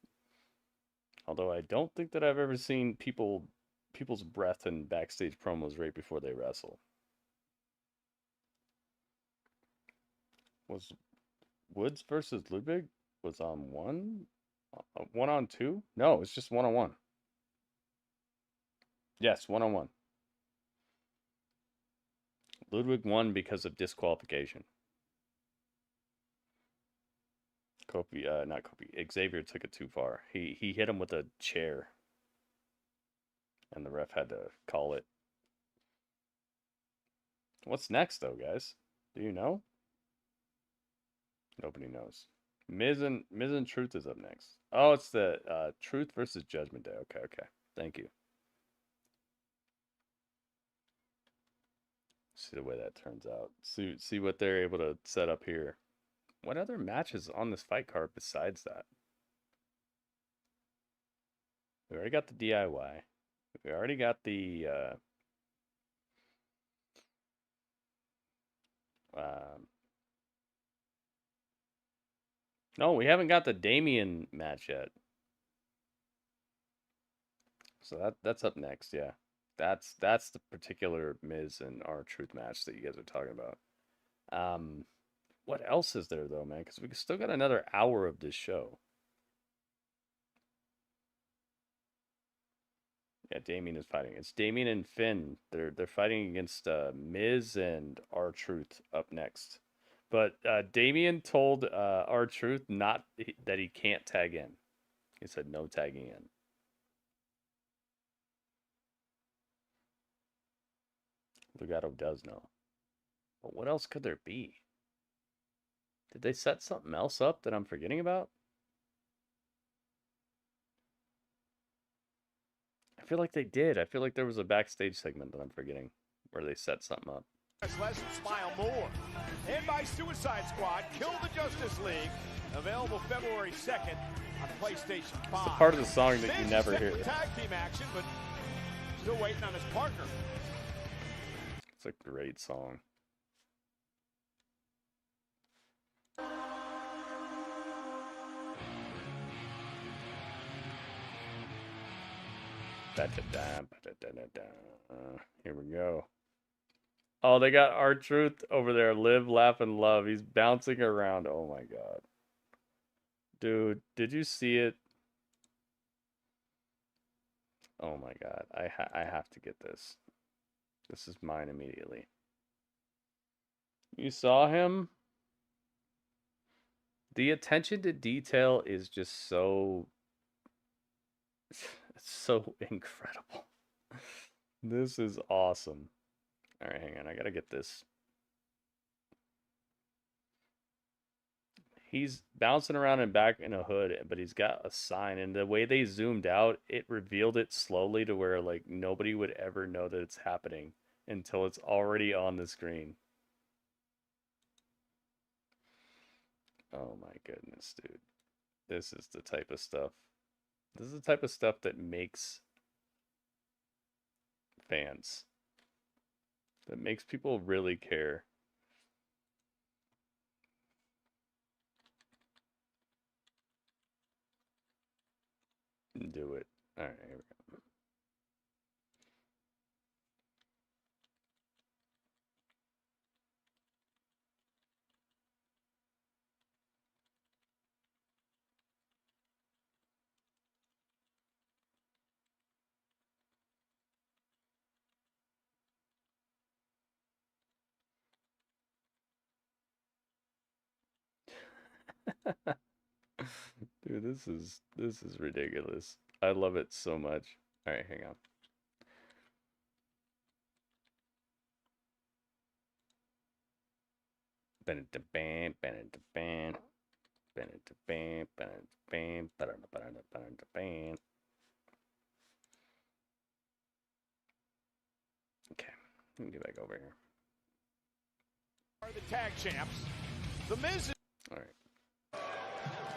Although I don't think that I've ever seen people's breath in backstage promos right before they wrestle. Was Woods versus Ludwig was on one? One on two? No, it's just one on one. Yes, one on one. Ludwig won because of disqualification. Not Kofi. Xavier took it too far. He hit him with a chair, and the ref had to call it. What's next, though, guys? Do you know? Nobody knows. Miz and Truth is up next. Oh, it's the Truth versus Judgment Day. Okay. Thank you. See the way that turns out. See what they're able to set up here. What other matches on this fight card besides that? We already got the DIY. We already got the no, we haven't got the Damian match yet. So that's up next, yeah. That's the particular Miz and R-Truth match that you guys are talking about. What else is there though, man? Because we still got another hour of this show. Yeah, Damian is fighting. It's Damian and Finn. They're fighting against Miz and R-Truth up next. But Damian told R-Truth that he can't tag in. He said no tagging in. Legato does know. But what else could there be? Did they set something else up that I'm forgetting about? I feel like they did. I feel like there was a backstage segment that I'm forgetting where they set something up. Less and smile more. And by Suicide Squad, Kill the Justice League. Available February 2nd on PlayStation 5. It's a part of the song that you Miz never is set hear. for tag team action, but still waiting on his partner. It's a great song. Here we go. Oh, they got R-Truth over there. Live, laugh, and love. He's bouncing around. Oh my god. Dude, did you see it? Oh my god. I have to get this. This is mine immediately. You saw him? The attention to detail is just so... It's so incredible. This is awesome. Alright, hang on. I gotta get this. He's bouncing around and back in a hood, but he's got a sign. And the way they zoomed out, it revealed it slowly to where, like, nobody would ever know that it's happening until it's already on the screen. Oh my goodness, dude. This is the type of stuff. This is the type of stuff that makes fans. That makes people really care. Do it. Alright, here we go. Dude, this is ridiculous. I love it so much. All right, hang on. Okay, let me get back over here. Are the tag champs? The Miz. All right.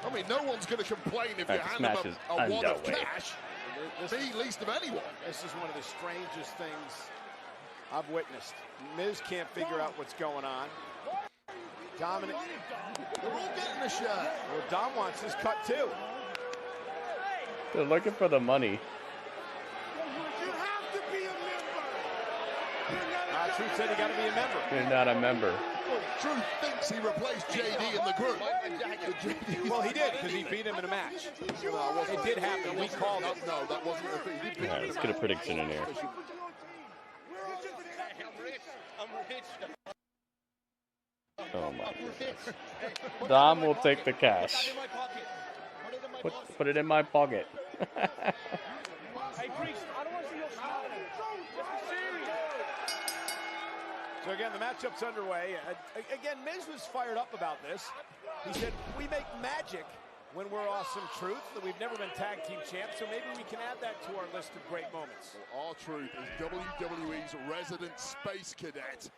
I mean, no one's going to complain if you hand them a wad of cash. Me, least of anyone. This is one of the strangest things I've witnessed. Miz can't figure out what's going on. Dominik. They're all getting the shot. Well, Dom wants his cut too. They're looking for the money. Truth said you got to be a member. You're not a member. Well, Truth thinks he replaced JD in the group. Well, he did, because he beat him in a match. It did happen. We called it. No, that wasn't a beat. All right, let's get a prediction in here. Oh my goodness. Dom will take the cash. Put it in my pocket. So again, the matchup's underway. Again, Miz was fired up about this. He said, we make magic when we're Awesome Truth, that we've never been tag team champs, so maybe we can add that to our list of great moments. Well, R-Truth is WWE's resident space cadet.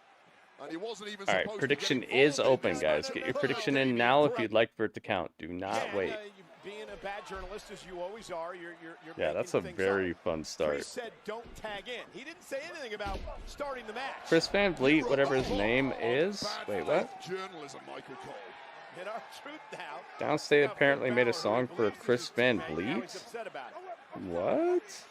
And he wasn't even all right, prediction is open, guys. Get your prediction in now if you'd like for it to count. Do not wait. Being a bad journalist as you always are, you're yeah, that's a very fun start. Chris said don't tag in. He didn't say anything about starting the match. Chris Van Vliet, whatever his name is. Wait, what? Journalism, Michael Cole. In our truth now. Downstate apparently made a song for Chris Van Vliet. What?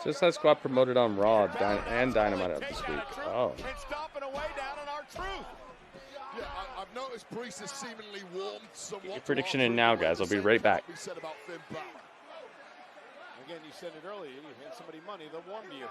Suicide Squad promoted on Raw and Dynamite this week. Oh. It's stopping away down on our truth. Yeah, I've noticed Priest has seemingly warmed somewhat. Your prediction in now, guys. I'll be right back. Again, you said it earlier. You hand somebody money, they'll warm to you.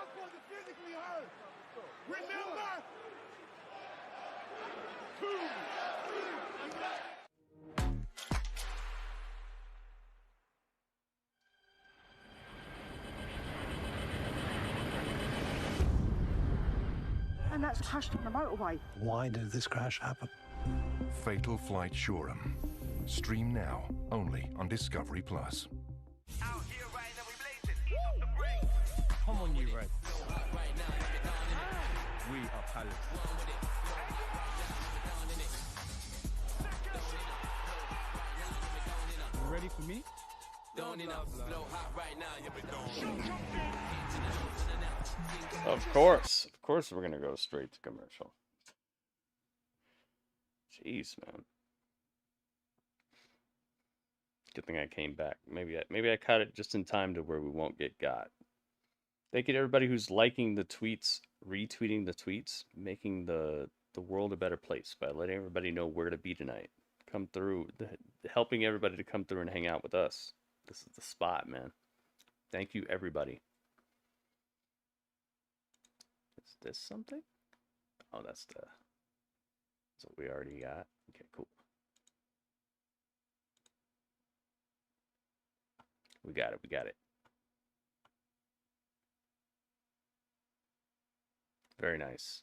And Let's crashed on the motorway. Why did this crash happen? Fatal Flight Shoreham. Stream now, only on Discovery Plus. Come on, you Red. We are Palace. You ready for me? Of course we're gonna go straight to commercial. Jeez, man. Good thing I came back. Maybe I caught it just in time to where we won't get got. Thank you to everybody who's liking the tweets, retweeting the tweets, making the world a better place by letting everybody know where to be tonight. Come through, helping everybody to come through and hang out with us. This is the spot, man. Thank you, everybody. Is this something? Oh, that's what we already got. Okay, cool. We got it. Very nice.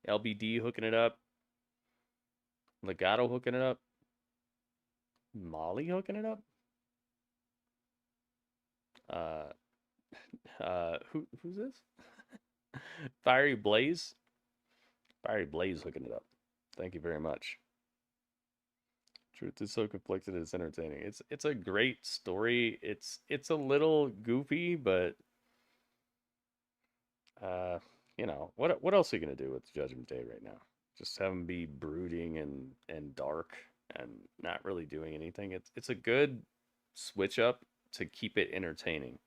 LBD hooking it up. Legato hooking it up. Molly hooking it up. Who's this? Fiery Blaze. Fiery Blaze hooking it up. Thank you very much. Truth is so conflicted, it's entertaining. It's a great story. It's a little goofy, but you know, what else are you gonna do with Judgment Day right now? Just have him be brooding and dark and not really doing anything. It's a good switch up to keep it entertaining.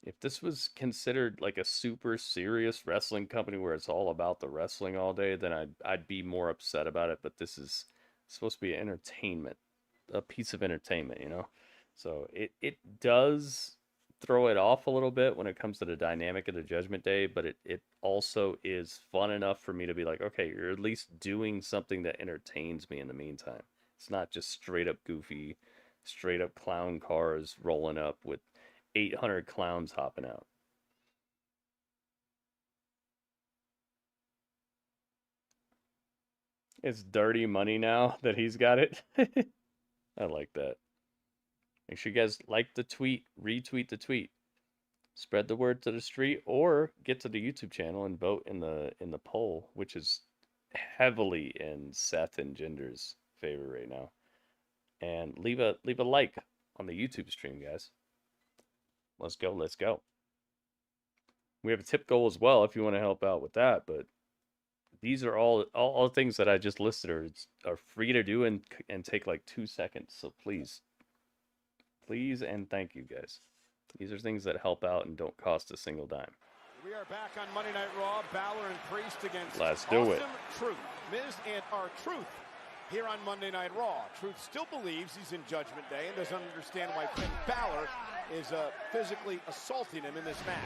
If this was considered like a super serious wrestling company where it's all about the wrestling all day, then I'd be more upset about it. But this is supposed to be entertainment, a piece of entertainment, you know? So it does throw it off a little bit when it comes to the dynamic of the Judgment Day, but it also is fun enough for me to be like, okay, you're at least doing something that entertains me in the meantime. It's not just straight up goofy, straight up clown cars rolling up with 800 clowns hopping out. It's dirty money now that he's got it. I like that. Make sure you guys like the tweet, retweet the tweet, spread the word to the street, or get to the YouTube channel and vote in the poll, which is heavily in Seth and Jinder's favor right now. And leave a like on the YouTube stream, guys. Let's go. We have a tip goal as well if you want to help out with that, but these are all things that I just listed are free to do and take like 2 seconds. So please and thank you, guys. These are things that help out and don't cost a single dime. We are back on Monday Night Raw. Bálor and Priest against Let's do it. Truth. Miz and R-Truth here on Monday Night Raw. Truth still believes he's in Judgment Day and doesn't understand why Finn Bálor is physically assaulting him in this match.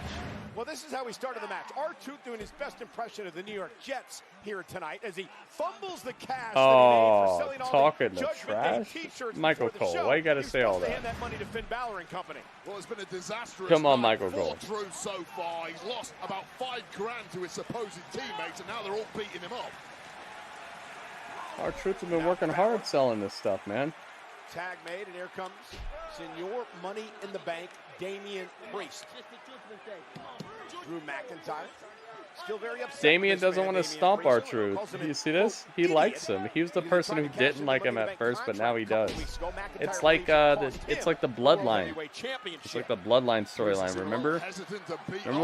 Well, this is how we started the match. R-Truth doing his best impression of the New York Jets here tonight as he fumbles the cash that he made for selling all talking the the Judgment trash. Day t-shirts Michael before the Cole, show. why you gotta He was say all supposed to that? hand that money to Finn Bálor and company. Well, it's been a disastrous Come on, night Michael for Cole. Drew so far. He's lost about $5 grand to his supposed teammates, and now they're all beating him up. Our troops have been working hard selling this stuff, man. Tag made, and here comes Senor Money in the Bank, Damian Priest. Drew McIntyre, still very upset. Damian with this doesn't man, want to Damian stomp our Priest. truth. Calls him You an see this? He idiot. likes him. He was the person who didn't like him at first, but now he does. It's like it's like the bloodline. It's like the bloodline storyline. Remember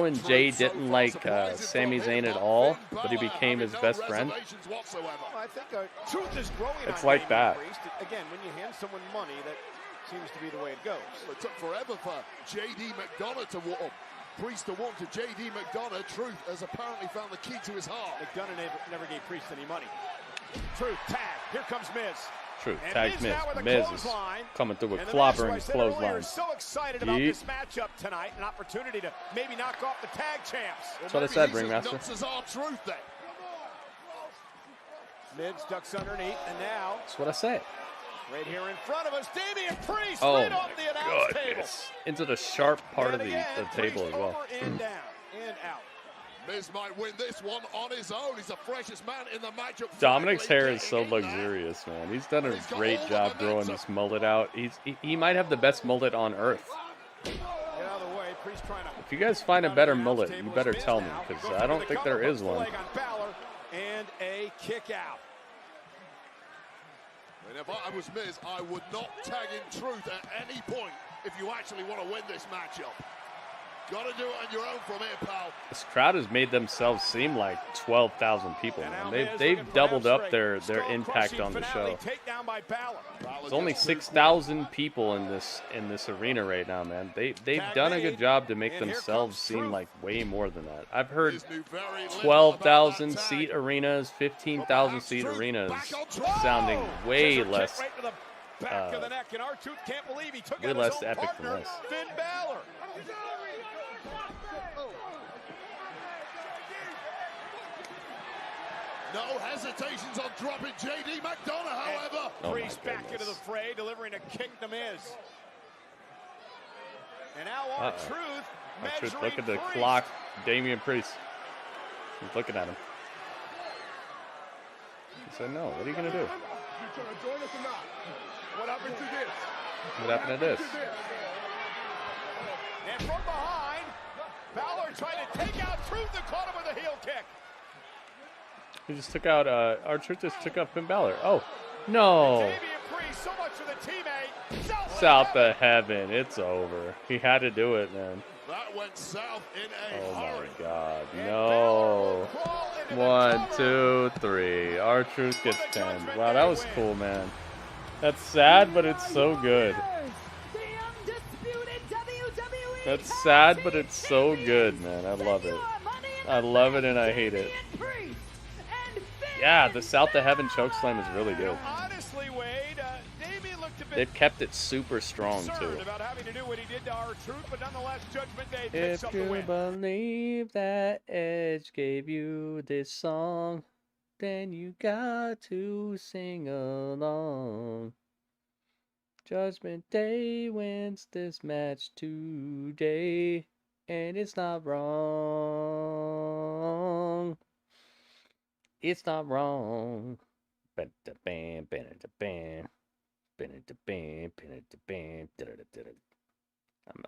when Jay didn't like Sami Zayn at all, but he became his best friend? I think truth is growing. It's on like Damian that. Priest. Again, when you hand someone money, that seems to be the way it goes. It took forever for JD McDonagh to walk. Priest to walk to JD McDonagh. Truth has apparently found the key to his heart. McDonagh never gave Priest any money. Truth tag. Here comes Miz. True. And Tags Miz. now with a Miz is clothesline. coming through with And the Miz, who I clobbering said earlier, clothesline. is so excited about this matchup tonight. An opportunity to maybe knock off the tag champs. That's what I said, Ringmaster. Miz ducks underneath, and now That's what I said. right here in front of us, Damian Priest Oh right my off the announce table. goodness. Into the sharp part of the Again, table Priest as well. over and down and out. Miz might win this one on his own. He's the freshest man in the matchup. Dominik's hair is so luxurious, man. He's done a great job growing this mullet out. He might have the best mullet on earth. If you guys find a better mullet, you better tell me, because I don't think there is one. And a kick out. And if I was Miz, I would not tag in Truth at any point if you actually want to win this matchup. Got to do it on your own from here, pal. This crowd has made themselves seem like 12,000 people, man. They've doubled up their impact on the show. There's only 6,000 people in this arena right now, man. They've done a good job to make themselves seem like way more than that. I've heard 12,000 seat arenas, 15,000 seat arenas sounding way less way less epic than this. Finn Bálor. No hesitations on dropping JD McDonagh, however. Priest back into the fray, delivering a kick to Miz. And now R-Truth measuring Look at the Priest. clock. Damian Priest. He's looking at him. He said, no, what are you going to do? You trying to join us or not? What happened to this? What happened to this? And from behind, Bálor trying to take out Truth and caught him with a heel kick. He just took out, R-Truth just took out Finn Bálor. Oh, no. Damian Priest, so much for the teammate. South of heaven. It's over. He had to do it, man. That went south in a Oh hurry. my God. No. 1, 2, 3. R-Truth gets pinned. Wow, that was cool, man. That's sad, but it's so good. That's sad, but it's so good, man. I love it. I love it and I hate it. Yeah, the South of Heaven chokeslam is really good. Honestly, Wade, Damian looked a bit They've kept it super strong, too. concerned about having to do what he did to R-Truth, but nonetheless, Judgment Day If picks up the you win. believe that Edge gave you this song, then you got to sing along. Judgment Day wins this match today, and it's not wrong. It's not wrong. I'm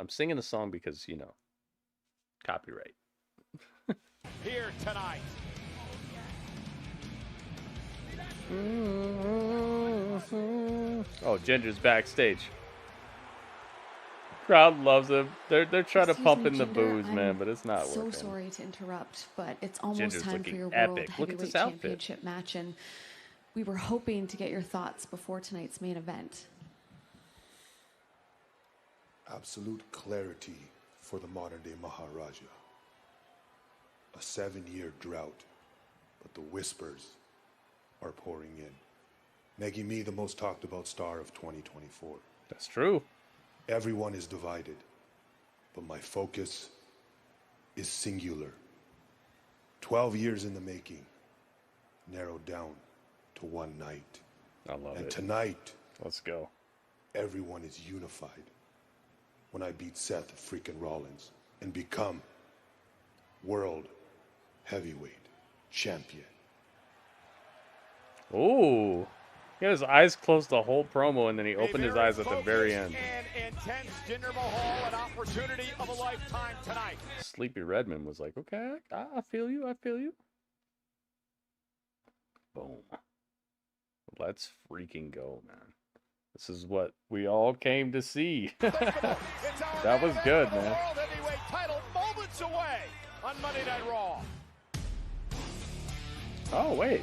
singing the song because, you know, copyright. Here tonight. Oh, Jinder's backstage. Crowd loves him. They're trying to pump in the booze, man, but it's not so working. sorry to interrupt, but it's almost Jinder's time for looking your epic. World Look at Heavyweight this outfit. Championship match, and we were hoping to get your thoughts before tonight's main event. Absolute clarity for the modern-day Maharaja. A 7-year drought, but the whispers are pouring in, making me the most talked-about star of 2024. That's true. Everyone is divided, but my focus is singular. 12 years in the making, narrowed down to one night. I love it. And tonight, let's go. Everyone is unified when I beat Seth Freakin Rollins and become World Heavyweight Champion. Ooh. He had his eyes closed the whole promo, and then he opened his eyes at the very end. And intense Jinder Mahal, an opportunity of a lifetime tonight. Sleepy Redman was like, okay, I feel you, I feel you. Boom. Let's freaking go, man. This is what we all came to see. That was good, man. World Heavyweight title moments away on Monday Night Raw. Oh, wait.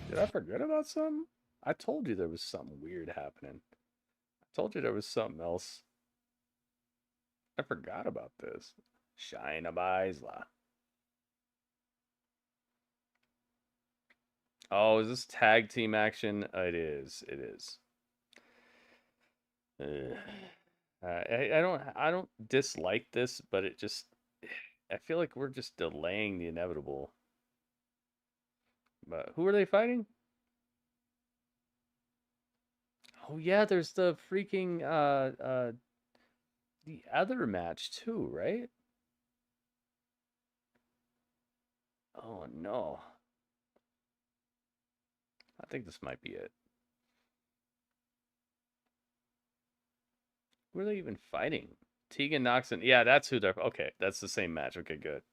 Did I forget about something? I told you there was something weird happening. I told you there was something else. I forgot about this. Shayna Baszler. Oh, is this tag team action? It is. It is. I don't dislike this, but it just, I feel like we're just delaying the inevitable. But who are they fighting? Oh yeah, there's the freaking the other match too, right? Oh no. I think this might be it. Who are they even fighting? Tegan Knox and... Yeah, that's who they're... Okay, that's the same match. Okay, good.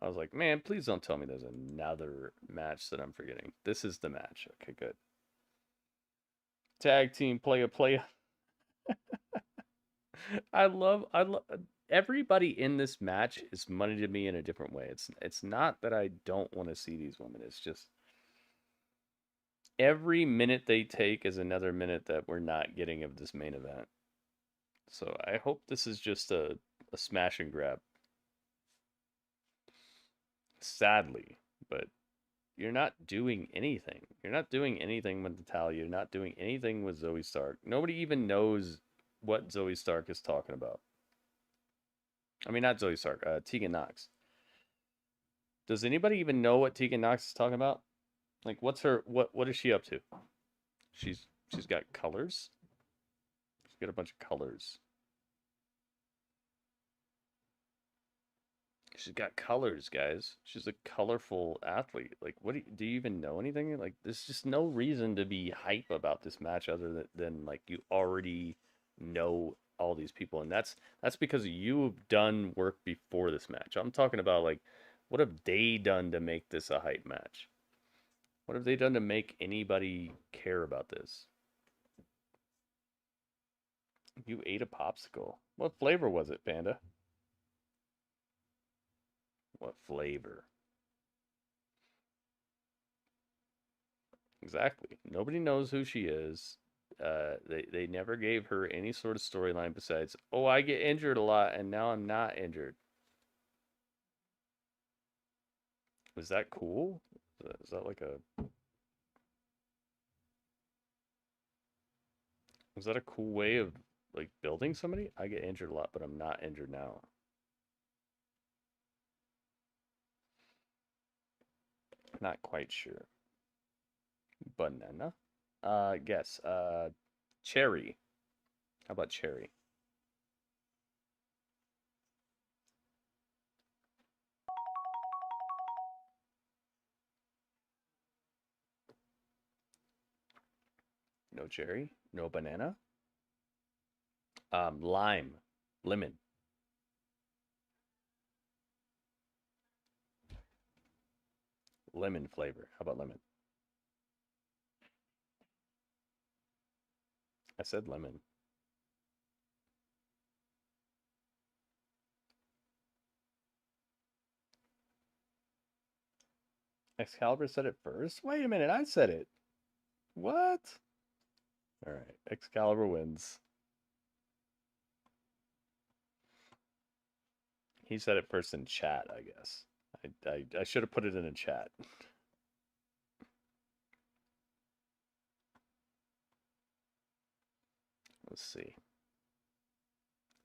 I was like, man, please don't tell me there's another match that I'm forgetting. This is the match. Okay, good. Tag team, playa. I love everybody in this match is money to me in a different way. It's not that I don't want to see these women. It's just every minute they take is another minute that we're not getting of this main event. So I hope this is just a smash and grab. Sadly, but you're not doing anything. You're not doing anything with Natalya. You're not doing anything with Zoe Stark. Nobody even knows what Zoe Stark is talking about. I mean, not Zoe Stark, Tegan Knox. Does anybody even know what Tegan Knox is talking about? Like, what's her, what is she up to? She's got colors. She's got a bunch of colors. She's got colors, guys. She's a colorful athlete. Like, what do you even know anything? Like, there's just no reason to be hype about this match other than like you already know all these people, and that's because you've done work before this match. I'm talking about like, what have they done to make this a hype match? What have they done to make anybody care about this? You ate a popsicle. What flavor was it, Panda? What flavor? Exactly. Nobody knows who she is. They never gave her any sort of storyline besides, oh, I get injured a lot and now I'm not injured. Was that cool? Is that like a... Was that a cool way of like building somebody? I get injured a lot, but I'm not injured now. Not quite sure. Banana? Guess. Cherry. How about cherry? No cherry? No banana? Lime. Lemon. Lemon flavor. How about lemon? I said lemon. Excalibur said it first? Wait a minute, I said it. What? Alright, Excalibur wins. He said it first in chat, I guess. I should have put it in a chat. Let's see.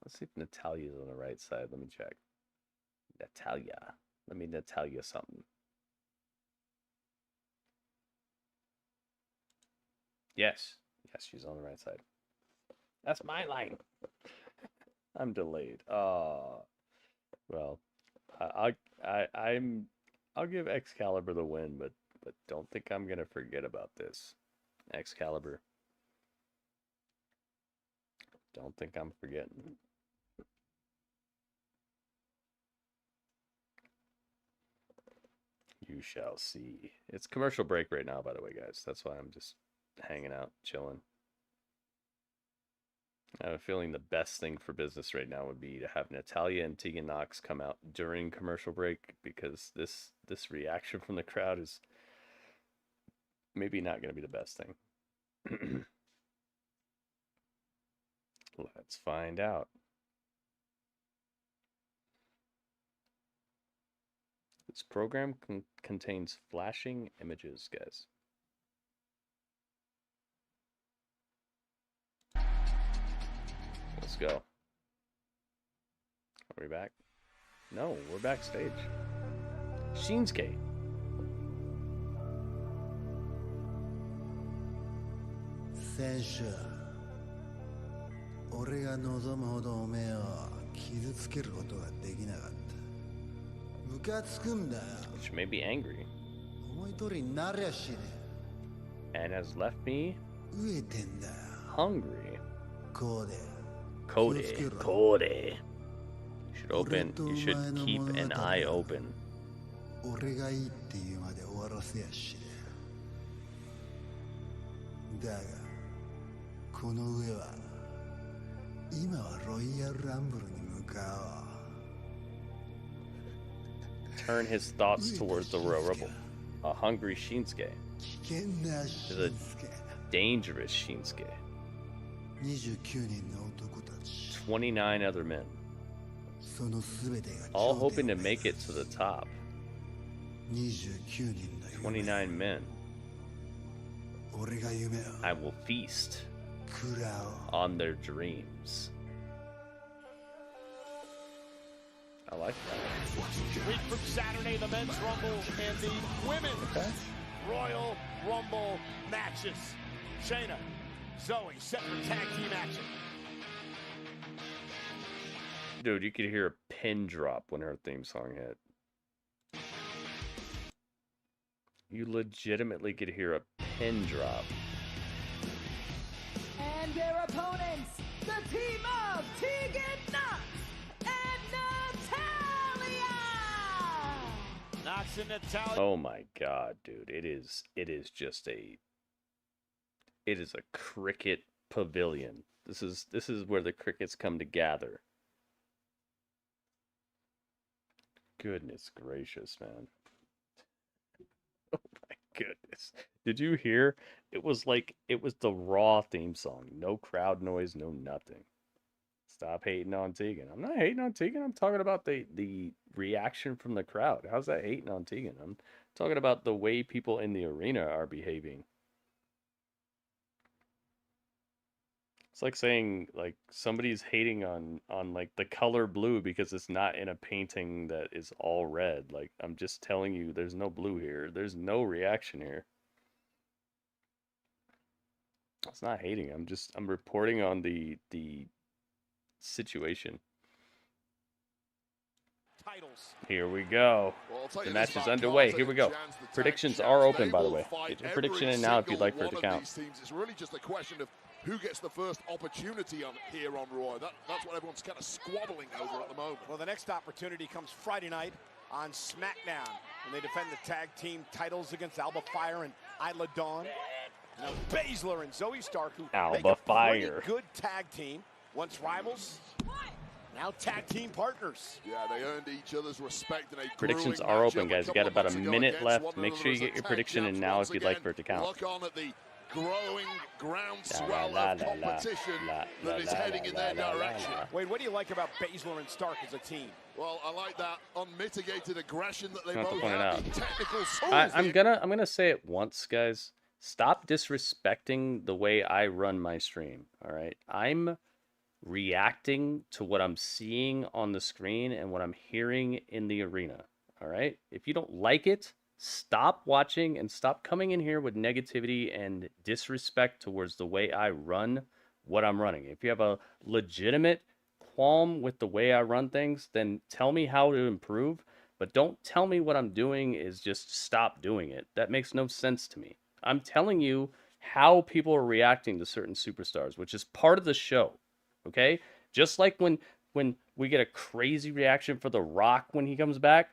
Let's see if Natalya's on the right side. Let me check. Natalya. Let me Natalya something. Yes. Yes, she's on the right side. That's my line. I'm delayed. Well, I'll give Excalibur the win, but don't think I'm gonna forget about this. Excalibur. Don't think I'm forgetting. You shall see. It's commercial break right now, by the way, guys. That's why I'm just hanging out, chilling. I have a feeling the best thing for business right now would be to have Natalya and Tegan Knox come out during commercial break, because this reaction from the crowd is maybe not going to be the best thing. Let's find out. This program contains flashing images, guys. Let's go. Are we back? No, we're backstage. Shinsuke. 選手、俺が望むほどおめえを傷つけることができなかった。which made me angry, and has left me hungry. Cody. You should keep an eye open. Turn his thoughts towards the Royal Rumble. A hungry Shinsuke is a dangerous Shinsuke. 29 other men, all hoping to make it to the top. 29 men. I will feast on their dreams. I like that. Week from Saturday, the men's Rumble and the women's Royal Rumble matches. Shayna, Zoe, set for tag team action. Dude, you could hear a pin drop when her theme song hit. You legitimately could hear a pin drop. And their opponents, the team of Tegan Knox and Natalya! Knox and Natalya. Oh my god, dude. It is just a cricket pavilion. This is where the crickets come to gather. Goodness gracious, man. Oh my goodness. Did you hear? It was the Raw theme song. No crowd noise, no nothing. Stop hating on Tegan. I'm not hating on Tegan. I'm talking about the reaction from the crowd. How's that hating on Tegan? I'm talking about the way people in the arena are behaving. It's like saying like somebody's hating on like the color blue because it's not in a painting that is all red. Like, I'm just telling you, there's no blue here. There's no reaction here. It's not hating. I'm reporting on the situation. Titles. Here we go. The match is underway. Here we go. Predictions are open, by the way. Get your prediction in now if you'd like for it to count. It's really just a question of who gets the first opportunity here on Raw. That's what everyone's kind of squabbling over at the moment. Well, the next opportunity comes Friday night on SmackDown when they defend the tag team titles against Alba Fire and Isla Dawn. Now, Baszler and Zoe Stark, who make a pretty good tag team, once rivals, now tag team partners. Yeah, they earned each other's respect. And predictions are open, guys. You got about a minute left. Make sure you get your prediction in now if you'd like for it to count. Look on at the growing groundswell of competition that is heading in their direction. Wade, what do you like about Baszler and Stark as a team? Well, I like that unmitigated aggression that they both have. The technical I'm gonna say it once, guys. Stop disrespecting the way I run my stream. All right, I'm reacting to what I'm seeing on the screen and what I'm hearing in the arena. All right, if you don't like it, stop watching and stop coming in here with negativity and disrespect towards the way I run what I'm running. If you have a legitimate qualm with the way I run things, then tell me how to improve, but don't tell me what I'm doing is just stop doing it. That makes no sense to me. I'm telling you how people are reacting to certain superstars, which is part of the show, okay? Just like when we get a crazy reaction for The Rock when he comes back,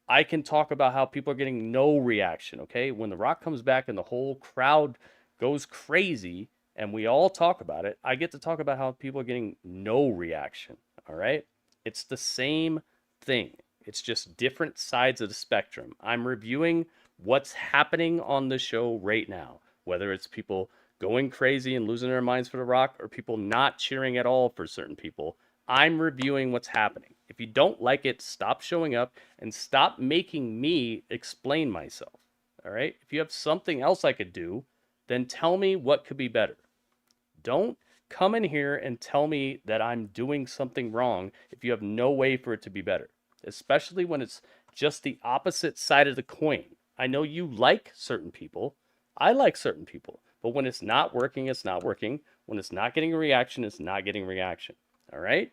I can talk about how people are getting no reaction, okay? When The Rock comes back and the whole crowd goes crazy and we all talk about it, I get to talk about how people are getting no reaction, all right? It's the same thing. It's just different sides of the spectrum. I'm reviewing what's happening on the show right now, whether it's people going crazy and losing their minds for The Rock or people not cheering at all for certain people. I'm reviewing what's happening. If you don't like it, stop showing up and stop making me explain myself. All right? If you have something else I could do, then tell me what could be better. Don't come in here and tell me that I'm doing something wrong if you have no way for it to be better, especially when it's just the opposite side of the coin. I know you like certain people. I like certain people. But when it's not working, it's not working. When it's not getting a reaction, it's not getting a reaction. All right?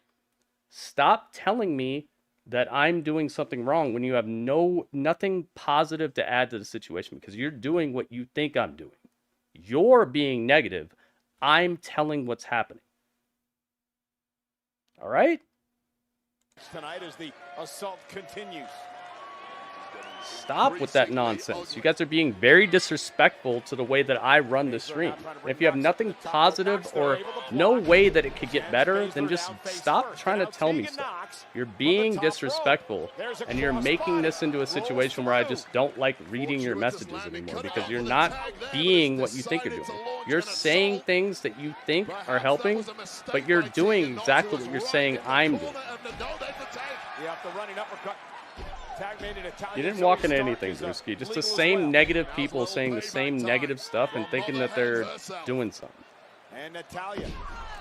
Stop telling me that I'm doing something wrong when you have nothing positive to add to the situation, because you're doing what you think I'm doing. You're being negative. I'm telling what's happening. All right? Tonight as the assault continues. Stop with that nonsense. You guys are being very disrespectful to the way that I run the stream. And if you have nothing positive or no way that it could get better, then just stop trying to tell me stuff. You're being disrespectful, and you're making this into a situation where I just don't like reading your messages anymore, because you're not being what you think you're doing. You're saying things that you think are helping, but you're doing exactly what you're saying I'm doing. You didn't walk into anything, Drewski. Just the same negative people saying the same negative stuff and thinking that they're doing something.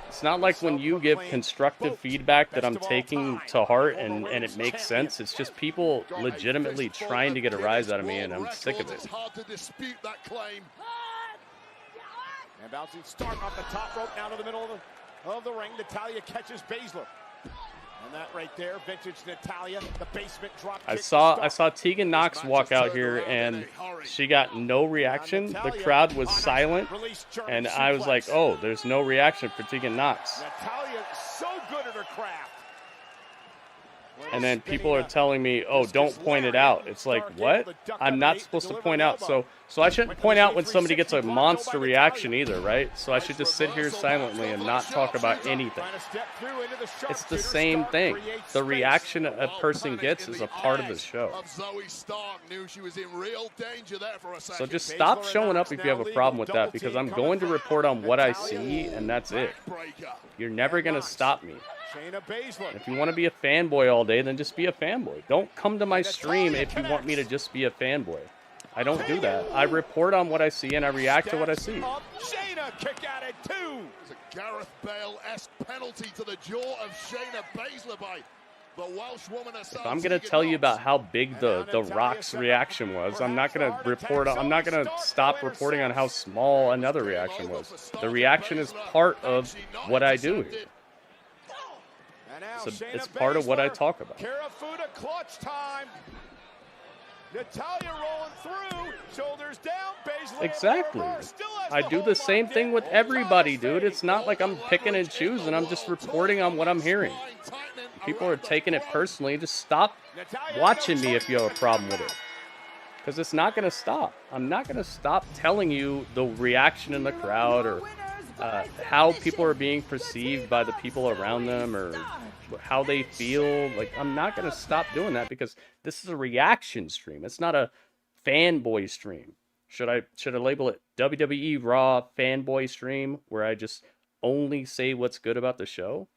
It's not like when you give constructive feedback that I'm taking to heart and it makes sense. It's just people legitimately trying to get a rise out of me, and I'm sick of it. And bouncing start off the top rope down to the middle of the ring. Natalya catches Baszler. And that right there, vintage Natalya, the basement drop kick. I saw Tegan Knox walk out here, and she got no reaction. The crowd was silent, and I was like, oh, there's no reaction for Tegan Knox. Natalya so good at her craft. And then people are telling me, oh, don't point it out. It's like, what? I'm not supposed to point out. So I shouldn't point out when somebody gets a monster reaction either, right? So I should just sit here silently and not talk about anything. It's the same thing. The reaction a person gets is a part of the show. So just stop showing up if you have a problem with that, because I'm going to report on what I see, and that's it. You're never going to stop me. If you want to be a fanboy all day, then just be a fanboy. Don't come to my stream if you want me to just be a fanboy. I don't do that. I report on what I see, and I react to what I see. Shayna kick at it too. It's a Gareth Bale-esque penalty to the jaw of Shayna Baszler by the Welsh woman herself. If I'm gonna tell you about how big the Rock's reaction was, I'm not gonna report. I'm not gonna stop reporting on how small another reaction was. The reaction is part of what I do here. So it's part of what I talk about. Karafuda clutch time. Natalya rolling through, shoulders down, Baszler. Exactly. I do the same thing with everybody, dude. It's not like I'm picking and choosing. I'm just reporting on what I'm hearing. People are taking it personally. Just stop watching me if you have a problem with it, because it's not going to stop. I'm not going to stop telling you the reaction in the crowd, or how people are being perceived by the people around them, or how they feel. Like, I'm not going to stop doing that, because this is a reaction stream. It's not a fanboy stream. Should I label it WWE Raw fanboy stream, where I just only say what's good about the show?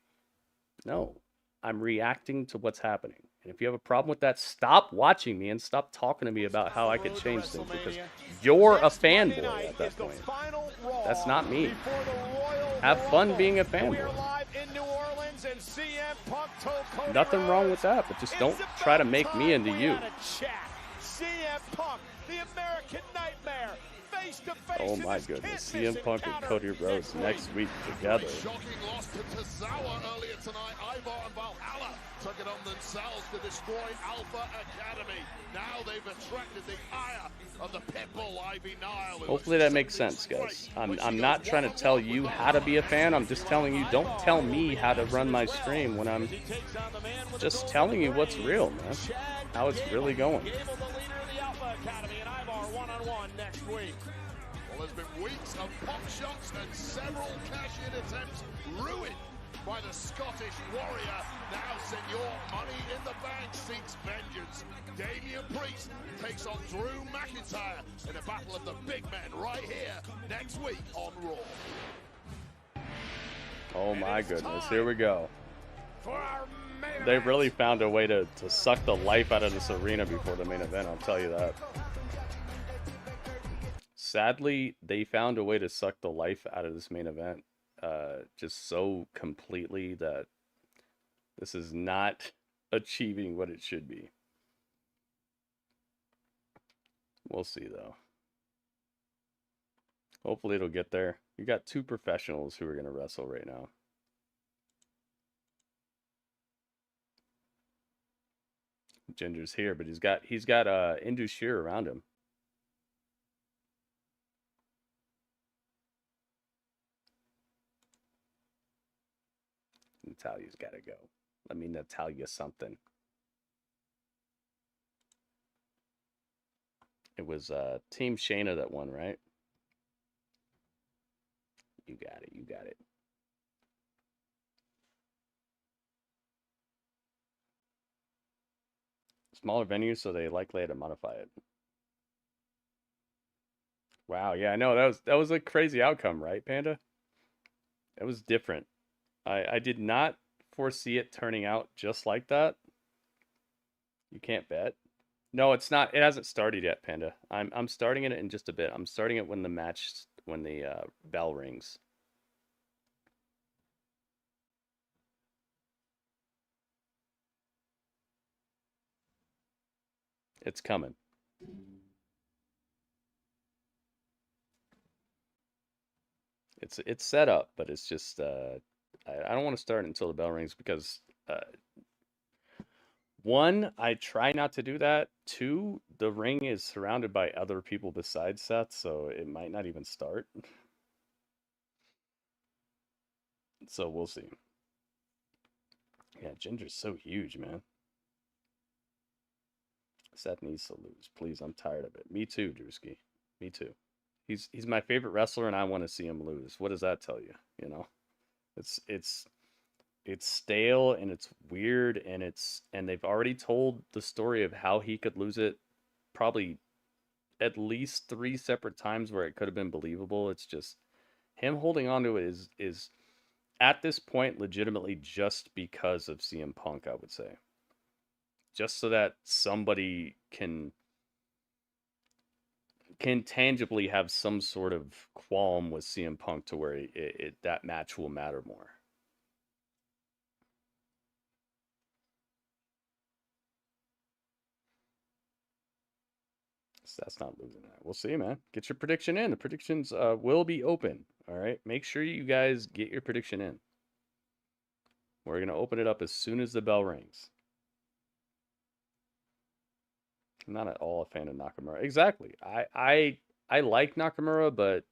No, I'm reacting to what's happening. And if you have a problem with that, stop watching me and stop talking to me about how I could change things, because you're a fanboy at that point. That's not me. Have fun being a fanboy. Nothing wrong with that, but just don't try to make me into you. Oh my goodness, CM Punk and Cody Rhodes next week together. Shocking loss to Tozawa earlier tonight. Ivar and Valhalla took it on themselves to destroy Alpha Academy. Now they've attracted the ire of the Pitbull Ivy Nile. Hopefully that makes sense, guys. I'm not trying to tell you how to be a fan. I'm just telling you, don't tell me how to run my stream, when I'm just telling you what's real, man. How it's really going. Well, there's been weeks of pop shots and several cash-in attempts ruined by the Scottish Warrior. Now Senor Money in the Bank seeks vengeance. Damian Priest takes on Drew McIntyre in a battle of the big men right here next week on Raw. Oh my goodness, here we go. They really found a way to suck the life out of this arena before the main event, I'll tell you that. Sadly, they found a way to suck the life out of this main event just so completely that this is not achieving what it should be. We'll see, though. Hopefully it'll get there. You got two professionals who are going to wrestle right now. Jinder's here, but he's got Indu Sheer around him. Natalia's got to go. Let me Natalia something. It was Team Shayna that won, right? You got it. You got it. Smaller venue, so they likely had to modify it. Wow, yeah, I know that was a crazy outcome, right, Panda? It was different. I did not foresee it turning out just like that. You can't bet. No, it's not. It hasn't started yet, Panda. I'm starting it in just a bit. I'm starting it when the bell rings. It's coming. It's set up, but it's just I don't want to start until the bell rings because one, I try not to do that. Two, the ring is surrounded by other people besides Seth, so it might not even start. So we'll see. Yeah, Jinder's so huge, man. Seth needs to lose. Please, I'm tired of it. Me too, Drewski. Me too. He's my favorite wrestler, and I want to see him lose. What does that tell you? You know, it's stale and it's weird and they've already told the story of how he could lose it, probably at least 3 separate times where it could have been believable. It's just him holding on to it is at this point legitimately just because of CM Punk, I would say. Just so that somebody can tangibly have some sort of qualm with CM Punk to where that match will matter more. So that's not losing that. We'll see, man. Get your prediction in. The predictions will be open. All right. Make sure you guys get your prediction in. We're going to open it up as soon as the bell rings. I'm not at all a fan of Nakamura. Exactly. I like Nakamura, but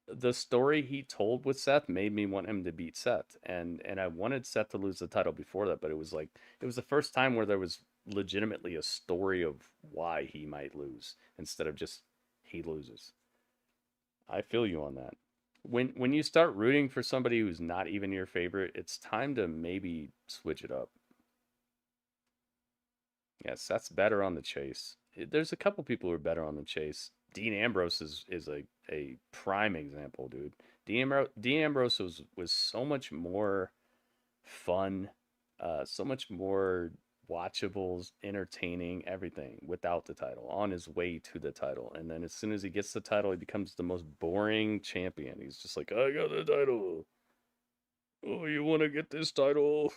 the story he told with Seth made me want him to beat Seth. And I wanted Seth to lose the title before that, but it was the first time where there was legitimately a story of why he might lose instead of just he loses. I feel you on that. When you start rooting for somebody who's not even your favorite, it's time to maybe switch it up. Yes, that's better on the chase. There's a couple people who are better on the chase. Dean Ambrose is a prime example, dude. Dean Ambrose was so much more fun, so much more watchable, entertaining, everything without the title, on his way to the title. And then as soon as he gets the title, he becomes the most boring champion. He's just like, I got the title. Oh, you want to get this title?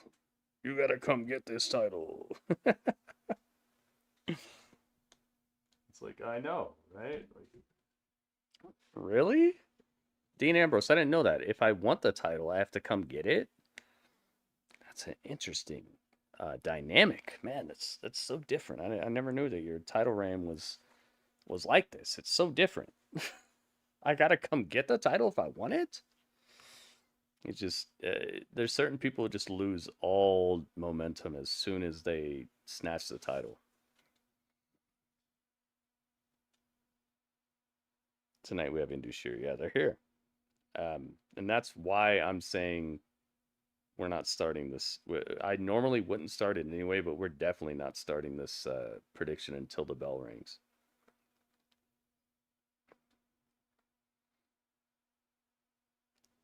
You got to come get this title. It's like, I know, right? Like, really? Dean Ambrose, I didn't know that. If I want the title, I have to come get it? That's an interesting dynamic. Man, that's so different. I never knew that your title reign was like this. It's so different. I gotta come get the title if I want it? It's just, there's certain people who just lose all momentum as soon as they snatch the title. Tonight we have Indusher. Yeah, they're here. And that's why I'm saying we're not starting this. I normally wouldn't start it anyway, but we're definitely not starting this prediction until the bell rings.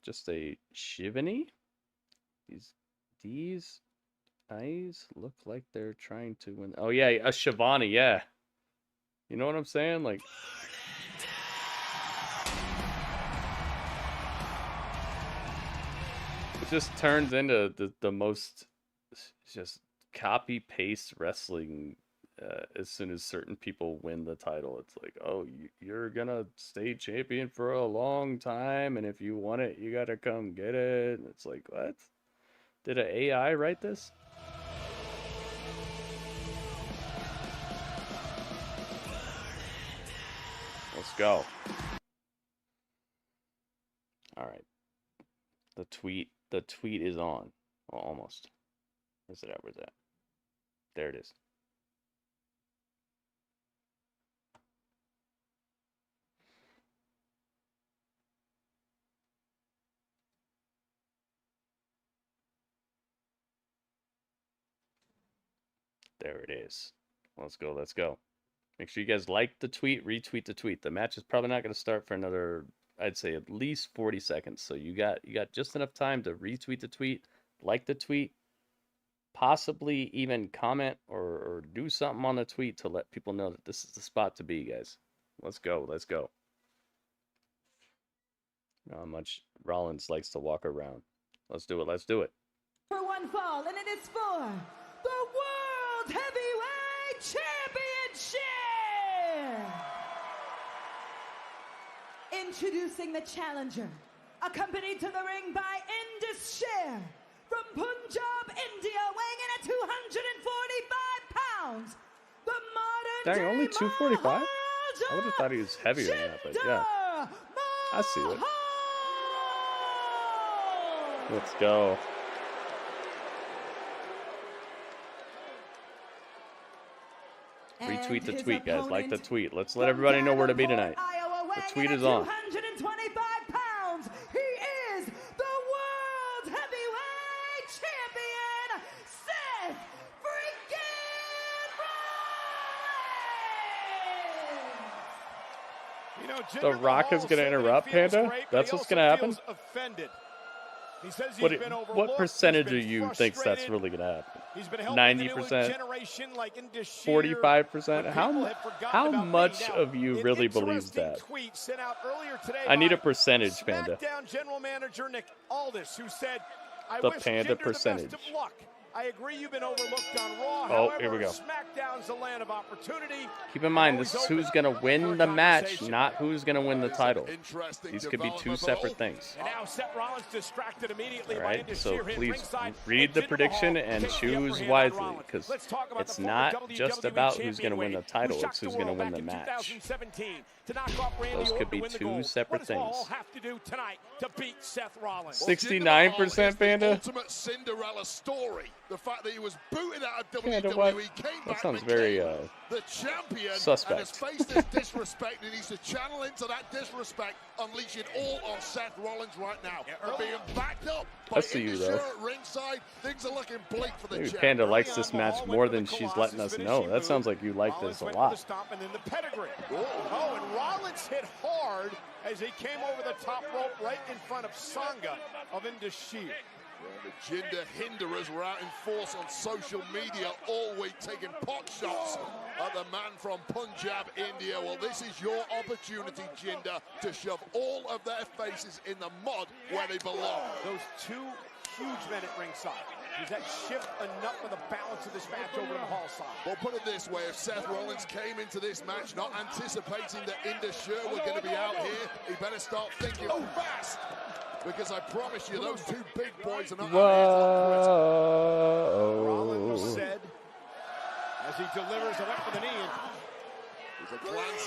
Just a Shivani. These eyes look like they're trying to win. Oh yeah, a Shivani. Yeah. You know what I'm saying? Like. It just turns into the most just copy paste wrestling as soon as certain people win the title. It's like, oh, you're gonna stay champion for a long time, and if you want it, you gotta come get it. And it's like, what? Did an AI write this? Let's go. All right. The tweet is on. Well, almost. Where's it at? Where's that? There it is. There it is. Let's go. Let's go. Make sure you guys like the tweet, retweet the tweet. The match is probably not going to start for another, I'd say, at least 40 seconds. So you got just enough time to retweet the tweet, like the tweet, possibly even comment or do something on the tweet to let people know that this is the spot to be, guys. Let's go. Let's go. You know how much Rollins likes to walk around. Let's do it. Let's do it. For one fall, and it is for the World Heavyweight Championship! Introducing the challenger, accompanied to the ring by Indus Sher from Punjab, India, weighing in at 245 pounds. The modern Dang, only 245? I would have thought he was heavier than that, but yeah. I see it. Let's go. Retweet the tweet, guys. Like the tweet. Let's let everybody know where to be tonight. The tweet is on. 225 pounds. He is the World Heavyweight Champion, Seth Freakin Rollins. You know, The Rock is going to interrupt, Panda? That's what's going to happen? Offended. He says he's What, been overlooked, what percentage he's of been you thinks that's really going to happen? He's been helping 90%? 45%? How much of you really believes that? I need a percentage, Panda. SmackDown General Manager Nick Aldis, who said, I The wish Panda Jinder percentage. the best of luck. I agree you've been overlooked on Raw. Oh, However, here we go. SmackDown's a land of opportunity. Keep in mind, this is who's going to win the match, not who's going to win the title. These could be two separate things. And now Seth Rollins distracted immediately All by right, Indus so Sher hitting please ringside, read the Jinder prediction Mahal and takes the choose upper hand on wisely, Rollins. because Let's talk about it's the former not just WWE about who's going to win the champion title, who it's shocked who's the going to world win the back in match. 2017 to knock off Randy Those Orton could to be win the two gold. separate What does Mahal things. have to do tonight to beat Seth Rollins? 69%, Panda? Ultimate Cinderella story. The fact that he was booted out of Panda, WWE, what? came That back, sounds became very the champion, suspect. and has faced this disrespect, and he's to channel into that disrespect, unleashing all on Seth Rollins right now. And being backed up by I see you, Indus though. Sher at ringside, things are looking bleak for the Maybe champion. Panda likes this match more than she's letting us know. That sounds like you like this a lot. Stomp and then the pedigree. Oh, and Rollins hit hard as he came over the top rope right in front of Sangha of Indus Sher. The Jinder hinderers were out in force on social media all week, taking pot shots at the man from Punjab, India. Well, this is your opportunity, Jinder, to shove all of their faces in the mud where they belong. Those two huge men at ringside. Does that shift enough of the balance of this match over to Mahal's side? Well, put it this way, if Seth Rollins came into this match not anticipating that Indus Sher were going to be out here, he better start thinking fast. Because I promise you, those two big boys are not Rollins said as he delivers a left for the knee.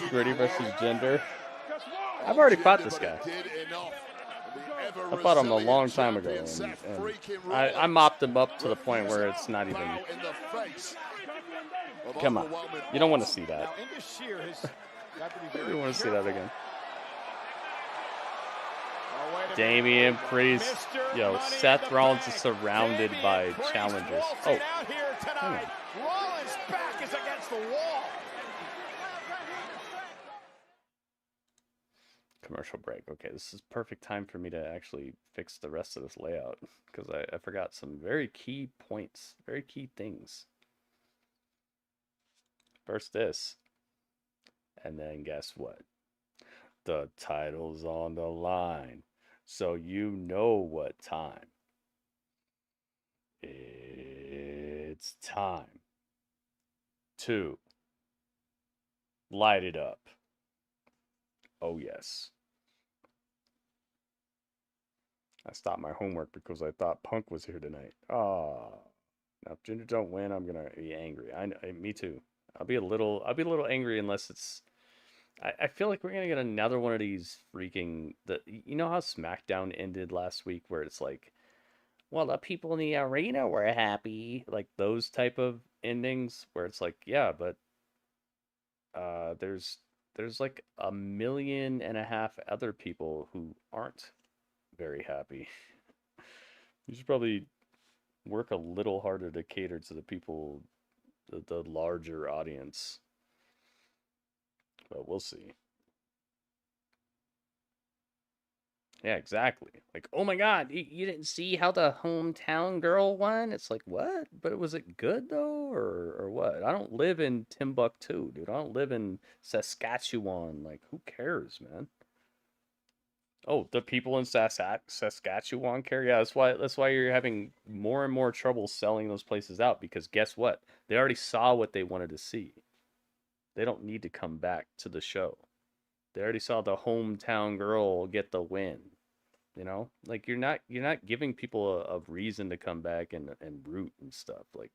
Gritty versus Jinder. I've already fought this guy. I fought him a long time ago, and I mopped him up to the point where it's not even. Come on, you don't want to see that. You don't want to see that again. Damian Priest, yo, Seth Rollins is surrounded by challengers. Oh, hang on. Rollins' back is against the wall. Commercial break. Okay, this is perfect time for me to actually fix the rest of this layout because I forgot some very key points, very key things. First this, and then guess what? The title's on the line. So you know what time. It's time to light it up. Oh, yes. I stopped my homework because I thought Punk was here tonight. Oh. Now if Jinder don't win, I'm gonna be angry. I know, me too. I'll be a little angry unless it's I feel like we're gonna get another one of these freaking you know how SmackDown ended last week, where it's like, well, the people in the arena were happy, like those type of endings, where it's like, yeah, but there's like 1.5 million other people who aren't very happy. You should probably work a little harder to cater to the people, the larger audience. But we'll see. Yeah, exactly. Like, oh my God, you didn't see how the hometown girl won? It's like, what? But was it good though, or what? I don't live in Timbuktu, dude. I don't live in Saskatchewan. Like, who cares, man? Oh, the people in Saskatchewan care. Yeah, that's why you're having more and more trouble selling those places out, because guess what? They already saw what they wanted to see. They don't need to come back to the show. They already saw the hometown girl get the win. You know, like you're not giving people a reason to come back and root and stuff. Like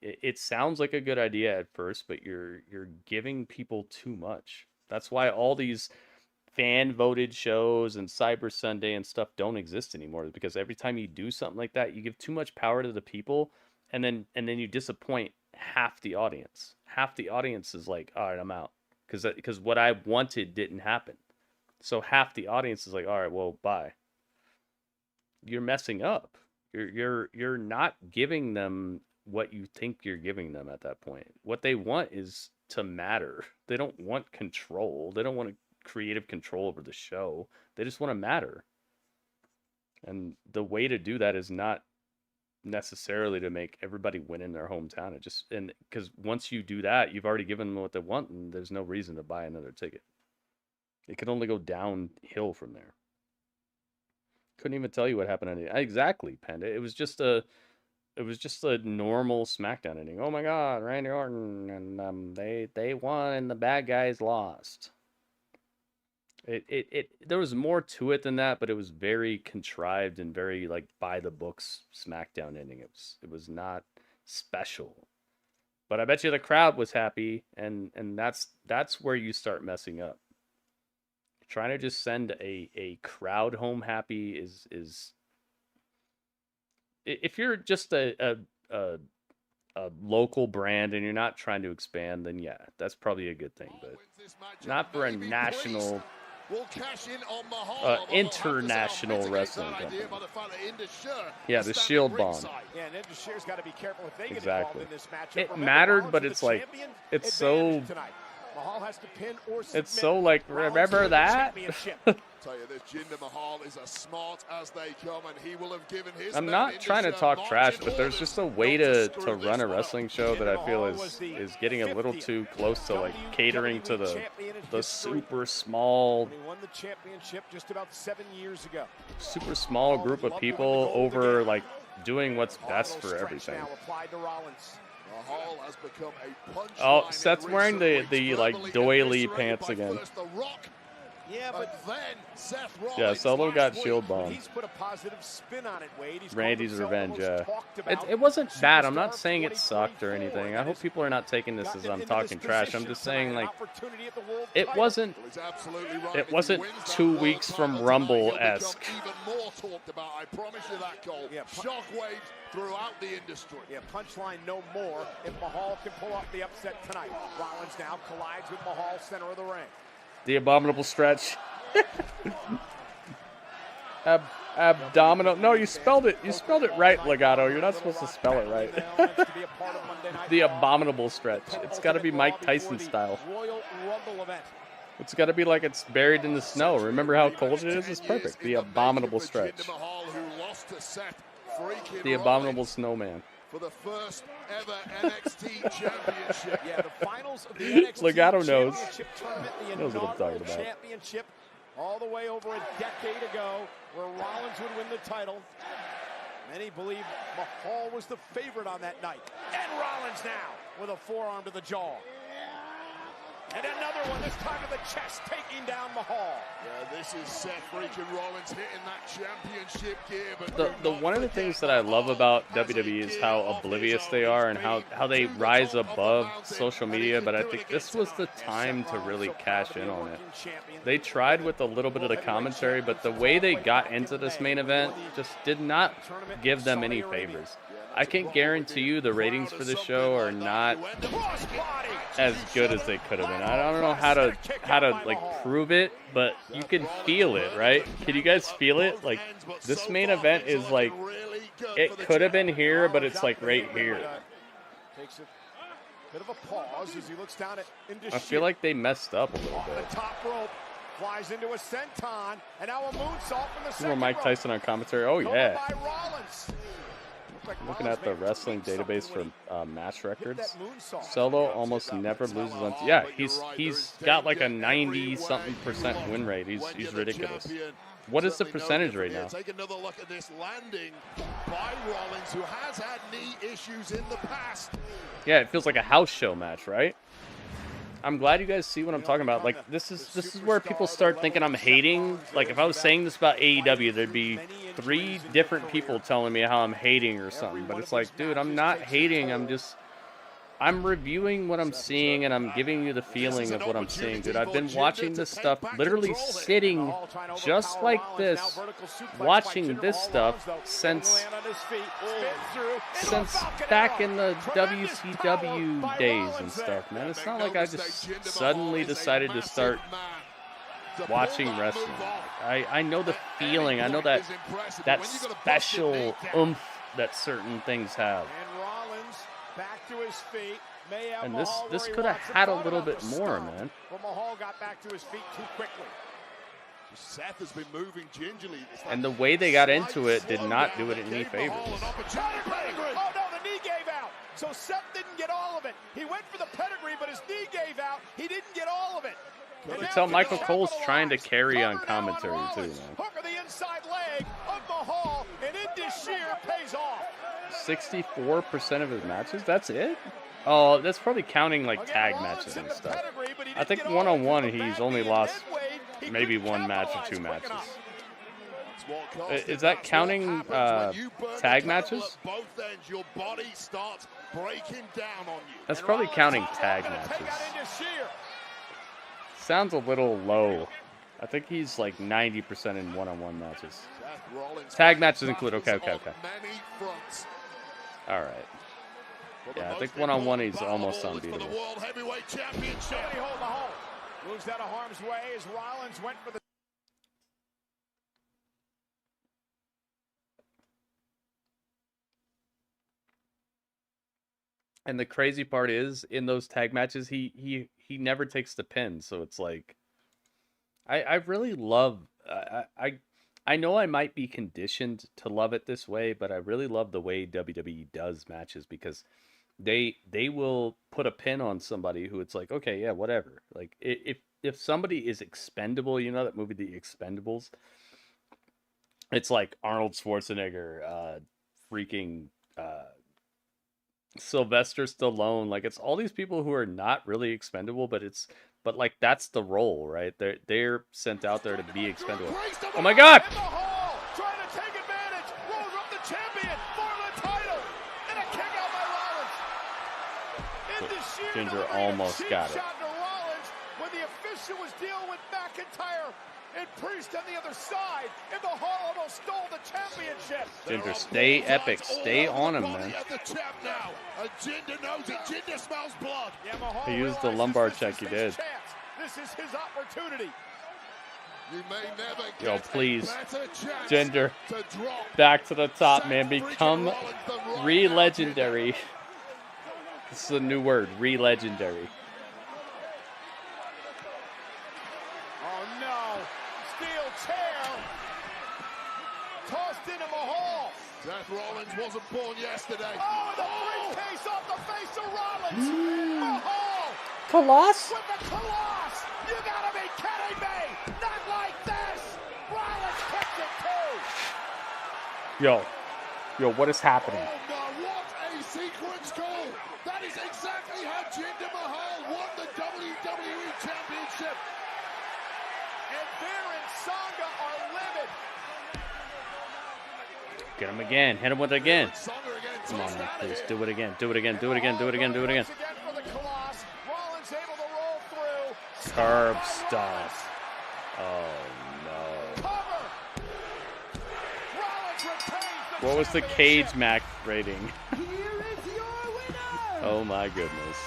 it sounds like a good idea at first, but you're giving people too much. That's why all these fan voted shows and Cyber Sunday and stuff don't exist anymore, because every time you do something like that, you give too much power to the people, and then you disappoint half the audience. Half the audience is like, all right, I'm out, because what I wanted didn't happen. So half the audience is like, all right, well, bye. You're messing up. You're not giving them what you think you're giving them at that point. What they want is to matter. They don't want control. They don't want creative control over the show. They just want to matter. And the way to do that is not necessarily to make everybody win in their hometown. And because once you do that, you've already given them what they want, and there's no reason to buy another ticket. It can only go downhill from there. Couldn't even tell you what happened. Exactly, Panda. It was just a normal SmackDown ending. Oh my God, Randy Orton, and they won and the bad guys lost. There was more to it than that, but it was very contrived and very like by the books SmackDown ending. It was not special. But I bet you the crowd was happy, and that's where you start messing up. Trying to just send a crowd home happy is if you're just a local brand and you're not trying to expand, then yeah, that's probably a good thing. But not for a national, international wrestling company. Yeah, the Shield bomb. Yeah, and Shear's got to be careful if they get Exactly. involved in this matchup. It Remember, mattered, Rollins but with it's the like champion it's so. advantage tonight. Mahal has to pin or submit. It's so like, remember that? Tell you this, Jinder Mahal is as smart as they come, and he will have given his. I'm not trying to talk trash, but there's just a way to run a wrestling show that I feel is getting a little too close to like catering to the super small. He won the championship just about 7 years ago. Super small group of people over like doing what's best for everything. Now applied to Rollins. Mahal has become a punch. Oh, Seth's wearing the like doily pants again. Yeah, but then Seth Rollins. Yeah, Solo got shield bombed. He's put a positive spin on it, Wade. He's Randy's revenge. It wasn't bad. I'm not saying it sucked or anything. I hope people are not taking this as I'm talking trash. I'm just saying like it wasn't 2 weeks from Rumble-esque. Even more talked about. I promise you that, Cole. Yeah, shockwaves throughout the industry. Yeah, punchline no more if Mahal can pull off the upset tonight. Rollins now collides with Mahal, center of the ring. The abominable stretch. Abdominal. No, you spelled it. You spelled it right, Legato. You're not supposed to spell it right. The abominable stretch. It's got to be Mike Tyson style. Royal Rumble event. It's got to be like it's buried in the snow. Remember how cold it is? It's perfect. The abominable stretch. The abominable snowman. For the first ever NXT championship. Yeah, the finals of the NXT Legato knows. championship tournament, the Knows what I'm talking inaugural about. championship all the way over a decade ago, where Rollins would win the title. Many believe Mahal was the favorite on that night. And Rollins now with a forearm to the jaw. And another one, this time to the chest, taking down Mahal. Yeah, this is Seth Freakin Rollins hitting that championship gear. But the one of the things that I love about WWE is how oblivious they are and how they rise above social media, but I think this was the time to really cash in on it. They tried with a little bit of the commentary, but the way they got into this main event just did not give them any favors. I can guarantee you the ratings for this show are not as good as they could have been. I don't know how to like prove it, but you can feel it, right? Can you guys feel it? Like this main event is like it could have been here, but it's like right here. Takes a bit of a pause as he looks down at I feel like they messed up a little bit. the top rope, flies into a senton, and now a moonsault from the More second Mike rope. Tyson on commentary. Oh yeah. By Rollins. Looking at the wrestling database for match records, Solo almost never loses on. Yeah, he's got like a 90-something% win rate. He's ridiculous. What is the percentage right now? Take another look at this landing by Rollins, who has had knee issues in the past. Yeah, it feels like a house show match, right? I'm glad you guys see what I'm talking about. Like this is where people start thinking I'm hating. Like if I was saying this about AEW, there'd be 3 different people telling me how I'm hating or something. But it's like, dude, I'm not hating. I'm reviewing what I'm seeing, and I'm giving you the feeling of what I'm seeing, dude. I've been watching this stuff, literally sitting just like this, watching this stuff since back in the WCW days and stuff, man. It's not like I just suddenly decided to start watching wrestling. I know the feeling. I know that special oomph that certain things have. Back to his feet. And this could have had a little bit more, man. But Mahal got back to his feet too quickly. Seth has been moving gingerly. And the way they got into it did not do it any favors. Oh no, the knee gave out. So Seth didn't get all of it. He went for the pedigree, but his knee gave out. He didn't get all of it. You can tell Michael Cole's trying to carry on commentary too, man. Hook of the inside leg of Mahal, and Indus Shear pays off. 64% of his matches? That's it? Oh, that's probably counting like tag matches and stuff. I think one-on-one he's only lost maybe 1 match or 2 matches. Is that counting tag matches? That's probably counting tag matches. Sounds a little low. I think he's like 90% in one-on-one matches. Tag matches include. Okay. All right. Yeah, I think one-on-one he's almost unbeatable. Moves out of harm's way as Rollins went for the. And the crazy part is, in those tag matches, he never takes the pin. So it's like, I really love. I know I might be conditioned to love it this way, but I really love the way WWE does matches, because they will put a pin on somebody who it's like, okay, yeah, whatever. Like if somebody is expendable, you know that movie The Expendables? It's like Arnold Schwarzenegger, freaking Sylvester Stallone. Like it's all these people who are not really expendable, but like that's the role, right? They're sent out there to be expendable. Oh my God! Trying to take advantage, rolls up the champion for the title, and a kick out by Rollins. Jinder almost got it. Shot to Rollins when the official was dealing with McIntyre and Priest on the other side, and Mahal almost stole the championship. Jinder, stay epic, stay on him, man. Jinder knows it. Jinder smells blood. He used the lumbar check. He did. This is his opportunity. You may never Yo, please, Jinder, back to the top, man. Become re-legendary. This is a new word, re-legendary. Oh no! Steel chair tossed into Mahal. Seth Rollins wasn't born yesterday. Oh, the briefcase off the face of Rollins. Mahal. Colossus? With the Colossus. You gotta be kidding me! Not like this. Rollins kicks it too. Yo, what is happening? Oh no, what a sequence goal! That is exactly how Jinder Mahal won the WWE Get him again. Hit him with it again. Come on, man. Please do it again. Do it again. Do it again. Do it again. Do it again. Curb stuff. Oh no. What was the cage match rating? Oh my goodness.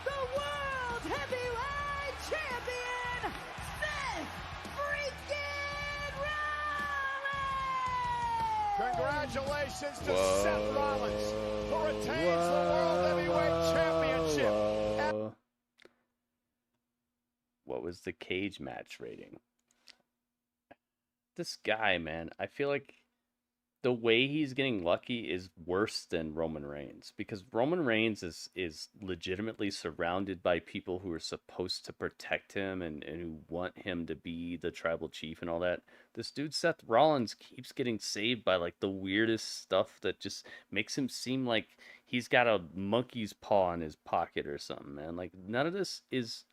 The World Heavyweight Champion, Seth Freakin Rollins! Congratulations to Seth Rollins, who retains the World Heavyweight Championship. What was the cage match rating? This guy, man, I feel like the way he's getting lucky is worse than Roman Reigns, because Roman Reigns is legitimately surrounded by people who are supposed to protect him and who want him to be the tribal chief and all that. This dude Seth Rollins keeps getting saved by like the weirdest stuff that just makes him seem like he's got a monkey's paw in his pocket or something, man. Like none of this is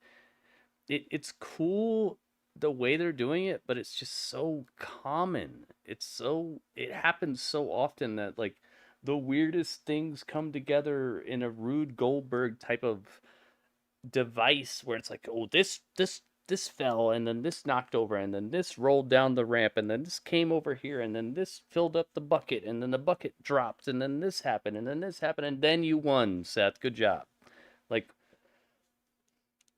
it's cool the way they're doing it, but it's just so common. It happens so often that like the weirdest things come together in a Rude Goldberg type of device where it's like, oh, this fell, and then this knocked over, and then this rolled down the ramp, and then this came over here, and then this filled up the bucket, and then the bucket dropped, and then this happened, and then this happened, and then you won, Seth. Good job. Like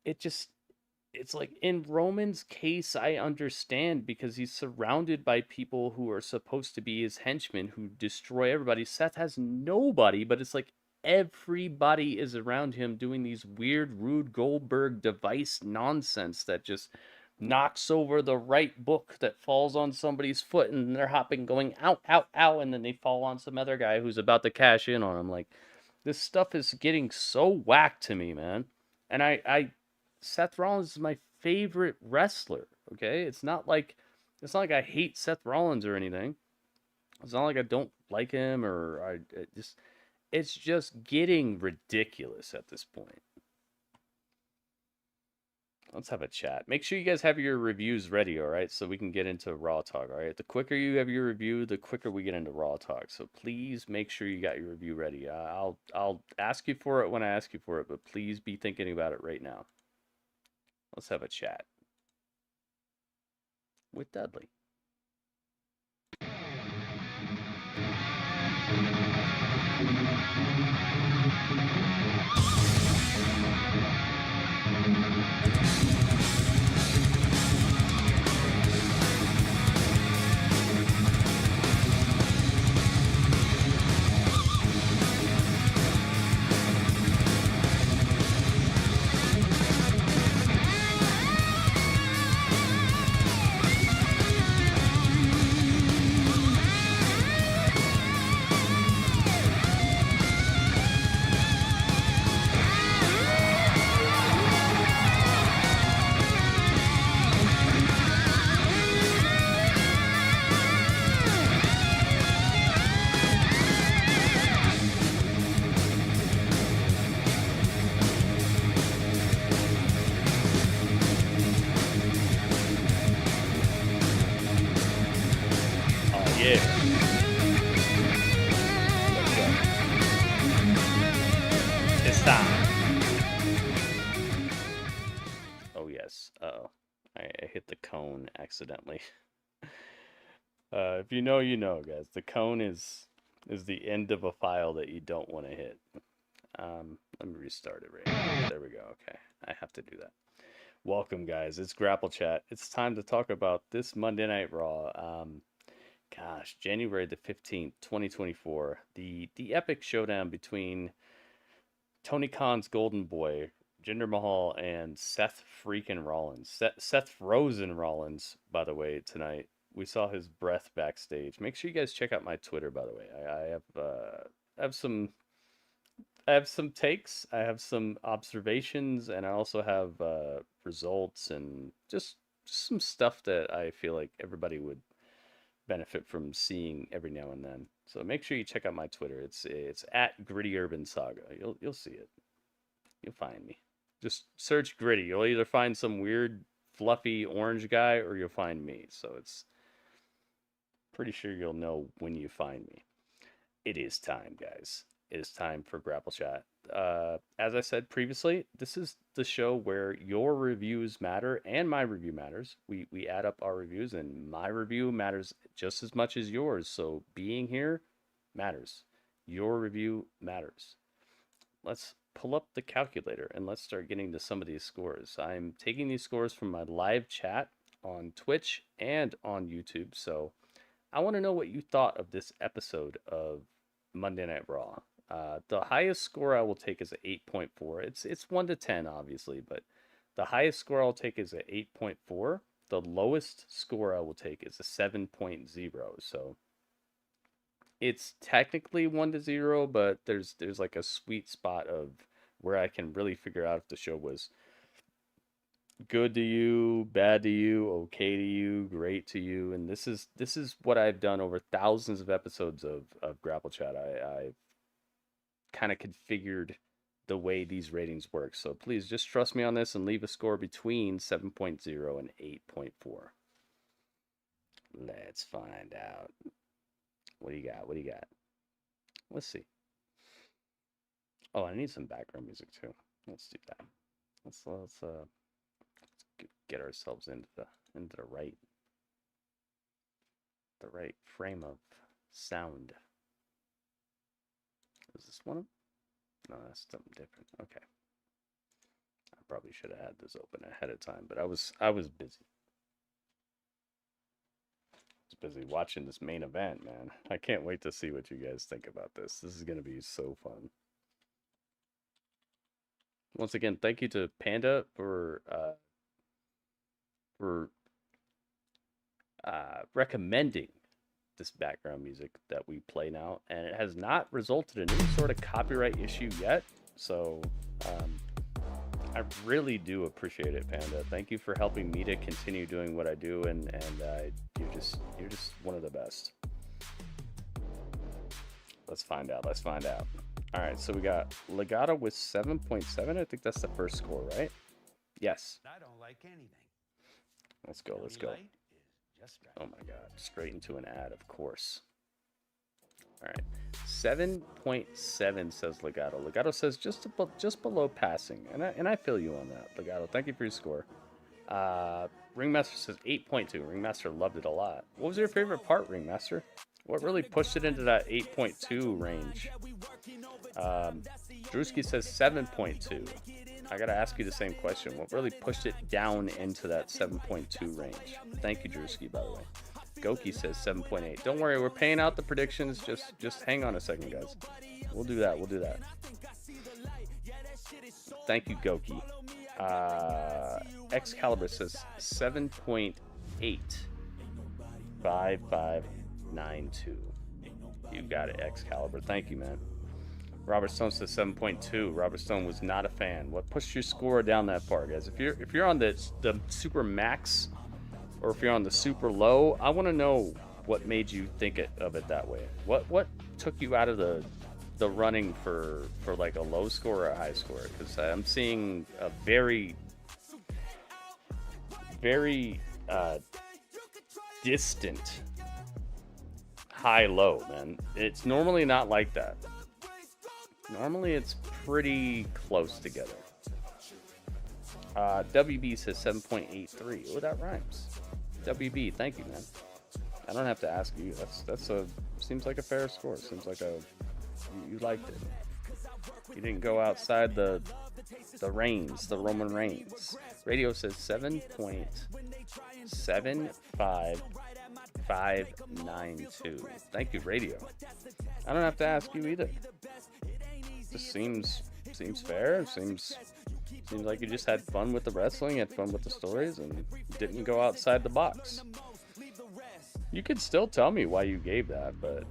it's like in Roman's case, I understand because he's surrounded by people who are supposed to be his henchmen who destroy everybody. Seth has nobody, but it's like everybody is around him doing these weird Rude Goldberg device nonsense that just knocks over the right book that falls on somebody's foot, and they're hopping going ow, ow, ow, and then they fall on some other guy who's about to cash in on him. Like, this stuff is getting so whack to me, man. And Seth Rollins is my favorite wrestler, okay? It's not like I hate Seth Rollins or anything. It's not like I don't like him or it's just getting ridiculous at this point. Let's have a chat. Make sure you guys have your reviews ready, all right? So we can get into Raw Talk, all right? The quicker you have your review, the quicker we get into Raw Talk. So please make sure you got your review ready. I'll ask you for it when I ask you for it, but please be thinking about it right now. Let's have a chat with Dudley. Accidentally. If you know, you know, guys. The cone is the end of a file that you don't want to hit. Let me restart it right now. There we go. Okay, I have to do that. Welcome, guys. It's Grapple Chat. It's time to talk about this Monday Night Raw. Gosh, January the 15th, 2024. The epic showdown between Tony Khan's Golden Boy, Jinder Mahal, and Seth Freakin Rollins. Seth Frozen Rollins, by the way, tonight. We saw his breath backstage. Make sure you guys check out my Twitter, by the way. I have some takes, I have some observations, and I also have results and just some stuff that I feel like everybody would benefit from seeing every now and then. So make sure you check out my Twitter. It's at GrittyUrbanSaga. You'll see it. You'll find me. Just search Gritty. You'll either find some weird, fluffy orange guy or you'll find me. So pretty sure you'll know when you find me. It is time, guys. It is time for Grapple Chat. As I said previously, this is the show where your reviews matter and my review matters. We add up our reviews, and my review matters just as much as yours. So being here matters. Your review matters. Let's pull up the calculator and let's start getting to some of these scores. I'm taking these scores from my live chat on Twitch and on YouTube. So I want to know what you thought of this episode of Monday Night Raw. The highest score I will take is an 8.4. It's 1 to 10, obviously, but the highest score I'll take is an 8.4. The lowest score I will take is a 7.0. So it's technically 1 to 0, but there's like a sweet spot of where I can really figure out if the show was good to you, bad to you, okay to you, great to you. And this is what I've done over thousands of episodes of Grapple Chat. I've kind of configured the way these ratings work. So please just trust me on this and leave a score between 7.0 and 8.4. Let's find out. What do you got? What do you got? Let's see. Oh, I need some background music too. Let's do that. Let's get ourselves into the right frame of sound. Is this one? No, that's something different. Okay. I probably should have had this open ahead of time, but I was busy. Busy watching this main event, man. I can't wait to see what you guys think about this. This is going to be so fun. Once again, thank you to Panda for recommending this background music that we play now, and it has not resulted in any sort of copyright issue yet. So I really do appreciate it, Panda. Thank you for helping me to continue doing what I do, and you're just one of the best. Let's find out. Let's find out. All right, so we got Legato with 7.7. I think that's the first score, right? Yes. I don't like anything. Let's go. Let's go. Oh my God! Straight into an ad, of course. All right, 7.7 says Legato. Legato says just below passing, and I feel you on that, Legato. Thank you for your score. Ringmaster says 8.2. Ringmaster loved it a lot. What was your favorite part, Ringmaster? What really pushed it into that 8.2 range? Drewski says 7.2. I gotta ask you the same question. What really pushed it down into that 7.2 range? Thank you, Drewski, by the way. Goki says 7.8. Don't worry, we're paying out the predictions. Just hang on a second, guys. We'll do that. We'll do that. Thank you, Goki. Excalibur says 7.8. 5592. You got it, Excalibur. Thank you, man. Robert Stone says 7.2. Robert Stone was not a fan. What pushed your score down that far, guys? If you're on the super max, or if you're on the super low, I want to know what made you think of it that way. What took you out of the running for like a low score or a high score? Because I'm seeing a very distant high-low, man. It's normally not like that. Normally it's pretty close together. WB says 7.83. Oh, that rhymes. WB, thank you, man. I don't have to ask you. That's seems like a fair score. Seems like you liked it. You didn't go outside the Reigns, the Roman Reigns. Radio says 7.75592. Thank you, Radio. I don't have to ask you either. This seems fair. Seems like you just had fun with the wrestling, had fun with the stories, and didn't go outside the box. You could still tell me why you gave that, but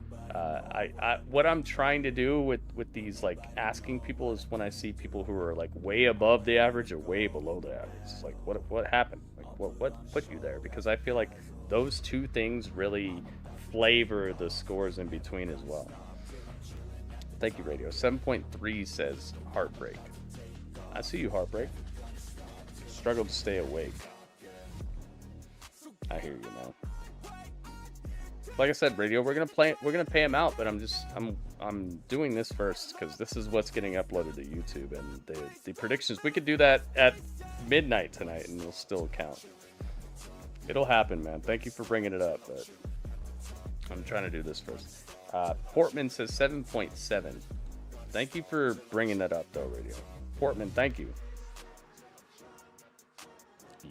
what I'm trying to do with these, like, asking people is when I see people who are like way above the average or way below the average. It's like, what happened? Like, what put you there? Because I feel like those two things really flavor the scores in between as well. Thank you, Radio. 7.3 says Heartbreak. I see you, Heartbreak. Struggle to stay awake. I hear you, man. like I said, Radio, we're gonna pay him out, but I'm doing this first because this is what's getting uploaded to YouTube, and the predictions, we could do that at midnight tonight and it'll still count. It'll happen, man. Thank you for bringing it up, but I'm trying to do this first. Portman says 7.7. Thank you for bringing that up, though, Radio. Portman, thank you.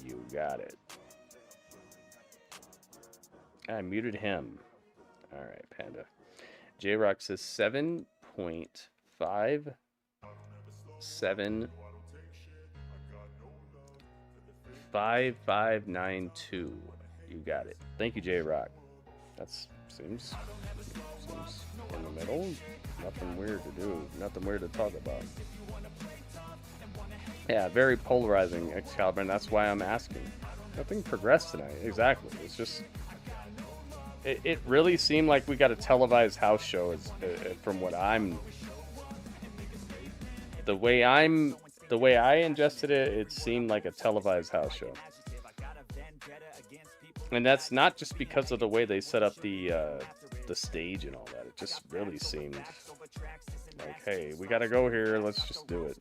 You got it. I muted him. All right, Panda. J-Rock says 7.57. 5592. You got it. Thank you, J-Rock. That seems in the middle. Nothing weird to do. Nothing weird to talk about. Yeah, very polarizing, Excalibur, and that's why I'm asking. Nothing progressed tonight. Exactly. It's just... It really seemed like we got a televised house show from what I'm... The way I ingested it, it seemed like a televised house show. And that's not just because of the way they set up the stage and all that. It just really seemed like, hey, we gotta go here, let's just do it.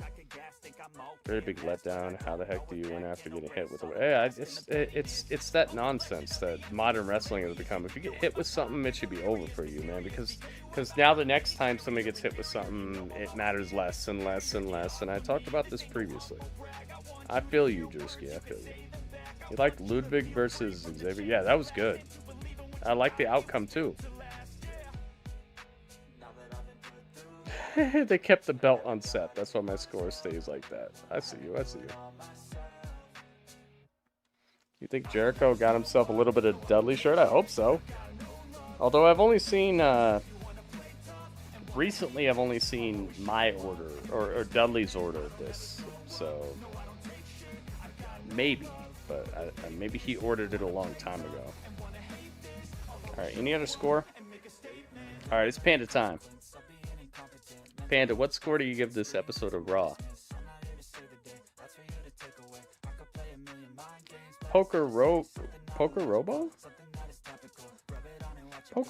Very big letdown. How the heck do you win after getting hit with a... Yeah, it's that nonsense that modern wrestling has become. If you get hit with something, it should be over for you, man. Because now the next time somebody gets hit with something, it matters less and less and less. And I talked about this previously. I feel you, Drewski. I feel you. You like Ludwig versus Xavier? Yeah, that was good. I like the outcome, too. They kept the belt on Seth. That's why my score stays like that. I see you. I see you. You think Jericho got himself a little bit of Dudley shirt? I hope so. Although I've only seen... recently, I've only seen my order, or Dudley's order of this. So... maybe. But maybe he ordered it a long time ago. Alright, any other score? Alright, it's Panda time. Panda, what score do you give this episode of Raw? Poker Robo? Poker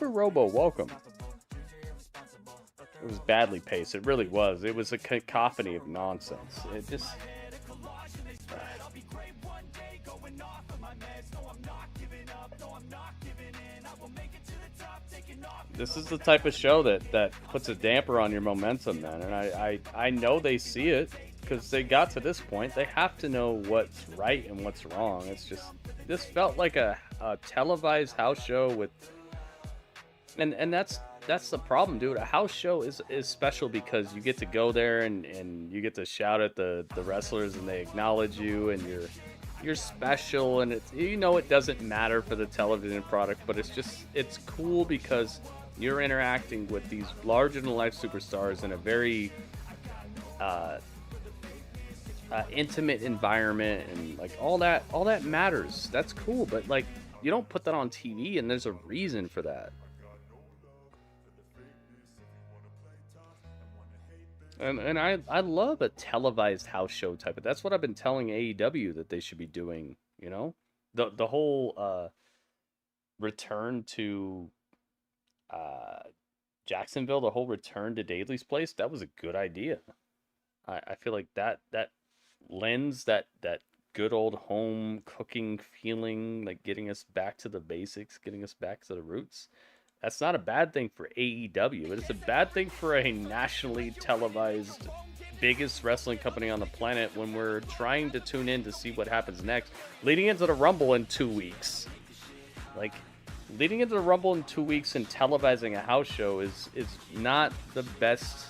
Robo, welcome. It was badly paced. It really was. It was a cacophony of nonsense. It just... This is the type of show that puts a damper on your momentum, man. And I know they see it because they got to this point. They have to know what's right and what's wrong. It's just, this felt like a televised house show with, and that's the problem, dude. A house show is special because you get to go there and you get to shout at the wrestlers and they acknowledge you and you're special, and it's, you know, it doesn't matter for the television product, but it's cool because you're interacting with these larger-than-life superstars in a very intimate environment, and like all that matters. That's cool, but like you don't put that on TV, and there's a reason for that. And I love a televised house show type of. That's what I've been telling AEW that they should be doing. You know, the whole return to Jacksonville, the whole return to Daily's place. That was a good idea. I feel like that lends that good old home cooking feeling, like getting us back to the basics, getting us back to the roots. That's not a bad thing for AEW. It's a bad thing for a nationally televised, biggest wrestling company on the planet when we're trying to tune in to see what happens next. Leading into the Rumble in 2 weeks. Like, leading into the Rumble in 2 weeks and televising a house show is not the best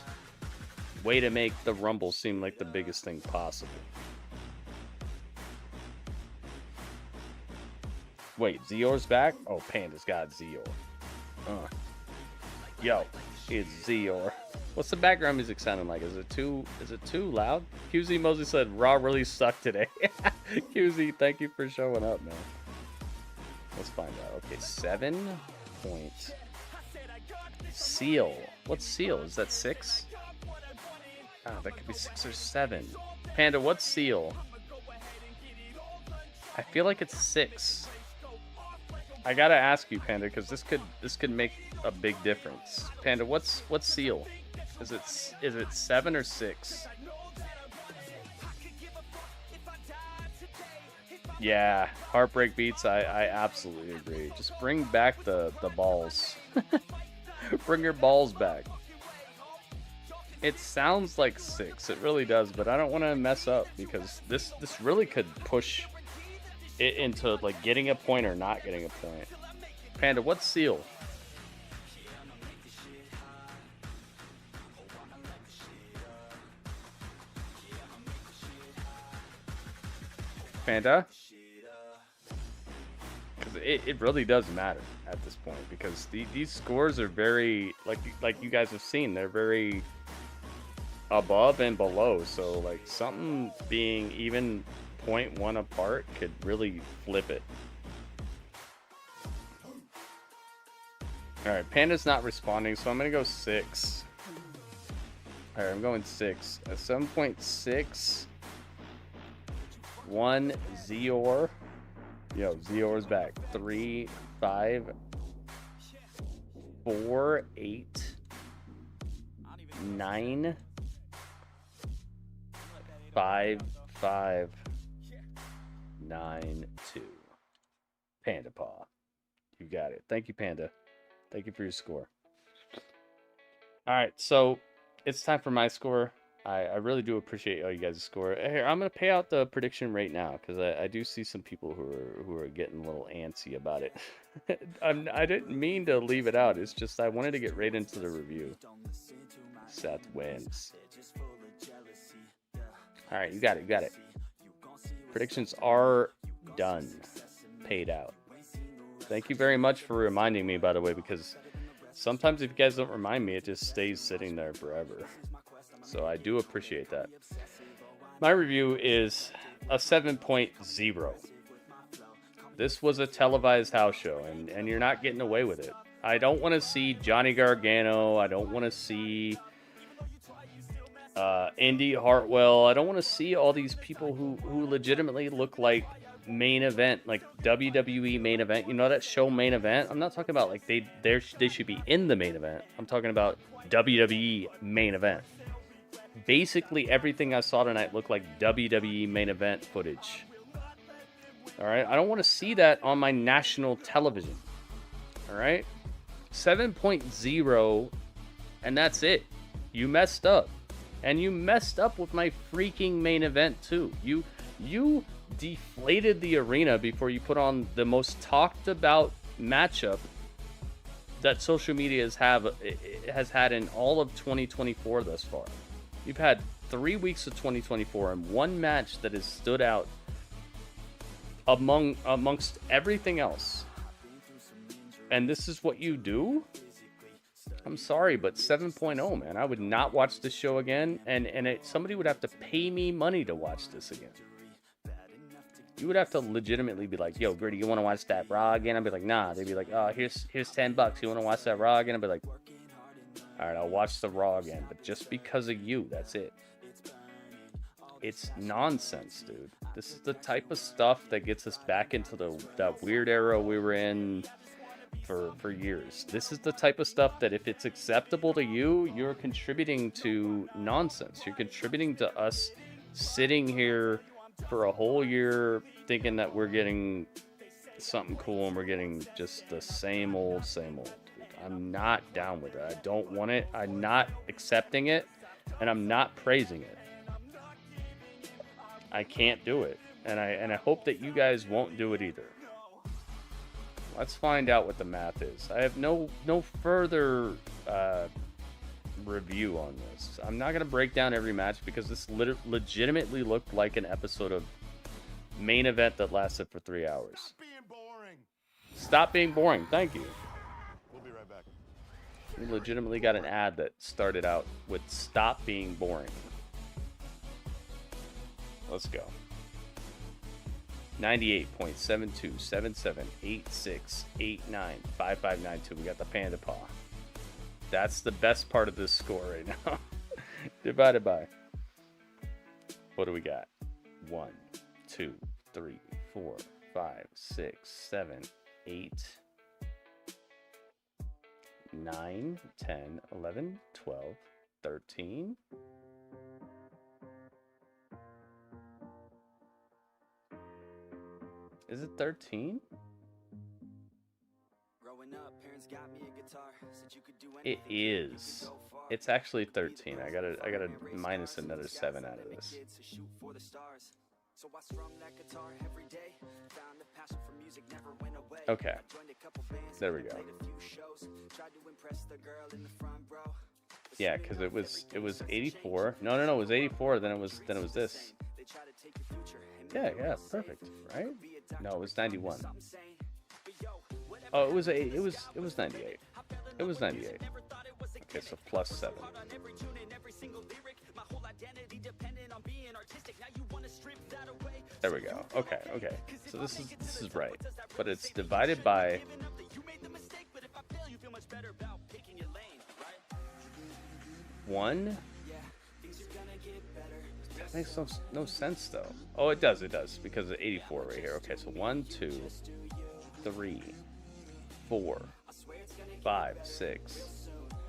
way to make the Rumble seem like the biggest thing possible. Wait, Zior's back? Oh, Panda's got Zior. Yo, it's Zior. What's the background music sounding like? Is it too loud? QZ Mosley said Raw really sucked today. QZ, thank you for showing up, man. Let's find out. Okay, 7 point. Seal. What's Seal? Is that 6? Oh, that could be 6 or 7. Panda, what's Seal? I feel like it's 6. I gotta ask you, Panda, because this could make a big difference. Panda, what's seal? Is it 7 or 6? Yeah, Heartbreak Beats. I absolutely agree. Just bring back the balls. Bring your balls back. It sounds like 6. It really does, but I don't want to mess up because this really could push it into like getting a point or not getting a point. Panda, what's seal? Panda? Because it really does matter at this point because these scores are very like you guys have seen, they're very above and below, so like something being even 0.1 apart could really flip it. Alright, Panda's not responding, so I'm gonna go 6. Alright, I'm going 6. At 7.6, 1 Zior. Yo, Zior's back. 3, 5, 4, 8, 9, 5, 5, 9, 2. Panda Paw. You got it. Thank you, Panda. Thank you for your score. Alright, so it's time for my score. I really do appreciate all you guys' score. Here, I'm gonna pay out the prediction right now because I do see some people who are getting a little antsy about it. I didn't mean to leave it out. It's just I wanted to get right into the review. Seth wins. All right, you got it. You got it. Predictions are done. Paid out. Thank you very much for reminding me, by the way, because sometimes if you guys don't remind me, it just stays sitting there forever. So I do appreciate that. My review is a 7.0. This was a televised house show, and you're not getting away with it. I don't want to see Johnny Gargano. I don't want to see Indy Hartwell. I don't want to see all these people who legitimately look like main event, like WWE main event. You know that show Main Event? I'm not talking about like they should be in the main event. I'm talking about WWE main event. Basically everything I saw tonight looked like WWE main event footage. All right, I don't want to see that on my national television. All right, 7.0, and that's it. You messed up, and you messed up with my freaking main event too. You deflated the arena before you put on the most talked about matchup that social media has had in all of 2024 thus far. You've had 3 weeks of 2024 and one match that has stood out amongst everything else. And this is what you do? I'm sorry, but 7.0, man. I would not watch this show again, and somebody would have to pay me money to watch this again. You would have to legitimately be like, yo, Gritty, you want to watch that Raw again? I'd be like, nah. They'd be like, oh, here's $10. You want to watch that Raw again? I'd be like, all right, I'll watch the Raw again, but just because of you, that's it. It's nonsense, dude. This is the type of stuff that gets us back into that weird era we were in for years. This is the type of stuff that if it's acceptable to you, you're contributing to nonsense. You're contributing to us sitting here for a whole year thinking that we're getting something cool and we're getting just the same old. I'm not down with it. I don't want it. I'm not accepting it, and I'm not praising it. I can't do it, and I hope that you guys won't do it either. Let's find out what the math is. I have no further review on this. I'm not gonna break down every match because this legitimately looked like an episode of Main Event that lasted for 3 hours. Stop being boring. Thank you. We legitimately got an ad that started out with "Stop being boring." Let's go. 98.727786895592. We got the Panda Paw. That's the best part of this score right now. Divided by. What do we got? 1, 2, 3, 4, 5, 6, 7, 8, 9, 10, 11, 12, 13. Is it 13? It is. It's actually 13. I gotta minus another 7 out of this. Okay. There we go. Yeah, because it was 84. No, it was 84. Then it was this. Yeah, perfect, right? No, it was 91. Oh, it was 98. It was 98. Okay, so plus 7. There we go. Okay. So this is right, but it's divided by 1. That makes no sense though. Oh, it does because of 84 right here. Okay, so 1, 2, 3, 4, 5, 6,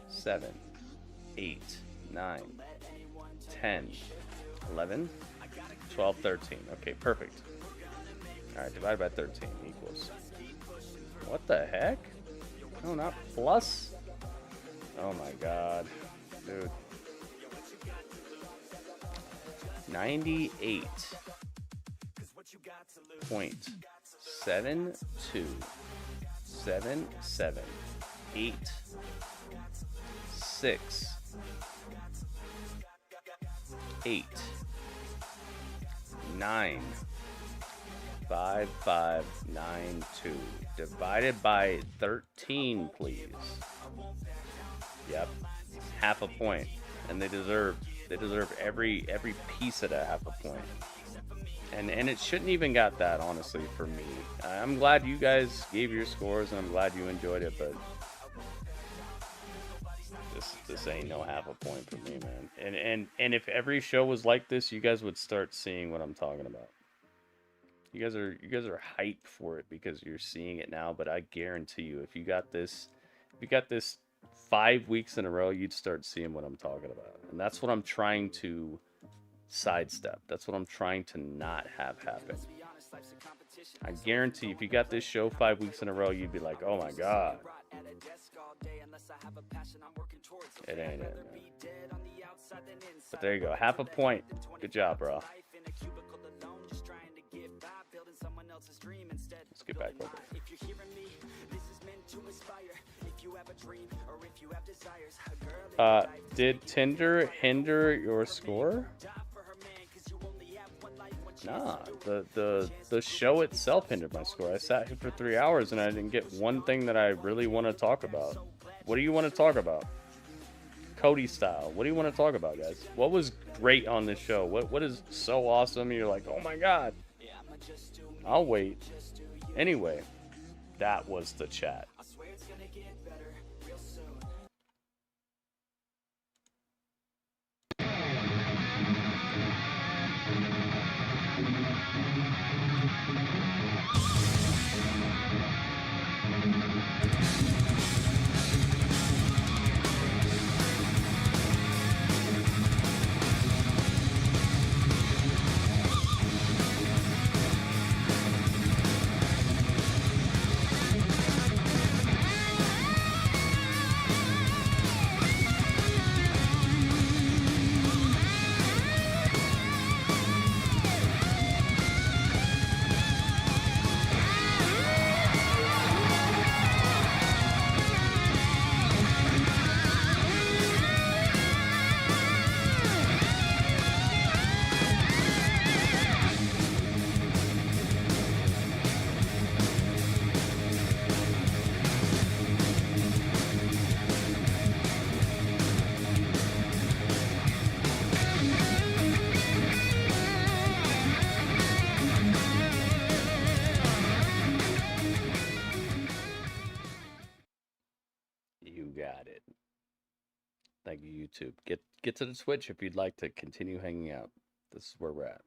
7, 8, 9, 10, 11, 12, 13. Okay, perfect. Alright, divided by 13 equals. What the heck? No, not plus? Oh my god. Dude. 98.728.6.8.9.5592 divided by 13, please. Yep, half a point, and they deserve every piece of that half a point. And it shouldn't even got that, honestly, for me. I'm glad you guys gave your scores, and I'm glad you enjoyed it, but this ain't no half a point for me, man. And if every show was like this, you guys would start seeing what I'm talking about. You guys are hyped for it because you're seeing it now, but I guarantee you, if you got this 5 weeks in a row, you'd start seeing what I'm talking about. And that's what I'm trying to sidestep. That's what I'm trying to not have happen. I guarantee if you got this show 5 weeks in a row, you'd be like, oh my god. It ain't it, man. But there you go. Half a point. Good job, bro. Let's get back over. Did Tinder hinder your score? Nah, the show itself hindered my score. I sat here for 3 hours and I didn't get one thing that I really want to talk about. What do you want to talk about? Cody style. What do you want to talk about, guys? What was great on this show? What is so awesome? You're like, oh my god. I'll wait. Anyway, that was the chat. Thank you, YouTube. Get to the Twitch if you'd like to continue hanging out. This is where we're at.